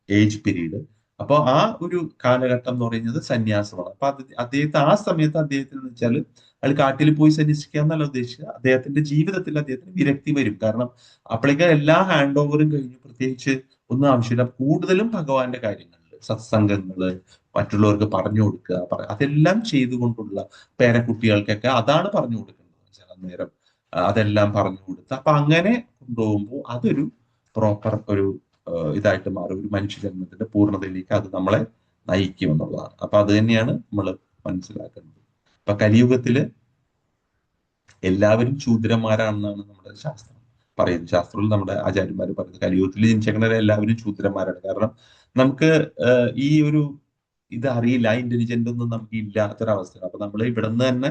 ഏജ് പീരീഡ്. അപ്പോൾ ആ ഒരു കാലഘട്ടം എന്ന് പറയുന്നത് സന്യാസമാണ്. അപ്പൊ അദ്ദേഹത്തെ ആ സമയത്ത് അദ്ദേഹത്തിന് എന്ന് വെച്ചാൽ അയാൾ കാട്ടിൽ പോയി സന്യസിക്കുക എന്നല്ല ഉദ്ദേശിക്കുക. അദ്ദേഹത്തിന്റെ ജീവിതത്തിൽ അദ്ദേഹത്തിന് വിരക്തി വരും. കാരണം അപ്പോഴേക്കും എല്ലാ ഹാൻഡ് ഓവറും കഴിഞ്ഞു, പ്രത്യേകിച്ച് ഒന്നും ആവശ്യമില്ല. കൂടുതലും ഭഗവാന്റെ കാര്യങ്ങളിൽ സത്സംഗങ്ങള്, മറ്റുള്ളവർക്ക് പറഞ്ഞു കൊടുക്കുക, അതെല്ലാം ചെയ്തുകൊണ്ടുള്ള പേരക്കുട്ടികൾക്കൊക്കെ അതാണ് പറഞ്ഞു കൊടുക്കേണ്ടത്. ചില നേരം അതെല്ലാം പറഞ്ഞു കൊടുത്ത് അപ്പൊ അങ്ങനെ കൊണ്ടുപോകുമ്പോൾ അതൊരു പ്രോപ്പർ ഒരു ഇതായിട്ട് മാറും. ഒരു മനുഷ്യജന്മത്തിന്റെ പൂർണ്ണതയിലേക്ക് അത് നമ്മളെ നയിക്കും എന്നുള്ളതാണ്. അപ്പൊ അത് തന്നെയാണ് നമ്മൾ മനസ്സിലാക്കേണ്ടത്. ഇപ്പൊ കലിയുഗത്തില് എല്ലാവരും ശൂദ്രന്മാരാണെന്നാണ് നമ്മുടെ ശാസ്ത്രം പറയുന്നത്. ശാസ്ത്രത്തിൽ നമ്മുടെ ആചാര്യന്മാർ പറയുന്നത് കലിയുഗത്തിൽ ജനിച്ചേക്കുന്നവരെ എല്ലാവരും ശൂദ്രന്മാരാണ്. കാരണം നമുക്ക് ഈ ഒരു ഇത് അറിയില്ല, ഇന്റലിജന്റ് ഒന്നും നമുക്ക് ഇല്ലാത്തൊരവസ്ഥയാണ്. അപ്പൊ നമ്മൾ ഇവിടെ നിന്ന് തന്നെ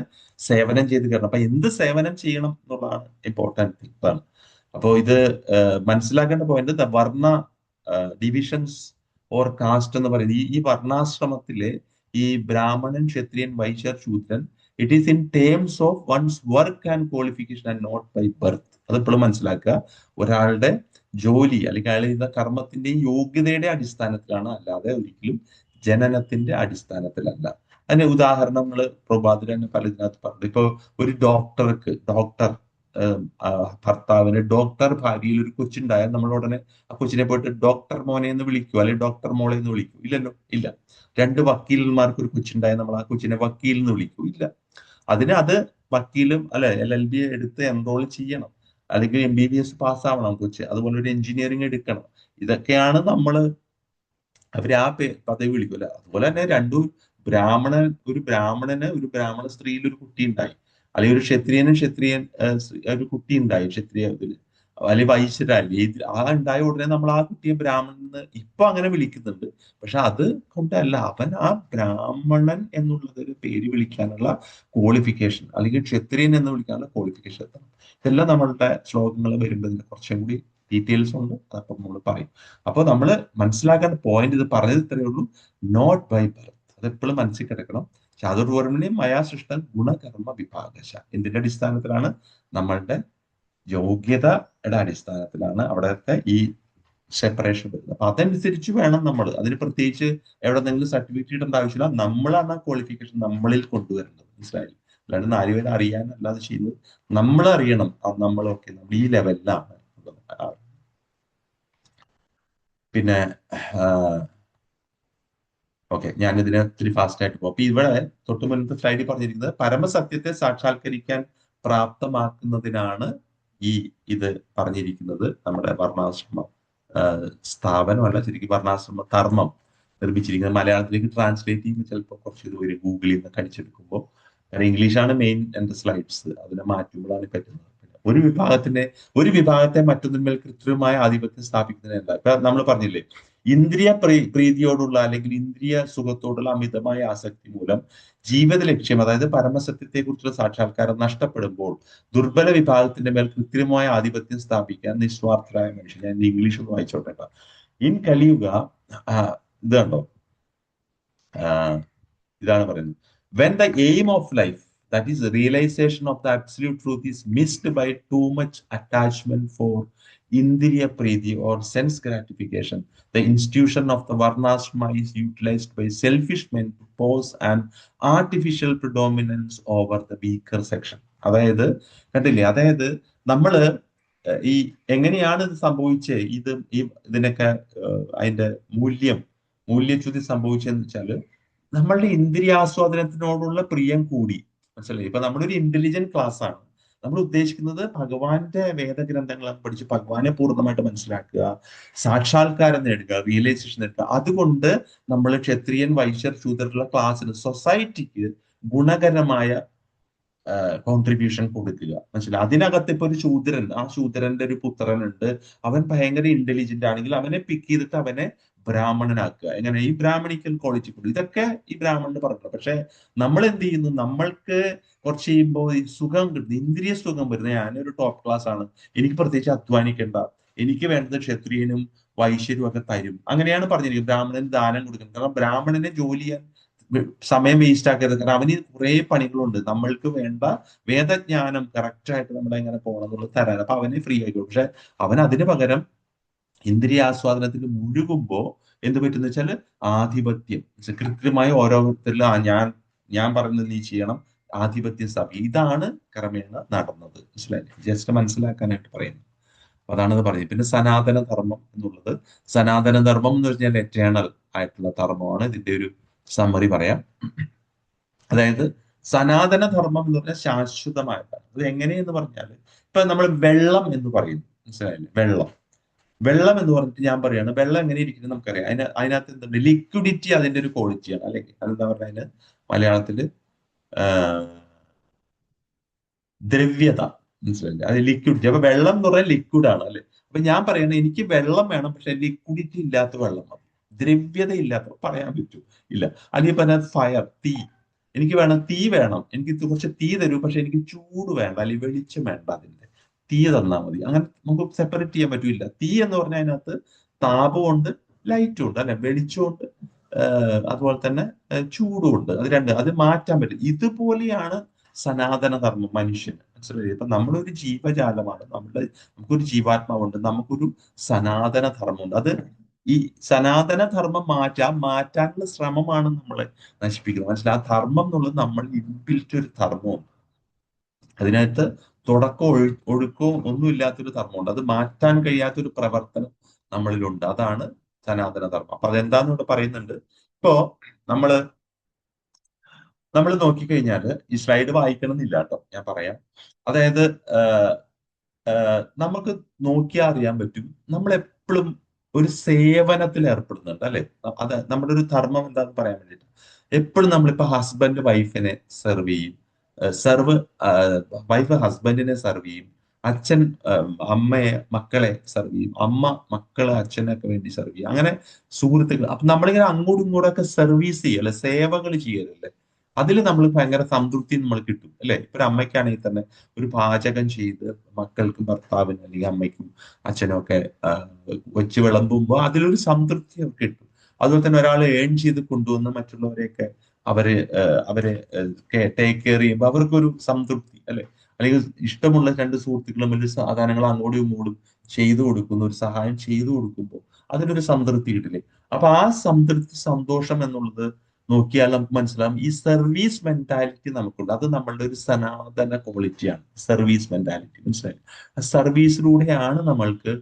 സേവനം ചെയ്ത് കയറണം. അപ്പൊ എന്ത് സേവനം ചെയ്യണം എന്നുള്ളതാണ് ഇമ്പോർട്ടൻറ്റ് തിങ്. അപ്പോ ഇത് മനസ്സിലാക്കേണ്ട പോയിന്റ് വർണ്ണ ഡിവിഷൻസ് ഓർ കാസ്റ്റ് എന്ന് പറയുന്നത് ഈ വർണ്ണാശ്രമത്തിലെ ഈ ബ്രാഹ്മണൻ, ക്ഷത്രിയൻ, വൈശ്യർ, ശൂദ്രൻ, it is in terms of one's work and qualification and not by birth. അതെപ്പോഴും മനസ്സിലാക്കുക. ഒരാളുടെ ജോലി അല്ലെങ്കിൽ അയാൾ ചെയ്യുന്ന കർമ്മത്തിന്റെയും യോഗ്യതയുടെ അടിസ്ഥാനത്തിലാണ്, അല്ലാതെ ഒരിക്കലും ജനനത്തിന്റെ അടിസ്ഥാനത്തിലല്ല. അതിന് ഉദാഹരണങ്ങൾ പ്രഭാതിൽ തന്നെ പലതിനകത്ത് പറഞ്ഞു. ഇപ്പൊ ഒരു ഡോക്ടർ ഭർത്താവിന് ഡോക്ടർ ഭാര്യയിൽ ഒരു കൊച്ചുണ്ടായാൽ നമ്മൾ ഉടനെ ആ കൊച്ചിനെ പോയിട്ട് ഡോക്ടർ മോനെ എന്ന് വിളിക്കൂ, അല്ലെങ്കിൽ ഡോക്ടർ മോളെ എന്ന് വിളിക്കൂ? ഇല്ലല്ലോ, ഇല്ല. രണ്ട് വക്കീലന്മാർക്ക് ഒരു കൊച്ചുണ്ടായാൽ നമ്മൾ ആ കൊച്ചിനെ വക്കീൽ എന്ന് വിളിക്കൂ? ഇല്ല. അത് വക്കീലും അല്ലെ LLB എടുത്ത് എൻറോൾ ചെയ്യണം, അല്ലെങ്കിൽ MBBS പാസ്സാവണം കൊച്ച്. അതുപോലെ ഒരു എഞ്ചിനീയറിംഗ് എടുക്കണം. ഇതൊക്കെയാണ് അവര് ആ പദവി വിളിക്കൂല. അതുപോലെ തന്നെ ഒരു ബ്രാഹ്മണ സ്ത്രീയിൽ ഒരു കുട്ടി ഉണ്ടായി, അല്ലെങ്കിൽ ഒരു ക്ഷത്രിയൻ ഒരു കുട്ടി ഉണ്ടായി, അല്ലെങ്കിൽ വൈശ്യരായി ഉണ്ടായ ഉടനെ നമ്മൾ ആ കുട്ടിയെ ബ്രാഹ്മണൻ ഇപ്പൊ അങ്ങനെ വിളിക്കുന്നുണ്ട്. പക്ഷെ അത് കൊണ്ടല്ല, അവൻ ആ ബ്രാഹ്മണൻ എന്നുള്ളത് ഒരു പേര് വിളിക്കാനുള്ള ക്വാളിഫിക്കേഷൻ, അല്ലെങ്കിൽ ക്ഷത്രിയൻ എന്ന് വിളിക്കാനുള്ള ക്വാളിഫിക്കേഷൻ എത്തണം. ഇതെല്ലാം നമ്മളുടെ ശ്ലോകങ്ങൾ വരുമ്പോൾ കുറച്ചും കൂടി ഡീറ്റെയിൽസ് ഉണ്ട്, അതപ്പം നമ്മൾ പറയും. അപ്പോൾ നമ്മൾ മനസ്സിലാക്കേണ്ട പോയിന്റ്, ഇത് പറഞ്ഞത് ഇത്രയേ ഉള്ളൂ, നോട്ട് ബൈ ബർത്ത്. അതെപ്പോഴും മനസ്സിൽ കിടക്കണം. ചാതുർവർണ്ണയും മയാസൃഷ്ടം ഗുണകർമ്മ വിഭാഗശ. എന്തിന്റെ അടിസ്ഥാനത്തിലാണ്? നമ്മളുടെ യോഗ്യതയുടെ അടിസ്ഥാനത്തിലാണ് അവിടത്തെ ഈ സെപ്പറേഷൻ വരുന്നത്. അപ്പൊ അതനുസരിച്ച് വേണം നമ്മൾ അതിന് പ്രത്യേകിച്ച് എവിടെന്നെങ്കിലും സർട്ടിഫിക്കറ്റ് ഇടേണ്ട ആവശ്യമില്ല. നമ്മളാണ് ആ ക്വാളിഫിക്കേഷൻ നമ്മളിൽ കൊണ്ടുവരേണ്ടത്. മനസ്സിലായില്ല? അല്ലാണ്ട് നാലുപേരെ അറിയാനല്ലാതെ ചെയ്യുന്നത്. നമ്മൾ അറിയണം നമ്മളൊക്കെ നമ്മൾ ഈ ലെവലിലാണ്. പിന്നെ ഓക്കെ, ഞാനിതിനെ ഒത്തിരി ഫാസ്റ്റ് ആയിട്ട് പോകും. അപ്പൊ ഇവിടെ തൊട്ട് മുന്നത്തെ സ്ലൈഡിൽ പറഞ്ഞിരിക്കുന്നത് പരമസത്യത്തെ സാക്ഷാത്കരിക്കാൻ പ്രാപ്തമാക്കുന്നതിനാണ് ഇത് പറഞ്ഞിരിക്കുന്നത്. നമ്മുടെ വർണ്ണാശ്രമ സ്ഥാപനമല്ല, ശരിക്കും വർണ്ണാശ്രമ ധർമ്മം നിർമ്മിച്ചിരിക്കുന്നത്. മലയാളത്തിലേക്ക് ട്രാൻസ്ലേറ്റ് ചെയ്യുമ്പോൾ ചിലപ്പോൾ കുറച്ച് ഇത് വരും, ഗൂഗിളിൽ നിന്ന് കടിച്ചെടുക്കുമ്പോൾ. കാരണം ഇംഗ്ലീഷാണ് മെയിൻ എന്റെ സ്ലൈഡ്സ്, അതിനെ മാറ്റുമ്പോഴാണ് പറ്റുന്നത്. ഒരു വിഭാഗത്തെ മറ്റൊന്നിന്മേൽ കൃത്രിമമായ ആധിപത്യം സ്ഥാപിക്കുന്നതിനല്ല. ഇപ്പൊ നമ്മൾ പറഞ്ഞില്ലേ, ഇന്ദ്രിയ പ്രീതിയോടുള്ള അല്ലെങ്കിൽ ഇന്ദ്രിയ സുഖത്തോടുള്ള അമിതമായ ആസക്തി മൂലം ജീവിത ലക്ഷ്യം, അതായത് പരമസത്യത്തെ കുറിച്ചുള്ള സാക്ഷാത്കാരം നഷ്ടപ്പെടുമ്പോൾ ദുർബല വിഭാഗത്തിന്റെ മേൽ കൃത്രിമമായ ആധിപത്യം സ്ഥാപിക്കാൻ നിസ്വാർത്ഥരായ മനുഷ്യൻ. ഞാൻ ഇംഗ്ലീഷ് ഒന്ന് വായിച്ചോട്ടെ. ഇൻ കലിയുഗ ഇത് കണ്ടോ, ഇതാണ് പറയുന്നത്. When the aim of life, that is the realization of the absolute truth, is missed by too much attachment for indriya preeti or sense gratification, the institution of the varnashrama is utilized by selfish men to pose an artificial predominance over the weaker section. അതായത് കണ്ടില്ലേ, അതായത് നമ്മള് ഈ എങ്ങനെയാണ് ഇത് സംഭവിച്ചത്, ഇതിനൊക്കെ അതിന്റെ മൂല്യച്യുതി സംഭവിച്ചതെന്ന് വെച്ചാല് നമ്മളുടെ ഇന്ദ്രിയാസ്വാദനത്തിനോടുള്ള പ്രിയം കൂടി. മനസ്സിലായി? ഇപ്പൊ നമ്മളൊരു ഇന്റലിജന്റ് ക്ലാസ് ആണ്. നമ്മൾ ഉദ്ദേശിക്കുന്നത് ഭഗവാന്റെ വേദഗ്രന്ഥങ്ങളെ പഠിച്ച് ഭഗവാനെ പൂർണ്ണമായിട്ട് മനസ്സിലാക്കുക, സാക്ഷാത്കാരം നേടുക, റിയലൈസേഷൻ നേടുക. അതുകൊണ്ട് നമ്മൾ ക്ഷത്രിയൻ, വൈശ്യർ, ശൂദ്രരുള്ള ക്ലാസ്സിന്, സൊസൈറ്റിക്ക് ഗുണകരമായ കോൺട്രിബ്യൂഷൻ കൊടുക്കുക. മനസ്സിലായി? അതിനകത്ത് ഇപ്പൊ ഒരു ശൂദ്രൻ, ആ ശൂദ്രന്റെ ഒരു പുത്രനുണ്ട്, അവൻ ഭയങ്കര ഇന്റലിജന്റ് ആണെങ്കിൽ അവനെ പിക്ക് ചെയ്തിട്ട് അവനെ ബ്രാഹ്മണനാക്കുക. എങ്ങനെ? ഈ ബ്രാഹ്മണിക്കൽ ക്വാളിറ്റി കൊടുക്കും. ഇതൊക്കെ ഈ ബ്രാഹ്മണന് പറഞ്ഞു. പക്ഷെ നമ്മൾ എന്ത് ചെയ്യുന്നു? നമ്മൾക്ക് കുറച്ച് ചെയ്യുമ്പോൾ ഈ സുഖം കിട്ടുന്നു, ഇന്ദ്രിയ സുഖം വരുന്നത്. ഞാനൊരു ടോപ്പ് ക്ലാസ് ആണ്, എനിക്ക് പ്രത്യേകിച്ച് അധ്വാനിക്കേണ്ട, എനിക്ക് വേണ്ടത് ക്ഷത്രിയനും വൈശ്യരും ഒക്കെ തരും. അങ്ങനെയാണ് പറഞ്ഞിരിക്കുന്നത്. ബ്രാഹ്മണന് ദാനം കൊടുക്കണം. കാരണം ബ്രാഹ്മണനെ ജോലി ചെയ്യാൻ സമയം വേസ്റ്റ് ആക്കരുത്. കാരണം അവന് കുറെ പണികളുണ്ട്. നമ്മൾക്ക് വേണ്ട വേദജ്ഞാനം കറക്റ്റായിട്ട് നമ്മൾ എങ്ങനെ പോകണം എന്നുള്ളത് തരാൻ. അപ്പൊ അവനെ ഫ്രീ ആയിക്കോളും. പക്ഷെ അവൻ അതിന് പകരം ഇന്ദ്രിയാസ്വാദനത്തിൽ മുഴുകുമ്പോ എന്ത് പറ്റുന്ന വെച്ചാൽ ആധിപത്യം, കൃത്യമായി ഓരോരുത്തരിലും ഞാൻ പറയുന്നത് നീ ചെയ്യണം, ആധിപത്യ സ്ഥാപിക്കുക. ഇതാണ് ക്രമേണ നടന്നത്. മനസ്സിലായില്ലേ? ജസ്റ്റ് മനസ്സിലാക്കാനായിട്ട് പറയുന്നു. അപ്പൊ അതാണ് ഇത് പറഞ്ഞത്. പിന്നെ സനാതന ധർമ്മം എന്നുള്ളത്, സനാതന ധർമ്മം എന്ന് പറഞ്ഞാൽ എറ്റേണൽ ആയിട്ടുള്ള ധർമ്മമാണ്. ഇതിന്റെ ഒരു സമ്മറി പറയാം. അതായത് സനാതന ധർമ്മം എന്ന് പറഞ്ഞാൽ ശാശ്വതമായിട്ടാണ്. അത് എങ്ങനെയെന്ന് പറഞ്ഞാൽ, ഇപ്പൊ നമ്മൾ വെള്ളം എന്ന് പറയുന്നു, മനസ്സിലായില്ലേ? വെള്ളം വെള്ളം എന്ന് പറഞ്ഞിട്ട് ഞാൻ പറയാണ്, വെള്ളം എങ്ങനെ ഇരിക്കുന്നത് നമുക്കറിയാം. അതിനകത്ത് എന്തുണ്ട്? ലിക്വിഡിറ്റി അതിന്റെ ഒരു ക്വാളിറ്റിയാണ്, അല്ലെങ്കിൽ അതെന്താ പറഞ്ഞ അതിന് മലയാളത്തില് ദ്രവ്യത, മനസ്സിലായില്ലേ? അത് ലിക്വിഡിറ്റി. അപ്പൊ വെള്ളം എന്ന് പറഞ്ഞാൽ ലിക്വിഡ് ആണ്, അല്ലെ? അപ്പൊ ഞാൻ പറയണത് എനിക്ക് വെള്ളം വേണം, പക്ഷെ ലിക്വിഡിറ്റി ഇല്ലാത്ത വെള്ളം മതി. ദ്രവ്യത ഇല്ലാത്ത പറയാൻ പറ്റും ഇല്ല. അല്ലെങ്കിൽ പറഞ്ഞാൽ ഫയർ, തീ. എനിക്ക് വേണം, തീ വേണം, എനിക്ക് കുറച്ച് തീ തരൂ, പക്ഷെ എനിക്ക് ചൂട് വേണ്ട, അല്ലെങ്കിൽ വെളിച്ചം വേണ്ട, അതിന്റെ തീ തന്നാൽ മതി. അങ്ങനെ നമുക്ക് സെപ്പറേറ്റ് ചെയ്യാൻ പറ്റില്ല. തീ എന്ന് പറഞ്ഞാൽ അതിനകത്ത് താപമുണ്ട്, ലൈറ്റും ഉണ്ട്, അല്ലെ? വെളിച്ചമുണ്ട്, അതുപോലെ തന്നെ ചൂടുമുണ്ട്. അത് രണ്ട്, അത് മാറ്റാൻ പറ്റും. ഇതുപോലെയാണ് സനാതന ധർമ്മം മനുഷ്യന്. മനസ്സിലായി? ഇപ്പൊ നമ്മളൊരു ജീവജാലമാണ്, നമുക്കൊരു ജീവാത്മാവുണ്ട്, നമുക്കൊരു സനാതന ധർമ്മമുണ്ട്. അത് ഈ സനാതന ധർമ്മം മാറ്റാനുള്ള ശ്രമമാണ് നമ്മളെ നശിപ്പിക്കുന്നത്. മനസ്സിലായി? ആ ധർമ്മം എന്നുള്ളത് നമ്മൾ ഇൻബിൽറ്റ് ഒരു ധർമ്മമുണ്ട്. അതിനകത്ത് തുടക്കോ ഒഴുക്കോ ഒന്നും ഇല്ലാത്തൊരു ധർമ്മമുണ്ട്. അത് മാറ്റാൻ കഴിയാത്തൊരു പ്രവർത്തനം നമ്മളിലുണ്ട്. അതാണ് സനാതന ധർമ്മം. അപ്പൊ അതെന്താന്ന് ഇവിടെ പറയുന്നുണ്ട്. ഇപ്പോ നമ്മള് നമ്മൾ നോക്കിക്കഴിഞ്ഞാൽ, ഈ സ്ലൈഡ് വായിക്കണം എന്നില്ല കേട്ടോ, ഞാൻ പറയാം. അതായത് നമുക്ക് നോക്കിയാൽ അറിയാൻ പറ്റും, നമ്മൾ എപ്പോഴും ഒരു സേവനത്തിൽ ഏർപ്പെടുന്നുണ്ട്, അല്ലെ? അത് നമ്മുടെ ഒരു ധർമ്മം എന്താന്ന് പറയാൻ വേണ്ടിയിട്ട് എപ്പോഴും നമ്മളിപ്പോ ഹസ്ബൻഡ് വൈഫിനെ സെർവ് ചെയ്യും, സെർവ് വൈഫ് ഹസ്ബൻഡിനെ സെർവ് ചെയ്യും, അച്ഛൻ അമ്മയെ മക്കളെ സെർവ് ചെയ്യും, അമ്മ മക്കളെ അച്ഛനൊക്കെ വേണ്ടി സെർവ് ചെയ്യും, അങ്ങനെ സുഹൃത്തുക്കൾ. അപ്പൊ നമ്മളിങ്ങനെ അങ്ങോട്ടും ഇങ്ങോട്ടൊക്കെ സർവീസ് ചെയ്യും, അല്ലെ? സേവകൾ ചെയ്യലല്ലേ? അതിൽ നമ്മൾ ഭയങ്കര സംതൃപ്തി നമ്മൾ കിട്ടും, അല്ലെ? ഇപ്പൊ ഒരു അമ്മയ്ക്കാണെങ്കിൽ തന്നെ ഒരു പാചകം ചെയ്ത് മക്കൾക്കും ഭർത്താവിനും അല്ലെങ്കിൽ അമ്മയ്ക്കും അച്ഛനും ഒക്കെ വെച്ച് വിളമ്പുമ്പോൾ അതിലൊരു സംതൃപ്തി അവർക്ക് കിട്ടും. അതുപോലെ തന്നെ ഒരാൾ ഏൺ ചെയ്ത് കൊണ്ടുവന്ന് മറ്റുള്ളവരെയൊക്കെ അവരെ ടേക്ക് കെയർ ചെയ്യുമ്പോൾ അവർക്കൊരു സംതൃപ്തി, അല്ലെ? അല്ലെങ്കിൽ ഇഷ്ടമുള്ള രണ്ട് സുഹൃത്തുക്കളും ഒരു സാധനങ്ങൾ അങ്ങോട്ടും ഇങ്ങോട്ടും ചെയ്തു കൊടുക്കുന്നു, ഒരു സഹായം ചെയ്തു കൊടുക്കുമ്പോൾ അതിനൊരു സംതൃപ്തി കിട്ടില്ലേ? അപ്പൊ ആ സംതൃപ്തി, സന്തോഷം എന്നുള്ളത് നോക്കിയാൽ നമുക്ക് മനസ്സിലാവും, ഈ സർവീസ് മെന്റാലിറ്റി നമുക്കുണ്ട്. അത് നമ്മളുടെ ഒരു സനാതന ക്വാളിറ്റിയാണ്, സർവീസ് മെന്റാലിറ്റി. മനസ്സിലായി? ആ സർവീസിലൂടെയാണ് നമ്മൾക്ക്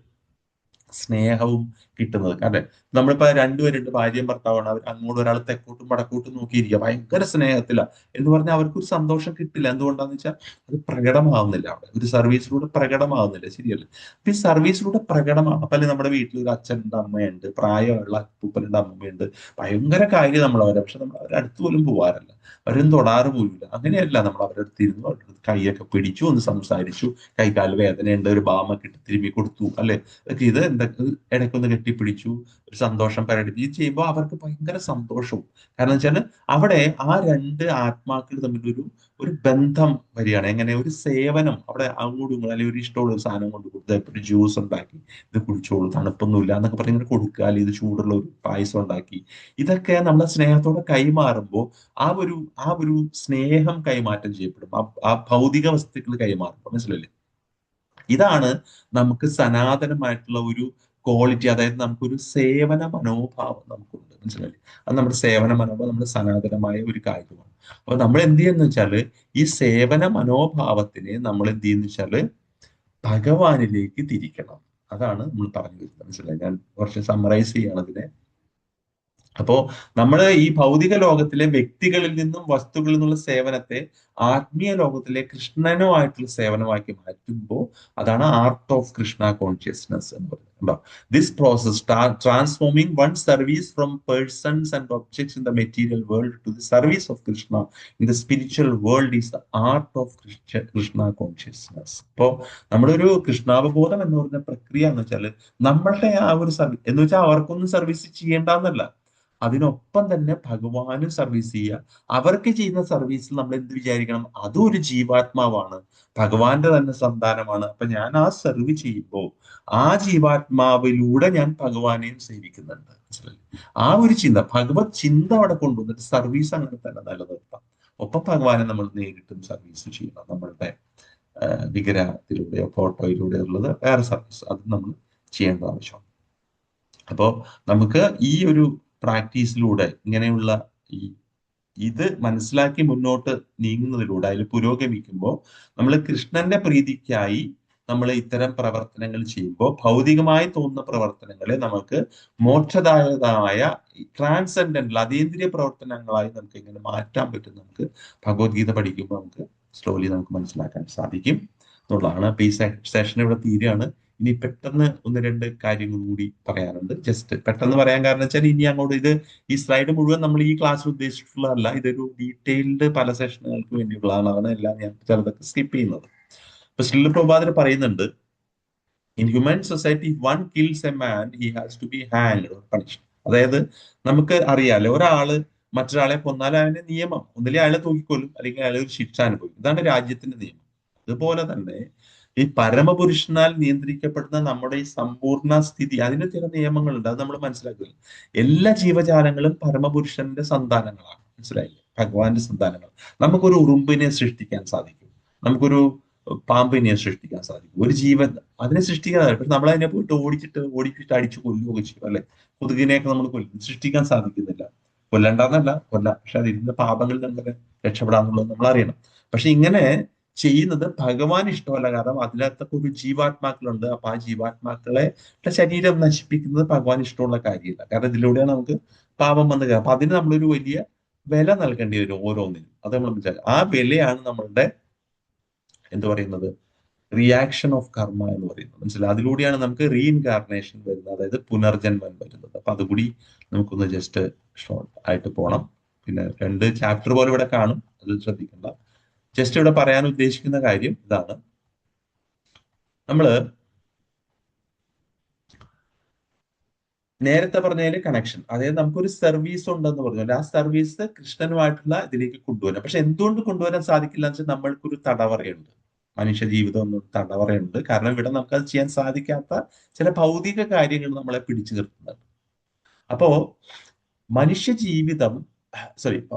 സ്നേഹവും കിട്ടുന്നത്. കാരണം നമ്മളിപ്പോ രണ്ടുപേരുണ്ട്, ഭാര്യയും ഭർത്താവാണ്, അവർ അങ്ങോട്ട് ഒരാൾ തെക്കോട്ടും വടക്കോട്ടും നോക്കിയിരിക്കുക, ഭയങ്കര സ്നേഹത്തില എന്ന് പറഞ്ഞാൽ അവർക്കൊരു സന്തോഷം കിട്ടില്ല. എന്തുകൊണ്ടാന്ന് വെച്ചാൽ അത് പ്രകടമാവുന്നില്ല, അവിടെ ഒരു സർവീസിലൂടെ പ്രകടമാവുന്നില്ല. ശരിയല്ലേ? അപ്പൊ ഈ സർവീസിലൂടെ പ്രകടമാണ്. അപ്പൊ അല്ലെങ്കിൽ നമ്മുടെ വീട്ടിൽ ഒരു അച്ഛനുണ്ട്, അമ്മയുണ്ട്, പ്രായമുള്ള അപ്പൂപ്പനുണ്ട്, അമ്മയുണ്ട്, ഭയങ്കര കാര്യം നമ്മൾ അവരെ, പക്ഷെ നമ്മൾ അവരുടെ അടുത്ത് പോലും പോവാറില്ല, അവരൊന്നും തൊടാറ് പോലുമില്ല. അങ്ങനെയല്ല, നമ്മൾ അവരുടെ അടുത്ത് ഇരുന്നു, അവരുടെ അടുത്ത് കൈയൊക്കെ പിടിച്ചു, ഒന്ന് സംസാരിച്ചു, കൈകാല് വേദനയുണ്ട്, ഒരു ബാമൊക്കെ ഇട്ട് തിരുമ്മി കൊടുത്തു, അല്ലെ? ഇത് എന്തൊക്കെ ഇടയ്ക്കൊന്ന് കെട്ടിപ്പിടിച്ചു, ഒരു സന്തോഷം പ്രകടിപ്പിച്ചു. ഇത് ചെയ്യുമ്പോൾ അവർക്ക് ഭയങ്കര സന്തോഷവും. കാരണം വെച്ചാൽ അവിടെ ആ രണ്ട് ആത്മാക്കൾ തമ്മിലൊരു ഒരു ബന്ധം വരികയാണ്. എങ്ങനെ? ഒരു സേവനം. അവിടെ അങ്ങോട്ടും ഇങ്ങോട്ടും, അല്ലെങ്കിൽ ഒരു ഇഷ്ടമുള്ള ഒരു സാധനം കൊണ്ട് കൊടുത്ത്, ഒരു ജ്യൂസ് ഉണ്ടാക്കി, ഇത് കുടിച്ചോളൂ, തണുപ്പൊന്നുമില്ല എന്നൊക്കെ പറഞ്ഞ് ഇങ്ങനെ കൊടുക്കുക, അല്ലെങ്കിൽ ഇത് ചൂടുള്ള ഒരു പായസം ഉണ്ടാക്കി, ഇതൊക്കെ നമ്മളെ സ്നേഹത്തോടെ കൈമാറുമ്പോൾ ആ ഒരു സ്നേഹം കൈമാറ്റം ചെയ്യപ്പെടും, ആ ഭൗതിക വസ്തുക്കൾ കൈമാറും. മനസ്സിലല്ലേ? ഇതാണ് നമുക്ക് സനാതനമായിട്ടുള്ള ഒരു ക്വാളിറ്റി. അതായത് നമുക്കൊരു സേവന മനോഭാവം നമുക്കുണ്ട്. മനസ്സിലായില്ലേ? അത് നമ്മുടെ സേവന മനോഭാവം നമ്മുടെ സനാതനമായ ഒരു കാര്യമാണ്. അപ്പൊ നമ്മൾ എന്ത് ചെയ്യുന്ന വെച്ചാല്, ഈ സേവന മനോഭാവത്തിനെ നമ്മൾ എന്ത് ചെയ്യുന്ന വെച്ചാല് ഭഗവാനിലേക്ക് തിരിക്കണം. അതാണ് നമ്മൾ പറഞ്ഞു വരുന്നത്. മനസ്സിലായി? ഞാൻ കുറച്ച് സമ്മറൈസ് ചെയ്യണം അതിനെ. അപ്പോ നമ്മൾ ഈ ഭൗതിക ലോകത്തിലെ വ്യക്തികളിൽ നിന്നും വസ്തുക്കളിൽ നിന്നുള്ള സേവനത്തെ ആത്മീയ ലോകത്തിലെ കൃഷ്ണനുമായിട്ടുള്ള സേവനമാക്കി മാറ്റുമ്പോൾ അതാണ് ആർട്ട് ഓഫ് കൃഷ്ണ കോൺഷ്യസ്നസ് എന്ന് പറയുന്നത്. ഉണ്ടോ? This process transforming one service from persons and objects in the material world to the service of Krishna in the spiritual world is the art of Krishna consciousness. അപ്പോ നമ്മുടെ ഒരു കൃഷ്ണാവബോധം എന്ന് പറയുന്ന പ്രക്രിയ എന്ന് വെച്ചാൽ നമ്മളുടെ ആ ഒരു സർവീസ് എന്ന് വെച്ചാൽ അവർക്കൊന്നും സർവീസ് ചെയ്യേണ്ടെന്നല്ല, അതിനൊപ്പം തന്നെ ഭഗവാനും സർവീസ് ചെയ്യുക. അവർക്ക് ചെയ്യുന്ന സർവീസിൽ നമ്മൾ എന്ത് വിചാരിക്കണം? അതും ഒരു ജീവാത്മാവാണ്, ഭഗവാന്റെ തന്നെ സന്താനമാണ്. അപ്പൊ ഞാൻ ആ സർവ് ചെയ്യുമ്പോൾ ആ ജീവാത്മാവിലൂടെ ഞാൻ ഭഗവാനെയും സേവിക്കുന്നുണ്ട്. ആ ഒരു ചിന്ത, ഭഗവത് ചിന്ത അവിടെ കൊണ്ടുവന്നിട്ട് സർവീസ് അങ്ങനെ തന്നെ നിലനിർത്താം. ഒപ്പം ഭഗവാനെ നമ്മൾ നേരിട്ടും സർവീസ് ചെയ്യണം. നമ്മളുടെ വിഗ്രഹത്തിലൂടെയോ ഫോട്ടോയിലൂടെയോ ഉള്ളത് വേറെ സർവീസ്, അത് നമ്മൾ ചെയ്യേണ്ട ആവശ്യമാണ്. അപ്പോൾ നമുക്ക് ഈ ഒരു പ്രാക്ടീസിലൂടെ, ഇങ്ങനെയുള്ള ഈ ഇത് മനസ്സിലാക്കി മുന്നോട്ട് നീങ്ങുന്നതിലൂടെ അതിൽ പുരോഗമിക്കുമ്പോൾ നമ്മൾ കൃഷ്ണന്റെ പ്രീതിക്കായി നമ്മൾ ഇത്തരം പ്രവർത്തനങ്ങൾ ചെയ്യുമ്പോൾ ഭൗതികമായി തോന്നുന്ന പ്രവർത്തനങ്ങളെ നമുക്ക് മോക്ഷദായകമായ ട്രാൻസെൻഡന്റൽ അതീന്ദ്രിയ പ്രവർത്തനങ്ങളായി നമുക്ക് എങ്ങനെ മാറ്റാൻ പറ്റും നമുക്ക് ഭഗവത്ഗീത പഠിക്കുമ്പോൾ നമുക്ക് സ്ലോലി നമുക്ക് മനസ്സിലാക്കാൻ സാധിക്കും എന്നുള്ളതാണ്. അപ്പൊ ഈ സെഷൻ ഇവിടെ തീരുകയാണ്. ഇനി പെട്ടെന്ന് ഒന്ന് രണ്ട് കാര്യങ്ങൾ കൂടി പറയാനുണ്ട്. ജസ്റ്റ് പെട്ടെന്ന് പറയാൻ കാരണം വെച്ചാൽ ഇനി അങ്ങോട്ട് ഇത് ഈ സ്ലൈഡ് മുഴുവൻ നമ്മൾ ഈ ക്ലാസ്സിൽ ഉദ്ദേശിച്ചിട്ടുള്ളതല്ല. ഇതൊരു ഡീറ്റെയിൽഡ് പല സെഷനുകൾക്ക് വേണ്ടിയുള്ളതാണ്. എല്ലാം ഞാൻ ചിലതൊക്കെ സ്കിപ്പ് ചെയ്യുന്നത്. ഇപ്പൊ ശ്രീല പ്രഭാതർ പറയുന്നുണ്ട്, in human society one kills a man he has to be hanged or punished. അതായത് നമുക്ക് അറിയാലോ, ഒരാള് മറ്റൊരാളെ കൊന്നാൽ അതിന്റെ നിയമം ഒന്നിലെ അയാളെ തൂക്കിക്കൊല്ലും, അല്ലെങ്കിൽ അയാളെ ഒരു ശിക്ഷ അനുഭവിക്കും. ഇതാണ് രാജ്യത്തിന്റെ നിയമം. അതുപോലെ തന്നെ ഈ പരമപുരുഷനാൽ നിയന്ത്രിക്കപ്പെടുന്ന നമ്മുടെ ഈ സമ്പൂർണ്ണ സ്ഥിതി, അതിന് ചില നിയമങ്ങളുണ്ട്. അത് നമ്മൾ മനസ്സിലാക്കുക. എല്ലാ ജീവജാലങ്ങളും പരമപുരുഷന്റെ സന്താനങ്ങളാണ്. മനസ്സിലായില്ലേ? ഭഗവാന്റെ സന്താനങ്ങൾ. നമുക്കൊരു ഉറുമ്പിനെ സൃഷ്ടിക്കാൻ സാധിക്കും, നമുക്കൊരു പാമ്പിനെ സൃഷ്ടിക്കാൻ സാധിക്കും, ഒരു ജീവൻ അതിനെ സൃഷ്ടിക്കാൻ സാധിക്കും. പക്ഷെ നമ്മൾ അതിനെ പോയിട്ട് ഓടിച്ചിട്ട് അടിച്ചു കൊല്ലുകയൊക്കെ ചെയ്യും അല്ലെ? കൊതുകിനെയൊക്കെ നമ്മൾ കൊല്ലും, സൃഷ്ടിക്കാൻ സാധിക്കുന്നില്ല. കൊല്ലണ്ടെന്നല്ല, കൊല്ലാം. പക്ഷെ അതിരുന്ന പാപങ്ങളിൽ നമുക്ക് രക്ഷപ്പെടാന്നുള്ളത് നമ്മൾ അറിയണം. പക്ഷെ ഇങ്ങനെ ചെയ്യുന്നത് ഭഗവാൻ ഇഷ്ടമല്ല. കാരണം അതിനകത്തൊക്കെ ഒരു ജീവാത്മാക്കളുണ്ട്. അപ്പൊ ആ ജീവാത്മാക്കളെ ശരീരം നശിപ്പിക്കുന്നത് ഭഗവാൻ ഇഷ്ടമുള്ള കാര്യമില്ല. കാരണം ഇതിലൂടെയാണ് നമുക്ക് പാപം വന്ന് കയറുക. അപ്പൊ അതിന് നമ്മളൊരു വലിയ വില നൽകേണ്ടി വരും ഓരോന്നിനും. അത് നമ്മൾ മനസ്സിലാക്കുക. ആ വിലയാണ് നമ്മളുടെ എന്ത് പറയുന്നത്, റിയാക്ഷൻ ഓഫ് കർമ്മ എന്ന് പറയുന്നത്. മനസ്സിലായി? അതിലൂടെയാണ് നമുക്ക് റീഇൻകാർണേഷൻ വരുന്നത്, അതായത് പുനർജന്മം വരുന്നത്. അപ്പൊ അതുകൂടി നമുക്കൊന്ന് ജസ്റ്റ് ഷോർട്ട് ആയിട്ട് പോണം. പിന്നെ 2 ചാപ്റ്റർ പോലെ ഇവിടെ കാണും, അത് ശ്രദ്ധിക്കണ്ട. ജസ്റ്റ് ഇവിടെ പറയാൻ ഉദ്ദേശിക്കുന്ന കാര്യം ഇതാണ്. നമ്മള് നേരത്തെ പറഞ്ഞതിൽ കണക്ഷൻ, അതായത് നമുക്കൊരു സർവീസ് ഉണ്ടെന്ന് പറഞ്ഞാൽ ആ സർവീസ് കൃഷ്ണനുമായിട്ടുള്ള ഇതിലേക്ക് കൊണ്ടുവരാം. പക്ഷെ എന്തുകൊണ്ട് കൊണ്ടുവരാൻ സാധിക്കില്ല എന്ന് വെച്ചാൽ നമ്മൾക്കൊരു തടവറയുണ്ട്, മനുഷ്യ ജീവിതം എന്നൊരു തടവറയുണ്ട്. കാരണം ഇവിടെ നമുക്ക് അത് ചെയ്യാൻ സാധിക്കാത്ത ചില ഭൗതിക കാര്യങ്ങൾ നമ്മളെ പിടിച്ചു നിർത്തുന്നുണ്ട്. അപ്പോ മനുഷ്യ ജീവിതം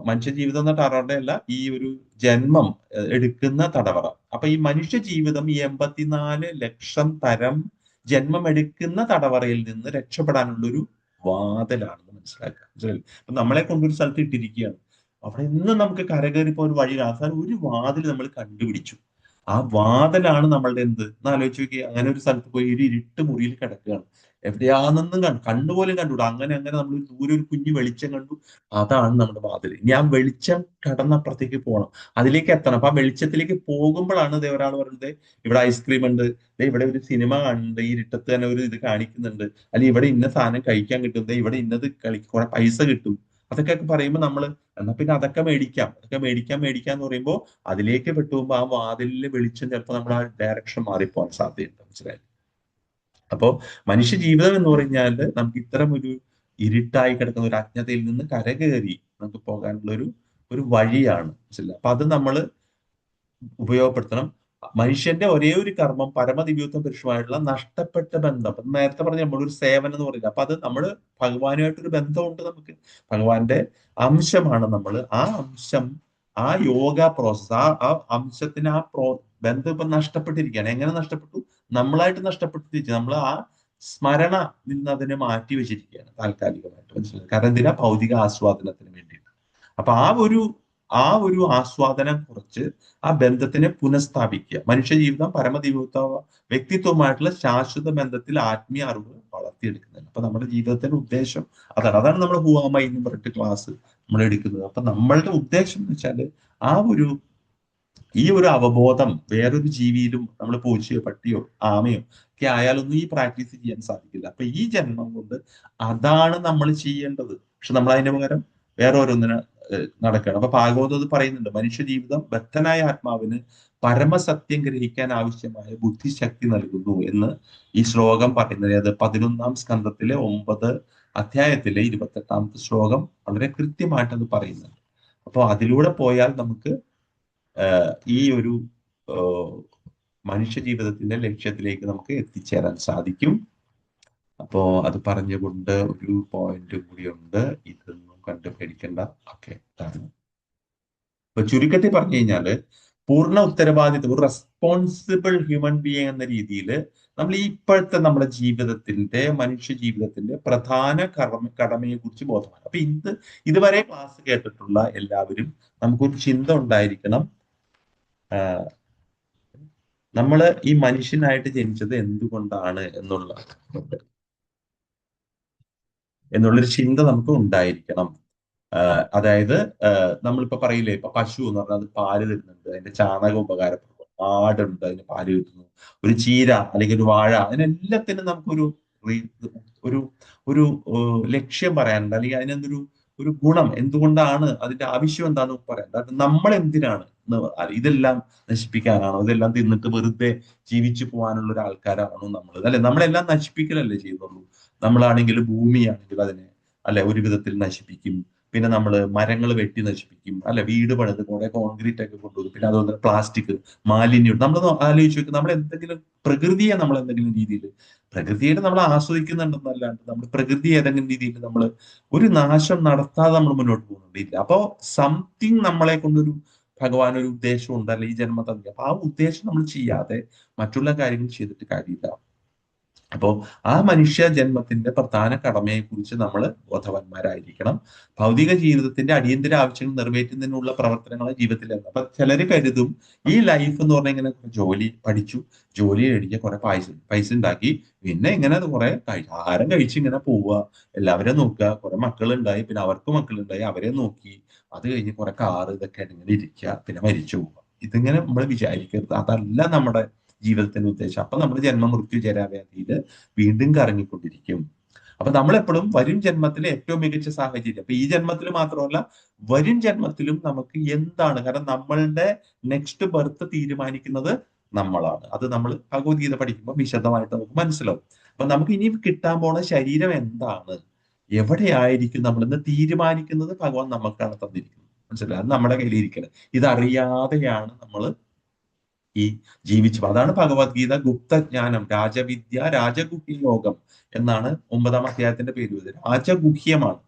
മനുഷ്യ ജീവിതം എന്ന തടവറ അല്ല, ഈ ഒരു ജന്മം എടുക്കുന്ന തടവറ. അപ്പൊ ഈ മനുഷ്യ ജീവിതം ഈ 84 ലക്ഷം തരം ജന്മം എടുക്കുന്ന തടവറയിൽ നിന്ന് രക്ഷപ്പെടാനുള്ള ഒരു വാതിലാണെന്ന് മനസ്സിലാക്കുക. മനസ്സിലായില്ലേ? അപ്പൊ നമ്മളെ കൊണ്ടൊരു സ്ഥലത്ത് ഇട്ടിരിക്കുകയാണ്. അവിടെ നിന്ന് നമുക്ക് കരകയറിപ്പോ ഒരു വഴി അവസാനം ഒരു വാതിൽ നമ്മൾ കണ്ടുപിടിച്ചു. ആ വാതിലാണ് നമ്മളുടെ എന്ത് എന്ന് ആലോചിച്ച് നോക്കി. അങ്ങനെ ഒരു സ്ഥലത്ത് പോയി ഒരു ഇരുട്ട് മുറിയിൽ കിടക്കുകയാണ്. എവിടെയാണെന്നും കണ്ണുപോലും കണ്ടുകൂടാ. അങ്ങനെ അങ്ങനെ നമ്മൾ ദൂരെ ഒരു കുഞ്ഞു വെളിച്ചം കണ്ടു. അതാണ് നമ്മുടെ വാതിൽ. ഇനി ആ വെളിച്ചം കടന്നപ്പുറത്തേക്ക് പോകണം, അതിലേക്ക് എത്തണം. അപ്പൊ ആ വെളിച്ചത്തിലേക്ക് പോകുമ്പോഴാണ് ഒരാൾ പറയുന്നത്, ഇവിടെ ഐസ്ക്രീം ഉണ്ട്, ഇവിടെ ഒരു സിനിമ കാണുന്നുണ്ട്, ഈ ഇരുട്ടത്ത് തന്നെ ഒരു ഇത് കാണിക്കുന്നുണ്ട്, അല്ലെങ്കിൽ ഇവിടെ ഇന്ന സാധനം കഴിക്കാൻ കിട്ടും, ഇവിടെ ഇന്നത് കുറെ പൈസ കിട്ടും. അതൊക്കെ പറയുമ്പോൾ നമ്മൾ എന്നാ പിന്നെ അതൊക്കെ മേടിക്കാന്ന് പറയുമ്പോൾ അതിലേക്ക് പെട്ടുപോകുമ്പോൾ ആ വാതിലിലെ വെളിച്ചം ചിലപ്പോൾ നമ്മൾ ആ ഡയറക്ഷൻ മാറിപ്പോകാൻ സാധ്യതയുണ്ട്. മനസ്സിലായി? അപ്പോ മനുഷ്യ ജീവിതം എന്ന് പറഞ്ഞാൽ നമുക്ക് ഇത്തരം ഒരു ഇരുട്ടായി കിടക്കുന്ന ഒരു അജ്ഞതയിൽ നിന്ന് കരകയറി നമുക്ക് പോകാനുള്ള ഒരു വഴിയാണ്. മനസ്സിലായി? അപ്പൊ അത് നമ്മൾ ഉപയോഗപ്പെടുത്തണം. മനുഷ്യന്റെ ഒരേ ഒരു കർമ്മം പരമദിവ്യത്വം പുരുഷമായിട്ടുള്ള നഷ്ടപ്പെട്ട ബന്ധം. അപ്പൊ നേരത്തെ പറഞ്ഞ നമ്മളൊരു സേവനം എന്ന് പറയുന്നത്, അപ്പൊ അത് നമ്മൾ ഭഗവാനുമായിട്ടൊരു ബന്ധമുണ്ട്. നമുക്ക് ഭഗവാന്റെ അംശമാണ് നമ്മൾ. ആ അംശം, ആ യോഗ പ്രോസസ്, ആ അംശത്തിന് ബന്ധം ഇപ്പൊ നഷ്ടപ്പെട്ടിരിക്കുകയാണ്. എങ്ങനെ നഷ്ടപ്പെട്ടു? നമ്മളായിട്ട് നഷ്ടപ്പെട്ടിരിക്കുക. നമ്മൾ ആ സ്മരണ നിന്ന് അതിനെ മാറ്റി വെച്ചിരിക്കുകയാണ് താൽക്കാലികമായിട്ട്. മനസ്സിലായി? കാരണം എന്തിനാ? ഭൗതിക ആസ്വാദനത്തിന് വേണ്ടിയിട്ട്. അപ്പൊ ആ ഒരു ആസ്വാദനം കുറച്ച് ആ ബന്ധത്തിനെ പുനഃസ്ഥാപിക്കുക. മനുഷ്യ ജീവിതം പരമദിവ്യത്വ വ്യക്തിത്വമായിട്ടുള്ള ശാശ്വത ബന്ധത്തിൽ ആത്മീയ അറിവ് വളർത്തിയെടുക്കുന്നുണ്ട്. അപ്പൊ നമ്മുടെ ജീവിതത്തിന്റെ ഉദ്ദേശം അതാണ് നമ്മൾ ഹുവാമ എന്ന് പറഞ്ഞിട്ട് ക്ലാസ് നമ്മൾ എടുക്കുന്നത്. അപ്പൊ നമ്മളുടെ ഉദ്ദേശം എന്ന് വെച്ചാല് ഈ ഒരു അവബോധം വേറൊരു ജീവിയിലും, നമ്മൾ പൂച്ചയോ പട്ടിയോ ആമയോ ഒക്കെ ആയാലൊന്നും ഈ പ്രാക്ടീസ് ചെയ്യാൻ സാധിക്കില്ല. അപ്പൊ ഈ ജന്മം കൊണ്ട് അതാണ് നമ്മൾ ചെയ്യേണ്ടത്. പക്ഷെ നമ്മൾ അതിന് പകരം വേറെ ഓരോന്നിന് നടക്കുകയാണ്. അപ്പൊ ഭാഗവതം അത് പറയുന്നുണ്ട്, മനുഷ്യ ജീവിതം ബദ്ധനായ ആത്മാവിന് പരമസത്യം ഗ്രഹിക്കാൻ ആവശ്യമായ ബുദ്ധിശക്തി നൽകുന്നു എന്ന് ഈ ശ്ലോകം പറയുന്നത്. അത് 11-ാം സ്കന്ധത്തിലെ 9 അധ്യായത്തിലെ 28-ാമത്തെ ശ്ലോകം വളരെ കൃത്യമായിട്ട് അത് പറയുന്നുണ്ട്. അപ്പോൾ അതിലൂടെ പോയാൽ നമുക്ക് ഈ ഒരു മനുഷ്യ ജീവിതത്തിന്റെ ലക്ഷ്യത്തിലേക്ക് നമുക്ക് എത്തിച്ചേരാൻ സാധിക്കും. അപ്പോ അത് പറഞ്ഞുകൊണ്ട് ഒരു പോയിന്റ് കൂടിയുണ്ട്, ഇതൊന്നും കണ്ടു പേടിക്കണ്ട. ഓക്കെ, ഇതാണ്. അപ്പൊ ചുരുക്കത്തിൽ പറഞ്ഞു കഴിഞ്ഞാല് പൂർണ്ണ ഉത്തരവാദിത്വം, ഒരു റെസ്പോൺസിബിൾ ഹ്യൂമൻ ബീയിങ് എന്ന രീതിയിൽ നമ്മൾ ഈ ഇപ്പോഴത്തെ നമ്മുടെ ജീവിതത്തിന്റെ, മനുഷ്യ ജീവിതത്തിന്റെ പ്രധാന കടമയെ കുറിച്ച് ബോധമാണ്. അപ്പൊ ഇതുവരെ ക്ലാസ് കേട്ടിട്ടുള്ള എല്ലാവരും നമുക്കൊരു ചിന്ത ഉണ്ടായിരിക്കണം. നമ്മൾ ഈ മനുഷ്യനായിട്ട് ജനിച്ചത് എന്തുകൊണ്ടാണ് എന്നുള്ളൊരു ചിന്ത നമുക്ക് ഉണ്ടായിരിക്കണം. അതായത് നമ്മളിപ്പോ പറയില്ലേ, ഇപ്പൊ പശു എന്ന് പറഞ്ഞാൽ അത് പാല് തരുന്നുണ്ട്, അതിന്റെ ചാണകം ഉപകാരപ്പെടും. ആടുണ്ട്, അതിന് പാല് കിട്ടുന്നു. ഒരു ചീര അല്ലെങ്കിൽ ഒരു വാഴ, അതിനെല്ലാത്തിനും നമുക്കൊരു ഒരു ഒരു ലക്ഷ്യം പറയാനുണ്ട്, അല്ലെങ്കിൽ അതിനൊരു ഒരു ഗുണം, എന്തുകൊണ്ടാണ് അതിന്റെ ആവശ്യം എന്താണെന്ന് പറയാൻ. അത് നമ്മൾ എന്തിനാണ് ഇതെല്ലാം നശിപ്പിക്കാനാണോ, ഇതെല്ലാം തിന്നിട്ട് വെറുതെ ജീവിച്ചു പോകാനുള്ള ഒരു ആൾക്കാരാണോ നമ്മൾ? അല്ലെ, നമ്മളെല്ലാം നശിപ്പിക്കലല്ലേ ചെയ്യുന്നുള്ളൂ. നമ്മളാണെങ്കിൽ ഭൂമിയാണെങ്കിൽ അതിനെ അല്ലെ ഒരു വിധത്തിൽ നശിപ്പിക്കും. പിന്നെ നമ്മൾ മരങ്ങൾ വെട്ടി നശിപ്പിക്കും, അല്ലെ വീട് പണിത് കുറെ കോൺക്രീറ്റ് ഒക്കെ കൊണ്ടുവരും. പിന്നെ അതുപോലെ പ്ലാസ്റ്റിക് മാലിന്യം. നമ്മൾ ആലോചിച്ച് നോക്കും, നമ്മൾ എന്തെങ്കിലും പ്രകൃതിയെ നമ്മൾ എന്തെങ്കിലും രീതിയിൽ, പ്രകൃതിയെ നമ്മൾ ആസ്വദിക്കുന്നുണ്ടെന്നല്ലാണ്ട് നമ്മൾ പ്രകൃതി ഏതെങ്കിലും രീതിയിൽ നമ്മൾ ഒരു നാശം നടത്താതെ നമ്മൾ മുന്നോട്ട് പോകുന്നുണ്ടില്ല. അപ്പോ സംതിങ് നമ്മളെ കൊണ്ടൊരു ഭഗവാൻ ഒരു ഉദ്ദേശം ഉണ്ട്, അല്ലെ ഈ ജന്മം തന്നെ. അപ്പൊ ആ ഉദ്ദേശം നമ്മൾ ചെയ്യാതെ മറ്റുള്ള കാര്യങ്ങൾ ചെയ്തിട്ട് കാര്യമില്ല. അപ്പോ ആ മനുഷ്യ ജന്മത്തിന്റെ പ്രധാന കടമയെ കുറിച്ച് നമ്മൾ ബോധവാന്മാരായിരിക്കണം. ഭൗതിക ജീവിതത്തിന്റെ അടിയന്തര ആവശ്യങ്ങൾ നിറവേറ്റുന്നതിനുള്ള പ്രവർത്തനങ്ങളെ ജീവിതത്തിൽ. അപ്പൊ ചിലര് കരുതും ഈ ലൈഫ് എന്ന് പറഞ്ഞാൽ ഇങ്ങനെ ജോലി പഠിച്ചു, ജോലി മേടിക്കുക, കുറെ പൈസ ഉണ്ടാക്കി, പിന്നെ ഇങ്ങനെ കുറെ ആഹാരം കഴിച്ച് ഇങ്ങനെ പോവുക, എല്ലാവരെയും നോക്കുക, കുറെ മക്കളുണ്ടായി, പിന്നെ അവർക്ക് മക്കളുണ്ടായി, അവരെ നോക്കി, അത് കഴിഞ്ഞ് കുറെ കാറ് ഇതൊക്കെ ഇങ്ങനെ ഇരിക്കുക, പിന്നെ മരിച്ചു പോവുക. ഇതിങ്ങനെ നമ്മൾ വിചാരിക്കരുത്. അതല്ല നമ്മുടെ ജീവിതത്തിന്റെ ഉദ്ദേശം. അപ്പൊ നമ്മൾ ജന്മമൃത്യു ജരാവ്യാധിയിൽ വീണ്ടും കറങ്ങിക്കൊണ്ടിരിക്കും. അപ്പൊ നമ്മളെപ്പോഴും വരും ജന്മത്തിലെ ഏറ്റവും മികച്ച സാഹചര്യം, അപ്പൊ ഈ ജന്മത്തിൽ മാത്രമല്ല വരും ജന്മത്തിലും നമുക്ക് എന്താണ്, കാരണം നമ്മളുടെ നെക്സ്റ്റ് ബർത്ത് തീരുമാനിക്കുന്നത് നമ്മളാണ്. അത് നമ്മൾ ഭഗവത്ഗീത പഠിക്കുമ്പോൾ വിശദമായിട്ട് നമുക്ക് മനസ്സിലാവും. അപ്പൊ നമുക്ക് ഇനി കിട്ടാൻ പോണ ശരീരം എന്താണ്, എവിടെയായിരിക്കും നമ്മളെന്ന് തീരുമാനിക്കുന്നത് ഭഗവാൻ നമുക്കാണ് തന്നിരിക്കുന്നത്. മനസ്സിലായി? അത് നമ്മുടെ കയ്യിലിരിക്കണം. ഇതറിയാതെയാണ് നമ്മൾ ഈ ജീവിച്ചു. അതാണ് ഭഗവത്ഗീത ഗുപ്തജ്ഞാനം, രാജവിദ്യ, രാജഗുഹ്യ യോഗം എന്നാണ് 9-ാം അധ്യായത്തിന്റെ പേര് വരുന്നത്. രാജഗുഹ്യമാണ്.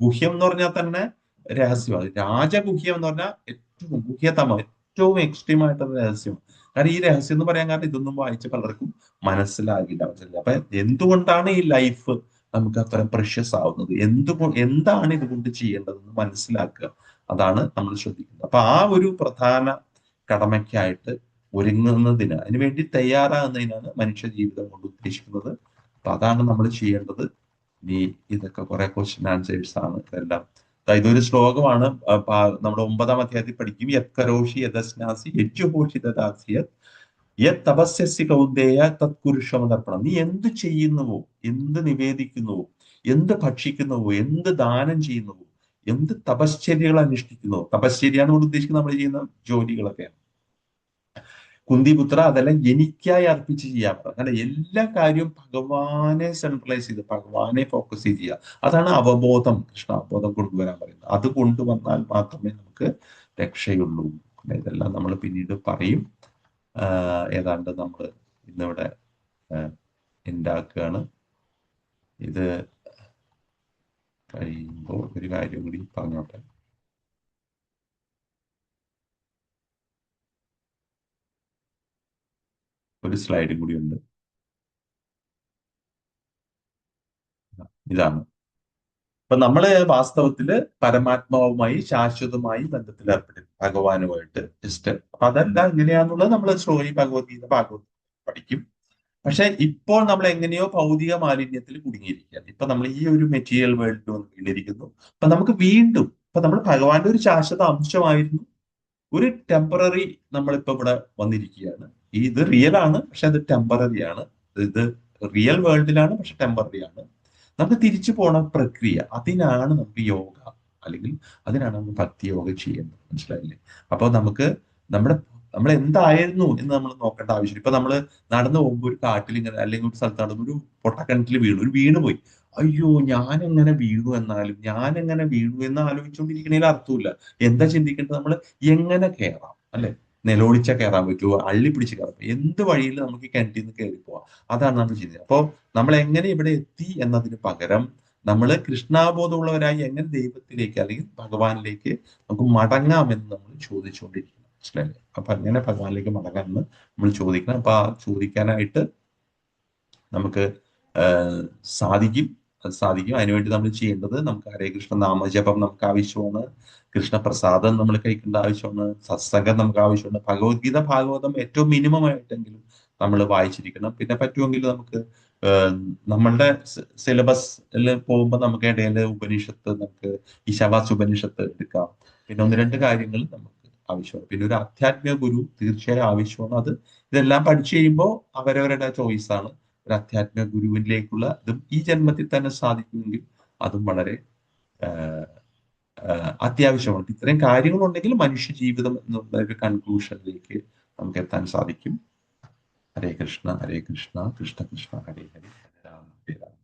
ഗുഹ്യം എന്ന് പറഞ്ഞാൽ തന്നെ രഹസ്യമാണ്. രാജഗുഹ്യം എന്ന് പറഞ്ഞാൽ ഏറ്റവും ഗുഹ്യതമം, ഏറ്റവും എക്സ്ട്രീം ആയിട്ടുള്ള രഹസ്യം. കാരണം ഈ രഹസ്യം എന്ന് പറയാൻ കാരണം ഇതൊന്നും വായിച്ച പലർക്കും മനസ്സിലാകില്ല. അപ്പൊ എന്തുകൊണ്ടാണ് ഈ ലൈഫ് നമുക്ക് അത്രയും പ്രഷ്യസ് ആവുന്നത്, എന്താണ് ഇതുകൊണ്ട് ചെയ്യേണ്ടതെന്ന് മനസ്സിലാക്കുക. അതാണ് നമ്മൾ ശ്രദ്ധിക്കുന്നത്. അപ്പൊ ആ ഒരു പ്രധാന കടമയ്ക്കായിട്ട് ഒരുങ്ങുന്നതിന്, അതിനുവേണ്ടി തയ്യാറാകുന്നതിനാണ് മനുഷ്യ ജീവിതം കൊണ്ട് ഉദ്ദേശിക്കുന്നത്. അപ്പൊ അതാണ് നമ്മൾ ചെയ്യേണ്ടത്. ഇനി ഇതൊക്കെ കുറെ ക്വസ്റ്റ്യൻ ആൻസേഴ്സ് ആണ് ഇതെല്ലാം. ഇതൊരു ശ്ലോകമാണ്. നമ്മുടെ 9-ാം അധ്യായത്തിൽ പഠിക്കും. യത് കരോഷി യദസ്നാസി യജ്ജുഹോഷി ദദാസിയത് യത് തപസ്യസി കൗന്ദേയ തത്കുരുഷമതർപ്പണം. നീ എന്ത് ചെയ്യുന്നുവോ, എന്ത് നിവേദിക്കുന്നുവോ, എന്ത് ഭക്ഷിക്കുന്നുവോ, എന്ത് ദാനം ചെയ്യുന്നുവോ, എന്ത് തപശ്ചര്യകൾ അനുഷ്ഠിക്കുന്നുവോ, തപശ്ചര്യാണ് കൊണ്ട് ഉദ്ദേശിക്കുന്നത് നമ്മൾ ചെയ്യുന്ന ജോലികളൊക്കെയാണ്. കുന്തിപുത്ര, അതെല്ലാം എനിക്കായി അർപ്പിച്ച് ചെയ്യാൻ പറഞ്ഞു. അങ്ങനെ എല്ലാ കാര്യവും ഭഗവാനെ സെൻട്രലൈസ് ചെയ്ത് ഭഗവാനെ ഫോക്കസ് ചെയ്ത് ചെയ്യുക. അതാണ് അവബോധം, കൃഷ്ണാബോധം കൊണ്ടുവരാൻ പറയുന്നത്. അത് കൊണ്ടുവന്നാൽ മാത്രമേ നമുക്ക് രക്ഷയുള്ളൂ. ഇതെല്ലാം നമ്മൾ പിന്നീട് പറയും. ഏതാണ്ട് നമ്മൾ ഇന്നിവിടെ ഉണ്ടാക്കുകയാണ്. ഇത് കഴിയുമ്പോൾ ഒരു കാര്യം കൂടി പറഞ്ഞോട്ടെ. ഒരു സ്ലൈഡും കൂടി ഉണ്ട്. ഇതാണ്. അപ്പൊ നമ്മള് വാസ്തവത്തില് പരമാത്മാവുമായി ശാശ്വതമായി ബന്ധത്തിൽ ഏർപ്പെടും, ഭഗവാനുമായിട്ട് ജസ്റ്റ്. അപ്പൊ അതല്ല എങ്ങനെയാന്നുള്ളത് നമ്മൾ സ്റ്റോറി ഭഗവത്ഗീത പഠിക്കും. പക്ഷെ ഇപ്പോൾ നമ്മൾ എങ്ങനെയോ ഭൗതിക മാലിന്യത്തിൽ കുടുങ്ങിയിരിക്കുകയാണ്. ഇപ്പൊ നമ്മൾ ഈ ഒരു മെറ്റീരിയൽ വേൾഡിൽ വന്ന് വീണിരിക്കുന്നു. അപ്പൊ നമുക്ക് വീണ്ടും, ഇപ്പൊ നമ്മൾ ഭഗവാന്റെ ഒരു ശാശ്വത അംശമായിരുന്നു, ഒരു ടെമ്പററി നമ്മളിപ്പോ ഇവിടെ വന്നിരിക്കുകയാണ്. ഇത് റിയൽ ആണ്, പക്ഷെ അത് ടെമ്പററി ആണ്. ഇത് റിയൽ വേൾഡിലാണ്, പക്ഷെ ടെമ്പററി ആണ്. നമുക്ക് തിരിച്ചു പോണ പ്രക്രിയ, അതിനാണ് നമുക്ക് യോഗ, അല്ലെങ്കിൽ അതിനാണ് നമുക്ക് ഭക്തി യോഗ ചെയ്യുന്നത്. മനസ്സിലായില്ലേ? അപ്പൊ നമുക്ക് നമ്മൾ എന്തായിരുന്നു എന്ന് നമ്മൾ നോക്കേണ്ട ആവശ്യം. ഇപ്പൊ നമ്മൾ നടന്നു പോകുമ്പോൾ ഒരു കാട്ടിൽ ഇങ്ങനെ, അല്ലെങ്കിൽ ഒരു സ്ഥലത്ത് നടന്നു, ഒരു പൊട്ടക്കിണറ്റിൽ വീണ് പോയി. അയ്യോ ഞാൻ എങ്ങനെ വീണു എന്ന് ആലോചിച്ചുകൊണ്ടിരിക്കണേൽ അർത്ഥമില്ല. എന്താ ചിന്തിക്കേണ്ടത്? നമ്മൾ എങ്ങനെ കയറാം, അല്ലെ? നിലവിളിച്ച കയറാൻ പറ്റുമോ, അള്ളി പിടിച്ച് കയറാം, എന്ത് വഴിയിൽ നമുക്ക് കിണറ്റിൽ നിന്ന് കയറി പോവാം, അതാണ് നമ്മൾ ചെയ്യുന്നത്. അപ്പോൾ നമ്മൾ എങ്ങനെ ഇവിടെ എത്തി എന്നതിന് പകരം നമ്മൾ കൃഷ്ണാബോധമുള്ളവരായി എങ്ങനെ ദൈവത്തിലേക്ക് അല്ലെങ്കിൽ ഭഗവാനിലേക്ക് നമുക്ക് മടങ്ങാമെന്ന് നമ്മൾ ചോദിച്ചുകൊണ്ടിരിക്കണം. മനസ്സിലായില്ലേ? അപ്പൊ അങ്ങനെ ഭഗവാനിലേക്ക് മടങ്ങാമെന്ന് നമ്മൾ ചോദിക്കണം. അപ്പൊ ആ ചോദിക്കാനായിട്ട് നമുക്ക് സാധിക്കും. അത് സാധിക്കും. അതിനുവേണ്ടി നമ്മൾ ചെയ്യേണ്ടത്, നമുക്ക് ഹരേ കൃഷ്ണ നാമജപം നമുക്ക് ആവശ്യമാണ്, കൃഷ്ണപ്രസാദം നമ്മൾ കഴിക്കേണ്ട ആവശ്യമാണ്, സത്സംഗം നമുക്ക് ആവശ്യമാണ്, ഭഗവത്ഗീത ഭാഗവതം ഏറ്റവും മിനിമം ആയിട്ടെങ്കിലും നമ്മൾ വായിച്ചിരിക്കണം. പിന്നെ പറ്റുമെങ്കിൽ നമുക്ക് നമ്മളുടെ സിലബസിൽ പോകുമ്പോൾ നമുക്ക് ഇടയിൽ ഉപനിഷത്ത്, നമുക്ക് ഈശാവാസ് ഉപനിഷത്ത് എടുക്കാം. പിന്നെ ഒന്ന് രണ്ട് കാര്യങ്ങൾ നമുക്ക് ആവശ്യമാണ്. പിന്നെ ഒരു ആധ്യാത്മിക ഗുരു തീർച്ചയായും ആവശ്യമാണ്. അത് ഇതെല്ലാം പഠിച്ചു കഴിയുമ്പോൾ അവരവരുടെ ചോയ്സാണ്. ഒരു അധ്യാത്മിക ഗുരുവിലേക്കുള്ള ഇതും ഈ ജന്മത്തിൽ തന്നെ സാധിക്കുമെങ്കിൽ അതും വളരെ അത്യാവശ്യമാണ്. ഇത്രയും കാര്യങ്ങളുണ്ടെങ്കിൽ മനുഷ്യ ജീവിതം എന്നുള്ള ഒരു കൺക്ലൂഷനിലേക്ക് നമുക്ക് എത്താൻ സാധിക്കും. ഹരേ കൃഷ്ണ കൃഷ്ണ കൃഷ്ണ ഹരേ ഹരേ, ഹരേ രാമ ഹരേ രാമ.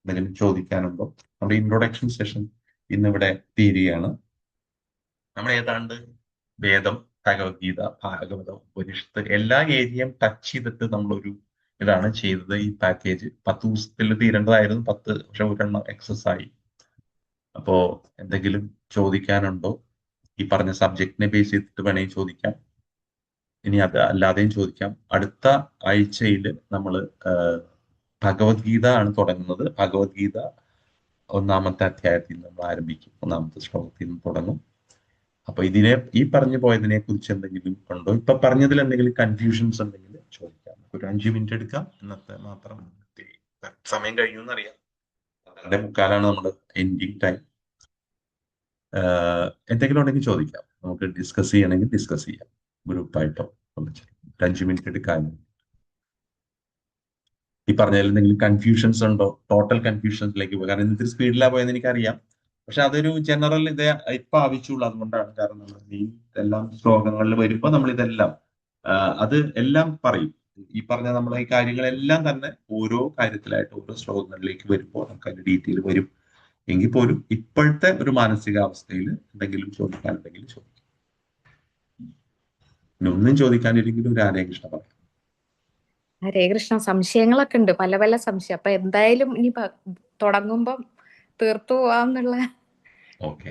എന്തെങ്കിലും ചോദിക്കാനുണ്ടോ? നമ്മുടെ ഇൻട്രൊഡക്ഷൻ സെഷൻ ഇന്നിവിടെ തീരുകയാണ്. നമ്മൾ ഏതാണ്ട് വേദം, ഭഗവത്ഗീത, ഭാഗവതം, ഉപനിഷത്ത് എല്ലാ ഏരിയയും ടച്ച് ചെയ്തിട്ട് നമ്മളൊരു ഇതാണ് ചെയ്തത്. ഈ പാക്കേജ് 10 ദിവസത്തിൽ തീരേണ്ടതായിരുന്നു, 10 പക്ഷെ ഒരെണ്ണം എക്സസ് ആയി. അപ്പോ എന്തെങ്കിലും ചോദിക്കാനുണ്ടോ? ഈ പറഞ്ഞ സബ്ജക്റ്റിനെ ബേസ് ചെയ്തിട്ട് വേണമെങ്കിൽ ചോദിക്കാം. ഇനി അത് അല്ലാതെയും ചോദിക്കാം. അടുത്ത ആഴ്ചയിൽ നമ്മൾ ഭഗവത്ഗീത ആണ് തുടങ്ങുന്നത്. ഭഗവത്ഗീത 1-ാമത്തെ അധ്യായത്തിൽ നമ്മൾ ആരംഭിക്കും. 1-ാമത്തെ ശ്ലോകത്തിൽ നിന്ന് തുടങ്ങും. അപ്പൊ ഈ പറഞ്ഞു പോയതിനെ കുറിച്ച് എന്തെങ്കിലും ഉണ്ടോ? ഇപ്പൊ പറഞ്ഞതിൽ എന്തെങ്കിലും കൺഫ്യൂഷൻസ് ഉണ്ടെങ്കിൽ ചോദിക്കാം. ഒരു 5 മിനിറ്റ് എടുക്കാം. ഇന്നത്തെ മാത്രം സമയം കഴിഞ്ഞു എന്നറിയാം. 2:45 നമ്മുടെ എൻഡിങ് ടൈം. എന്തെങ്കിലും ഉണ്ടെങ്കിൽ ചോദിക്കാം. നമുക്ക് ഡിസ്കസ് ചെയ്യണമെങ്കിൽ ഡിസ്കസ് ചെയ്യാം, ഗ്രൂപ്പായിട്ടോ. 5 മിനിറ്റ് എടുക്കാൻ. ഈ പറഞ്ഞതിൽ എന്തെങ്കിലും കൺഫ്യൂഷൻസ് ഉണ്ടോ? ടോട്ടൽ കൺഫ്യൂഷൻസിലേക്ക് പോകും. കാരണം ഇന്നത്തെ സ്പീഡിലാണ് പോയെന്ന് എനിക്കറിയാം. പക്ഷെ അതൊരു ജനറൽ ഇതേ ഇപ്പൊ ആവശ്യമുള്ളൂ. അതുകൊണ്ടാണ്. കാരണം നമ്മൾ ഈ എല്ലാം ശ്ലോകങ്ങളിൽ വരുമ്പോൾ നമ്മൾ ഇതെല്ലാം അത് എല്ലാം പറയും. ഈ പറഞ്ഞ നമ്മളെ ഈ കാര്യങ്ങളെല്ലാം തന്നെ ഓരോ കാര്യത്തിലായിട്ട് ഓരോ ശ്ലോകങ്ങളിലേക്ക് വരുമ്പോൾ നമുക്ക് അതിന്റെ ഡീറ്റെയിൽ വരും. എങ്കിൽ പോലും ഇപ്പോഴത്തെ ഒരു മാനസികാവസ്ഥയിൽ എന്തെങ്കിലും ചോദിക്കാനുണ്ടെങ്കിൽ ചോദിക്കും. പിന്നെ ഒന്നും ചോദിക്കാനില്ലെങ്കിലും ഒരു ഹരേ കൃഷ്ണ പറയാം. ഹരേ കൃഷ്ണ. സംശയങ്ങളൊക്കെ ഉണ്ട്, പല പല സംശയം. അപ്പൊ എന്തായാലും ഇനി തുടങ്ങുമ്പം തീർത്തു പോവാന്നുള്ള. ഓക്കെ,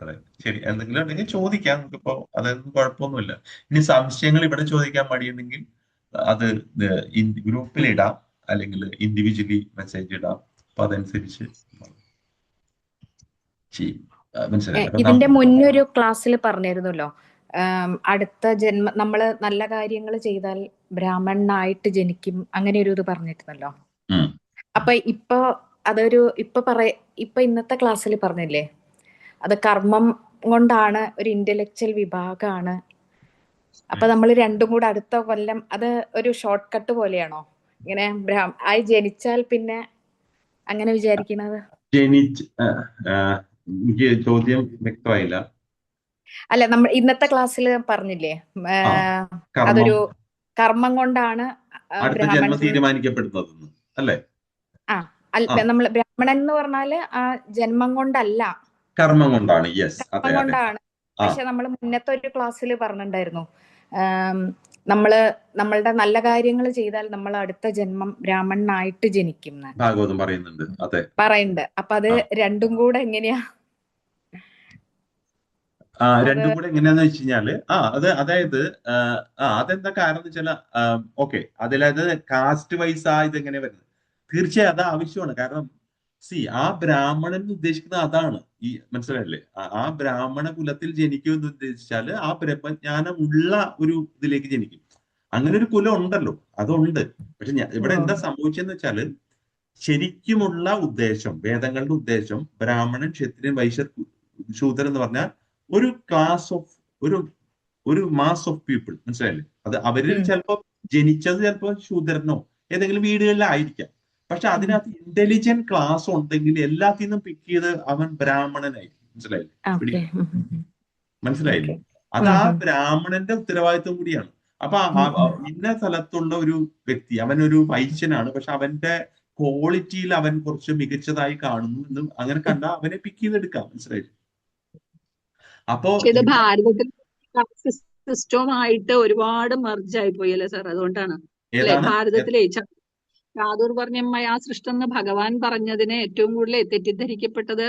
അതെ, ശരി. എന്തെങ്കിലും ഉണ്ടെങ്കിൽ ചോദിക്കാം. നമുക്കിപ്പോ അതൊന്നും കുഴപ്പമൊന്നുമില്ല. ഇനി സംശയങ്ങൾ ഇവിടെ ചോദിക്കാൻ മടിയുണ്ടെങ്കിൽ അത് ഗ്രൂപ്പിൽ ഇടാം, അല്ലെങ്കിൽ ഇൻഡിവിജ്വലി മെസ്സേജ് ഇടാം. അപ്പൊ അതനുസരിച്ച് ചെയ്യും. മനസ്സിലായി? ഇതിന്റെ മുന്നൊരു ക്ലാസ്സിൽ പറഞ്ഞിരുന്നല്ലോ, അടുത്ത നമ്മള് നല്ല കാര്യങ്ങൾ ചെയ്താൽ ബ്രാഹ്മണനായിട്ട് ജനിക്കും, അങ്ങനെ ഒരു ഇത് പറഞ്ഞിരുന്നല്ലോ. അപ്പൊ ഇപ്പൊ ഇന്നത്തെ ക്ലാസ്സിൽ പറഞ്ഞില്ലേ, അത് കർമ്മം കൊണ്ടാണ്, ഒരു ഇന്റലക്ച്വൽ വിഭാഗമാണ്. അപ്പൊ നമ്മൾ രണ്ടും കൂടെ അടുത്ത കൊല്ലം അത് ഒരു ഷോർട്ട് കട്ട് പോലെയാണോ? ഇങ്ങനെ ആയി ജനിച്ചാൽ പിന്നെ അങ്ങനെ വിചാരിക്കുന്നത്? എനിക്ക് ചോദ്യം വ്യക്തമായില്ല. അല്ല, നമ്മൾ ഇന്നത്തെ ക്ലാസ്സിൽ പറഞ്ഞില്ലേ, അതൊരു കർമ്മം കൊണ്ടാണ് അടുത്ത ജന്മം തീരുമാനിക്കപ്പെടുന്നത് അല്ലേ? നമ്മൾ ബ്രാഹ്മണൻ എന്ന് പറഞ്ഞാല് ആ ജന്മം കൊണ്ടല്ല, കർമ്മം കൊണ്ടാണ്. യെസ്, കർമ്മം കൊണ്ടാണ്. പക്ഷെ നമ്മൾ മുന്നത്തെ ഒരു ക്ലാസ്സിൽ പറഞ്ഞിട്ടുണ്ടായിരുന്നു, നമ്മളുടെ നല്ല കാര്യങ്ങൾ ചെയ്താൽ നമ്മൾ അടുത്ത ജന്മം ബ്രാഹ്മണനായിട്ട് ജനിക്കും. ഭാഗവതം പറയുന്നുണ്ട്. അതെ, പറയുന്നുണ്ട്. അപ്പൊ അത് രണ്ടും കൂടെ എങ്ങനെയാ? രണ്ടും കൂടെ എങ്ങനെയാന്ന് വെച്ച് കഴിഞ്ഞാല് അതായത് അതെന്താ കാരണം എന്ന് വെച്ചാൽ ഓക്കെ, അതിലത് കാസ്റ്റ് വൈസ് ഇതെങ്ങനെ വരുന്നത്? തീർച്ചയായും അത് ആവശ്യമാണ്. കാരണം ആ ബ്രാഹ്മണൻ എന്ന് ഉദ്ദേശിക്കുന്നത് അതാണ്. ഈ മനസ്സിലായില്ലേ? ആ ബ്രാഹ്മണ കുലത്തിൽ ജനിക്കുമെന്ന് ഉദ്ദേശിച്ചാല് ആ ബ്രഹ്മജ്ഞാനം ഉള്ള ഒരു ഇതിലേക്ക് ജനിക്കും. അങ്ങനെ ഒരു കുലം ഉണ്ടല്ലോ, അതുണ്ട്. പക്ഷെ ഇവിടെ എന്താ സംഭവിച്ചെന്ന് വെച്ചാല്, ശരിക്കുമുള്ള ഉദ്ദേശം, വേദങ്ങളുടെ ഉദ്ദേശം, ബ്രാഹ്മണൻ, ക്ഷത്രിയൻ, വൈശ്യർ, ശൂദ്രൻ എന്ന് പറഞ്ഞാൽ ഒരു ക്ലാസ് ഓഫ് ഒരു മാസ് ഓഫ് പീപ്പിൾ. മനസ്സിലായില്ലേ? അത് അവരിൽ ചിലപ്പോ ജനിച്ചത് ചിലപ്പോ ശൂദ്രനോ ഏതെങ്കിലും വീടുകളിലായിരിക്കാം. പക്ഷെ അതിനകത്ത് ഇന്റലിജന്റ് ക്ലാസ് ഉണ്ടെങ്കിൽ എല്ലാത്തിൽ നിന്നും പിക്ക് ചെയ്ത് അവൻ ബ്രാഹ്മണനായിരിക്കും. മനസ്സിലായില്ലേ? മനസ്സിലായില്ലേ? അത് ആ ബ്രാഹ്മണന്റെ ഉത്തരവാദിത്വം കൂടിയാണ്. അപ്പൊ ഇന്ന സ്ഥലത്തുള്ള ഒരു വ്യക്തി, അവനൊരു വൈശ്യനാണ്, പക്ഷെ അവന്റെ ക്വാളിറ്റിയിൽ അവൻ കുറച്ച് മികച്ചതായി കാണുന്നു എന്ന് അങ്ങനെ കണ്ടാൽ അവനെ പിക്ക് ചെയ്തെടുക്കാം. മനസ്സിലായില്ലേ? അപ്പോ ഭാരതത്തിൽ സിസ്റ്റവുമായിട്ട് ഒരുപാട് മെർജ് ആയി പോയല്ലേ സാർ? അതുകൊണ്ടാണ് അല്ലെ ഭാരതത്തിലെ ചാതുർ പറഞ്ഞ മയാ സൃഷ്ടം എന്ന് ഭഗവാൻ പറഞ്ഞതിനെ ഏറ്റവും കൂടുതൽ തെറ്റിദ്ധരിക്കപ്പെട്ടത്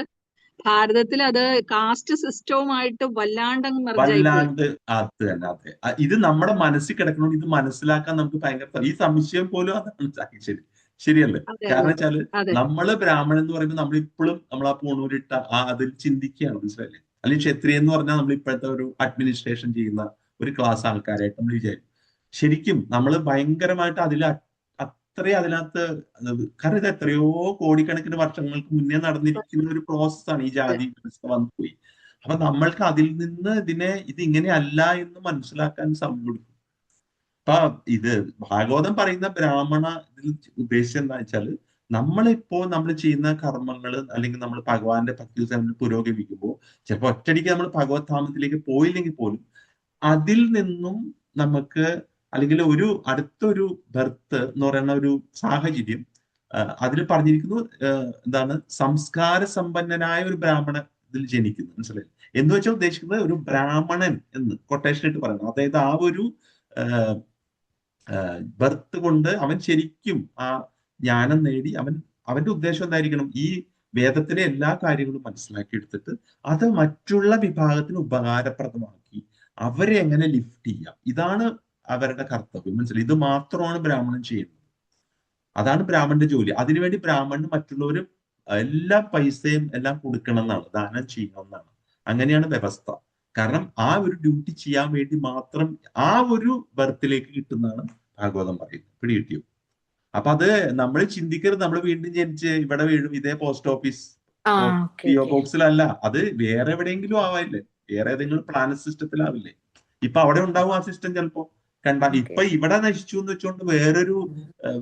ഭാരതത്തിൽ അത് കാസ്റ്റ് സിസ്റ്റവുമായിട്ട് വല്ലാണ്ടങ്ങ് മെർജായി പോയി. വല്ലാണ്ട് അത് തന്നെ അതെ. ഇത് നമ്മുടെ മനസ്സിൽ കിടക്കണോണ്ട് ഇത് മനസ്സിലാക്കാൻ നമുക്ക് ഭയങ്കര ഈ സംശയം പോലും അതാണ് ശരി ശരിയല്ലേ? അതെ കാരണം അതെ വെച്ചാല് അതെ നമ്മള് ബ്രാഹ്മണൻ എന്ന് പറയുമ്പോൾ നമ്മളിപ്പോഴും നമ്മൾ ആ പൂണൂരിട്ട അതിൽ ചിന്തിക്കുകയാണ്, മനസ്സിലായില്ലേ? അല്ലെങ്കിൽ ക്ഷത്രിയ എന്ന് പറഞ്ഞാൽ നമ്മൾ ഇപ്പോഴത്തെ ഒരു അഡ്മിനിസ്ട്രേഷൻ ചെയ്യുന്ന ഒരു ക്ലാസ് ആൾക്കാരായിട്ട് നമ്മൾ വിചാരിക്കും. ശരിക്കും നമ്മൾ ഭയങ്കരമായിട്ട് അത്രയും അതിനകത്ത് കാരണം ഇത് എത്രയോ കോടിക്കണക്കിന് വർഷങ്ങൾക്ക് മുന്നേ നടന്നിരിക്കുന്ന ഒരു പ്രോസസ്സാണ് ഈ ജാതി വ്യവസ്ഥ വന്നുപോയി. അപ്പൊ നമ്മൾക്ക് അതിൽ നിന്ന് ഇത് ഇങ്ങനെയല്ല എന്ന് മനസ്സിലാക്കാൻ സമയം. അപ്പൊ ഇത് ഭാഗവതം പറയുന്ന ബ്രാഹ്മണ ഇതിൽ ഉദ്ദേശിച്ചത് എന്താ വെച്ചാൽ നമ്മളിപ്പോ നമ്മൾ ചെയ്യുന്ന കർമ്മങ്ങൾ അല്ലെങ്കിൽ നമ്മൾ ഭഗവാന്റെ ഭക്തി പുരോഗമിക്കുമ്പോൾ ചിലപ്പോൾ ഒറ്റയടിക്ക് നമ്മൾ ഭഗവത് ധാമത്തിലേക്ക് പോയില്ലെങ്കിൽ പോലും അതിൽ നിന്നും നമുക്ക് അല്ലെങ്കിൽ അടുത്തൊരു ബർത്ത് എന്ന് പറയുന്ന ഒരു സാഹചര്യം അതിൽ പറഞ്ഞിരിക്കുന്നു. എന്താണ്? സംസ്കാര സമ്പന്നനായ ഒരു ബ്രാഹ്മണ ഇതിൽ ജനിക്കുന്നു, മനസ്സിലായി? എന്ന് വെച്ചാൽ ഉദ്ദേശിക്കുന്നത് ഒരു ബ്രാഹ്മണൻ എന്ന് കൊട്ടേഷൻ ഇട്ട് പറയുന്നത്. അതായത് ആ ഒരു ബർത്ത് കൊണ്ട് അവൻ ശരിക്കും ആ ജ്ഞാനം നേടി അവന്റെ ഉദ്ദേശം എന്തായിരിക്കണം? ഈ വേദത്തിലെ എല്ലാ കാര്യങ്ങളും മനസ്സിലാക്കി എടുത്തിട്ട് അത് മറ്റുള്ള വിഭാഗത്തിന് ഉപകാരപ്രദമാക്കി അവരെ എങ്ങനെ ലിഫ്റ്റ് ചെയ്യാം, ഇതാണ് അവരുടെ കർത്തവ്യം, മനസ്സിലായി? ഇത് മാത്രമാണ് ബ്രാഹ്മണൻ ചെയ്യുന്നത്. അതാണ് ബ്രാഹ്മണന്റെ ജോലി. അതിനുവേണ്ടി ബ്രാഹ്മണന് മറ്റുള്ളവർ എല്ലാ പൈസയും എല്ലാം കൊടുക്കണം എന്നാണ്, ദാനം ചെയ്യണം എന്നാണ്. അങ്ങനെയാണ് വ്യവസ്ഥ. കാരണം ആ ഒരു ഡ്യൂട്ടി ചെയ്യാൻ വേണ്ടി മാത്രം ആ ഒരു ബർത്തിലേക്ക് കിട്ടുന്നതാണ് ഭാഗവതം പറയുന്നത്. പിടികിട്ടിയോ? അപ്പൊ അത് നമ്മൾ ചിന്തിക്കരുത് നമ്മൾ വീണ്ടും ജനിച്ച് ഇവിടെ വീഴും ഇതേ പോസ്റ്റ് ഓഫീസ് പിഒ ബോക്സിലല്ല, അത് വേറെ എവിടെയെങ്കിലും ആവായില്ലേ, വേറെ ഏതെങ്കിലും പ്ലാനറ്റ് സിസ്റ്റത്തിലാവില്ലേ? ഇപ്പൊ അവിടെ ഉണ്ടാവും ആ സിസ്റ്റം ചിലപ്പോ. ഇപ്പൊ ഇവിടെ നശിച്ചു എന്ന് വെച്ചുകൊണ്ട്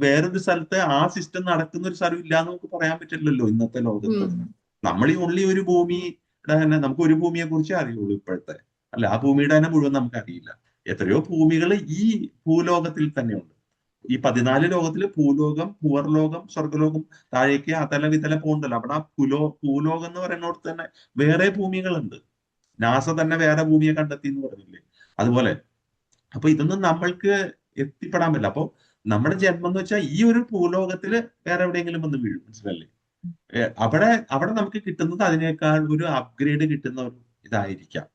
വേറൊരു സ്ഥലത്ത് ആ സിസ്റ്റം നടക്കുന്ന ഒരു സ്ഥലം ഇല്ലാന്ന് നമുക്ക് പറയാൻ പറ്റില്ലല്ലോ ഇന്നത്തെ ലോകത്ത്. നമ്മൾ ഈ ഉള്ളി ഒരു ഭൂമിയുടെ തന്നെ നമുക്ക് ഒരു ഭൂമിയെ കുറിച്ചേ അറിയുള്ളൂ ഇപ്പോഴത്തെ, അല്ല ആ ഭൂമിയുടെ തന്നെ മുഴുവൻ നമുക്ക് അറിയില്ല. എത്രയോ ഭൂമികൾ ഈ ഭൂലോകത്തിൽ തന്നെയുണ്ട്. ഈ 14 ലോകത്തില് ഭൂലോകം, ഭൂവർലോകം, സ്വർഗലോകം, താഴേക്ക് അതല വിതല പോകണ്ടല്ലോ. അവിടെ ആ ഭൂലോകം എന്ന് പറയുന്നിടത്ത് തന്നെ വേറെ ഭൂമികളുണ്ട്. നാസ തന്നെ വേറെ ഭൂമിയെ കണ്ടെത്തി എന്ന് പറഞ്ഞില്ലേ? അതുപോലെ അപ്പൊ ഇതൊന്നും നമ്മൾക്ക് എത്തിപ്പെടാൻ പറ്റില്ല. അപ്പൊ നമ്മുടെ ജന്മം എന്ന് വെച്ചാൽ ഈ ഒരു ഭൂലോകത്തില് വേറെ എവിടെയെങ്കിലും വന്ന് വീഴും, മനസ്സിലല്ലേ? അവിടെ നമുക്ക് കിട്ടുന്നത് അതിനേക്കാൾ ഒരു അപ്ഗ്രേഡ് കിട്ടുന്ന ഒരു ഇതായിരിക്കാം,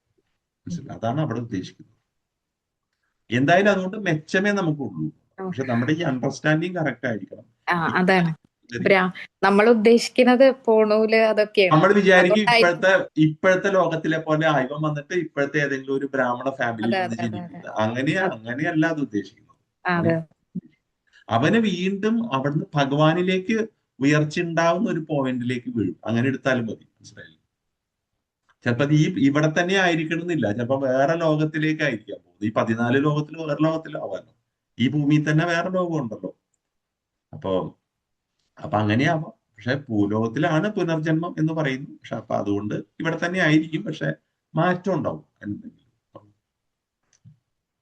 മനസ്സിലായി? അതാണ് അവിടെ ഉദ്ദേശിക്കുന്നത്. എന്തായാലും അതുകൊണ്ട് മെച്ചമേ നമുക്കുള്ളൂ. പക്ഷെ നമ്മുടെ ഈ അണ്ടർസ്റ്റാൻഡിങ് കറക്റ്റ് ആയിരിക്കണം. അതാണ് നമ്മൾ ഉദ്ദേശിക്കുന്നത് പോണൂല് അതൊക്കെയാണ്. നമ്മൾ വിചാരിക്കും ഇപ്പോഴത്തെ ലോകത്തിലെ പോലെ ഇവൻ വന്നിട്ട് ഇപ്പോഴത്തെ ഏതെങ്കിലും ഒരു ബ്രാഹ്മണ ഫാമിലി ജനിക്കുന്നത്. അങ്ങനെയല്ല അത് ഉദ്ദേശിക്കുന്നത്. അവന് വീണ്ടും അവിടുന്ന് ഭഗവാനിലേക്ക് ഉയർച്ച ഉണ്ടാവുന്ന ഒരു പോയിന്റിലേക്ക് വീഴും. അങ്ങനെ എടുത്താലും മതി, മനസ്സിലായില്ലേ? ചിലപ്പോ അത് ഇവിടെ തന്നെ ആയിരിക്കണം എന്നില്ല, ചിലപ്പോ വേറെ ലോകത്തിലേക്കായിരിക്കാം പോകുന്നത്. ഈ 14 ലോകത്തിൽ വേറെ ലോകത്തിലാവാനോ, ഈ ഭൂമിയിൽ തന്നെ വേറെ ലോകം ഉണ്ടല്ലോ. അപ്പൊ അങ്ങനെയാവാം. പക്ഷെ ഭൂലോകത്തിലാണ് പുനർജന്മം എന്ന് പറയുന്നു. പക്ഷെ അപ്പൊ അതുകൊണ്ട് ഇവിടെ തന്നെ ആയിരിക്കും, പക്ഷെ മാറ്റം ഉണ്ടാവും എന്തെങ്കിലും.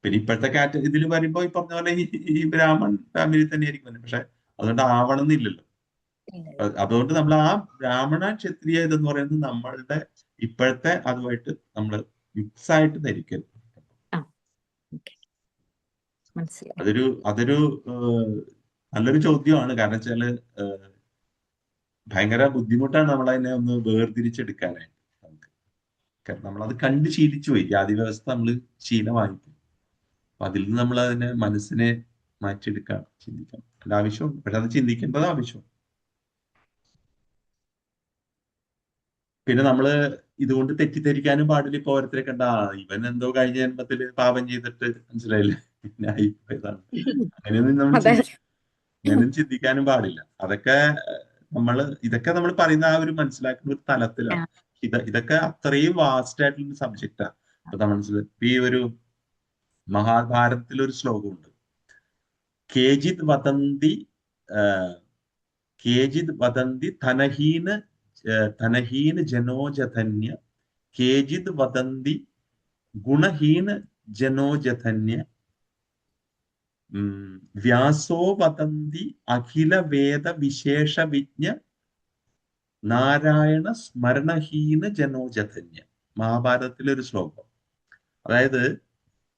പിന്നെ ഇപ്പോഴത്തെ ഇതിൽ വരുമ്പോ ഈ പറഞ്ഞ പോലെ ഈ ബ്രാഹ്മൺ ഫാമിലി തന്നെ ആയിരിക്കും. പക്ഷെ അതുകൊണ്ട് ആവണം എന്നില്ലല്ലോ. അതുകൊണ്ട് നമ്മൾ ആ ബ്രാഹ്മണ ക്ഷത്രിയ ഇതെന്ന് പറയുന്നത് നമ്മളുടെ ഇപ്പോഴത്തെ അതുമായിട്ട് നമ്മൾ മിക്സ് ആയിട്ട് ധരിക്കരുത്. അതൊരു നല്ലൊരു ചോദ്യമാണ്. കാരണം വെച്ചാല് ഭയങ്കര ബുദ്ധിമുട്ടാണ് നമ്മളതിനെ ഒന്ന് വേർതിരിച്ചെടുക്കാനായിട്ട് നമുക്ക്. കാരണം നമ്മളത് കണ്ട് ശീലിച്ചു പോയി. ജാതി വ്യവസ്ഥ നമ്മൾ ശീലമായിപ്പോയി. അപ്പൊ അതിൽ നിന്ന് നമ്മൾ അതിനെ മനസ്സിനെ മാറ്റിയെടുക്കാൻ ചിന്തിക്കണം. അതിന്റെ ആവശ്യമുണ്ട്. പക്ഷെ അത് ചിന്തിക്കേണ്ടത് ആവശ്യമാണ്. പിന്നെ നമ്മള് ഇതുകൊണ്ട് തെറ്റിദ്ധരിക്കാനും പാടില്ല. ഇപ്പൊ ഓരോരുത്തരെ കണ്ട ഇവൻ എന്തോ കഴിഞ്ഞ ജന്മത്തില് പാപം ചെയ്തിട്ട് മനസ്സിലായില്ലേ പിന്നെ ആയിപ്പോയതാണ്, അങ്ങനെയൊന്നും ചിന്തിക്കാനും പാടില്ല. ഇതൊക്കെ നമ്മൾ പറയുന്ന ആ ഒരു മനസ്സിലാക്കുന്ന ഒരു തലത്തിലാണ്. ഇതൊക്കെ അത്രയും വാസ്റ്റ് ആയിട്ടുള്ള സബ്ജക്റ്റാണ്. അപ്പൊ മനസ്സിലായി. ഈ ഒരു മഹാഭാരതത്തിലൊരു ശ്ലോകമുണ്ട്, കേജിത് വദന്തി ധനഹീന ജനോജധന്യ കേജിത് വദന്തി ഗുണഹീന ജനോജധന്യ വ്യാസോ വദന്തി അഖില വേദ വിശേഷ വിജ്ഞ നാരായണ സ്മരണഹീന ജനോജധന്യ. മഹാഭാരതത്തിലെ ഒരു ശ്ലോകം. അതായത്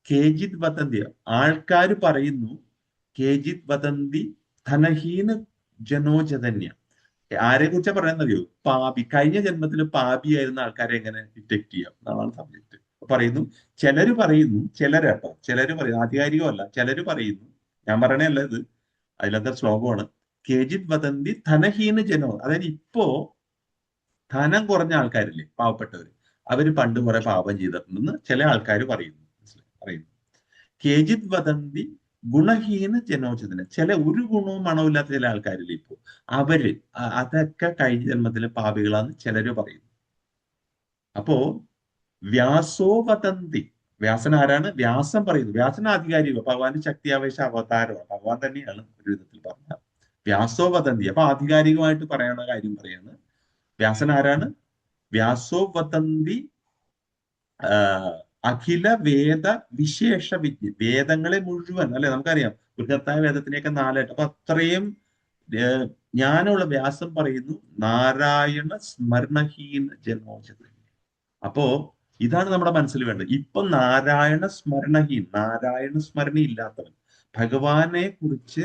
കേജിത് വദന്തി, ആൾക്കാർ പറയുന്നു, കേജിത് വദന്തി ധനഹീന ജനോജധന്യ, ആരെ കുറിച്ചാ പറയാന്നറിയോ? പാപി. കഴിഞ്ഞ ജന്മത്തിൽ പാപിയായിരുന്ന ആൾക്കാരെ എങ്ങനെ ഡിറ്റക്ട് ചെയ്യാം എന്നാണ് സബ്ജക്ട്. പറയുന്നു, ചിലര് പറയുന്നു, ചിലരാട്ടോ, ചിലര് പറയുന്നു, ആധികാരികമല്ല, ചിലര് പറയുന്നു, ഞാൻ പറയണല്ല ഇത്, അതിലത്തെ ശ്ലോകമാണ്. കേജിത് വദന്തി ധനഹീന ജനോ, അതായത് ഇപ്പോ ധനം കുറഞ്ഞ ആൾക്കാരില്ലേ, പാവപ്പെട്ടവര്, അവര് പണ്ട് കുറെ പാപം ചെയ്തിട്ടുണ്ടെന്ന് ചില ആൾക്കാർ പറയുന്നു. പറയുന്നു. കേജിത് വദന്തി ഗുണഹീന ജനോചിതന്, ചില ഒരു ഗുണവും മണമില്ലാത്ത ചില ആൾക്കാരില്ലേ ഇപ്പോ, അവര് അതൊക്കെ കഴിഞ്ഞ ജന്മത്തിലെ പാപികളാന്ന് ചിലര് പറയുന്നു. അപ്പോ വ്യാസോ വദന്തി, വ്യാസൻ ആരാണ്? വ്യാസം പറയുന്നു. വ്യാസൻ ആധികാരിക, ഭഗവാന്റെ ശക്തിയാവേശ അവതാരമാണ്, ഭഗവാൻ തന്നെയാണ് ഒരു വിധത്തിൽ പറഞ്ഞ. വ്യാസോ വദന്തി, അപ്പൊ ആധികാരികമായിട്ട് പറയണ കാര്യം പറയാണ്. വ്യാസൻ ആരാണ്? വ്യാസോ വദന്തി അഖില വേദ വിശേഷ വിജ്ഞ, വേദങ്ങളെ മുഴുവൻ, അല്ലെ നമുക്കറിയാം ബൃഹത്തായ വേദത്തിനെയൊക്കെ 4 അപ്പൊ അത്രയും ജ്ഞാനമുള്ള വ്യാസം പറയുന്നു നാരായണ സ്മരണഹീന ജനോചിത. അപ്പോ ഇതാണ് നമ്മുടെ മനസ്സിൽ വേണ്ടത്. ഇപ്പൊ നാരായണ സ്മരണഹീൻ, നാരായണ സ്മരണ ഇല്ലാത്തവൻ, ഭഗവാനെ കുറിച്ച്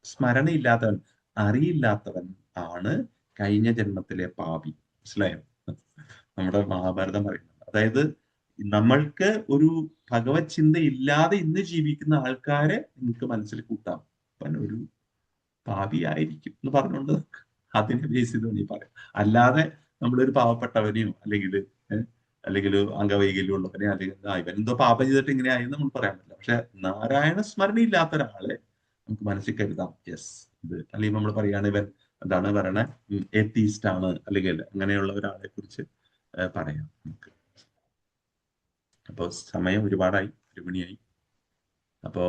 സ്മരണ ഇല്ലാത്തവൻ, അറിയില്ലാത്തവൻ ആണ് കഴിഞ്ഞ ജന്മത്തിലെ പാപി. മനസ്സിലായോ? നമ്മുടെ മഹാഭാരതം പറയുന്നത്. അതായത് നമ്മൾക്ക് ഒരു ഭഗവത് ചിന്ത ഇല്ലാതെ ഇന്ന് ജീവിക്കുന്ന ആൾക്കാരെ നിങ്ങൾക്ക് മനസ്സിൽ കൂട്ടാം, അവൻ ഒരു പാപിയായിരിക്കും എന്ന് പറഞ്ഞുകൊണ്ട് അതിനെ ബേസ് ചെയ്ത് വേണമെങ്കിൽ പറയാം. അല്ലാതെ നമ്മളൊരു പാവപ്പെട്ടവനെയോ അല്ലെങ്കിൽ അംഗവൈകല്യം ഉള്ളവനെ, അല്ലെങ്കിൽ ഇവൻ എന്തോ പാപം ചെയ്തിട്ട് ഇങ്ങനെ ആയി നമ്മൾ പറയാൻ പറ്റില്ല. പക്ഷെ നാരായണ സ്മരണ ഇല്ലാത്ത ഒരാളെ നമുക്ക് മനസ്സിൽ കരുതാം. യെസ്, ഇത് അല്ലെങ്കിൽ നമ്മൾ പറയുകയാണ് ഇവൻ എന്താണ് പറയണേ, എത്തീസ്റ്റ് ആണ്, അല്ലെങ്കിൽ അങ്ങനെയുള്ള ഒരാളെ കുറിച്ച് പറയാം നമുക്ക്. അപ്പോൾ സമയം ഒരുപാടായി, 1 മണിയായി. അപ്പോ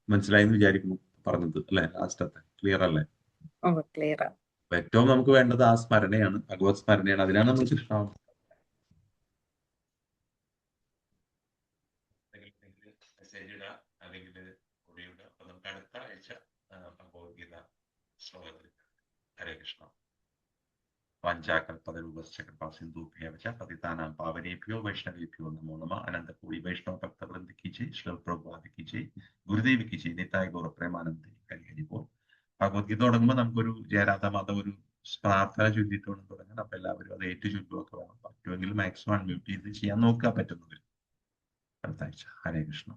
മനസ്സിലായെന്ന് വിചാരിക്കുന്നു പറഞ്ഞത് അല്ലെ? ലാസ്റ്റത്തെ ക്ലിയർ അല്ലേ? ക്ലിയർ. ഏറ്റവും നമുക്ക് വേണ്ടത് ആ സ്മരണയാണ്, ഭഗവത് സ്മരണയാണ്. അതിനാണ് നമ്മൾ കൃഷ്ണ മെസ്സേജ് ഇടുക, അല്ലെങ്കിൽ കൂടിയിടുക. അപ്പൊ നമുക്ക് അടുത്ത ആഴ്ച ഭഗവത്ഗീത ശ്ലോകത്തിൽ. ഹരേ കൃഷ്ണ. വാഞ്ചാകൽപതരൂപശ്ച കൃപാ സിന്ധൂഭ്യോ ച പതിതാനാം പാവനേഭ്യോ വൈഷ്ണവേഭ്യോ നമോ നമഃ. അനന്തകോടി വൈഷ്ണവ ഭക്തവൃന്ദ की जय, श्रील प्रभुपाद की जय, ഗുരുദേവ് की जय, നിതായ ഗൗര പ്രേമാനന്ദ ഹരിഹരിപ്പോ. ഭഗവത്ഗീത തുടങ്ങുമ്പോൾ നമുക്കൊരു ജയരാധ മാധവ ഒരു പ്രാർത്ഥന ചൊല്ലിയിട്ട് വേണം തുടങ്ങാൻ. അപ്പൊ എല്ലാവരും അത് ഏറ്റു ചൊല്ലുമൊക്കെ വേണം. പറ്റുമെങ്കിൽ മാക്സിമം അൺമ്യൂട്ട് ചെയ്ത് ചെയ്യാൻ നോക്കുക പറ്റുന്നവർ. അടുത്ത ആഴ്ച. ഹരേ കൃഷ്ണ.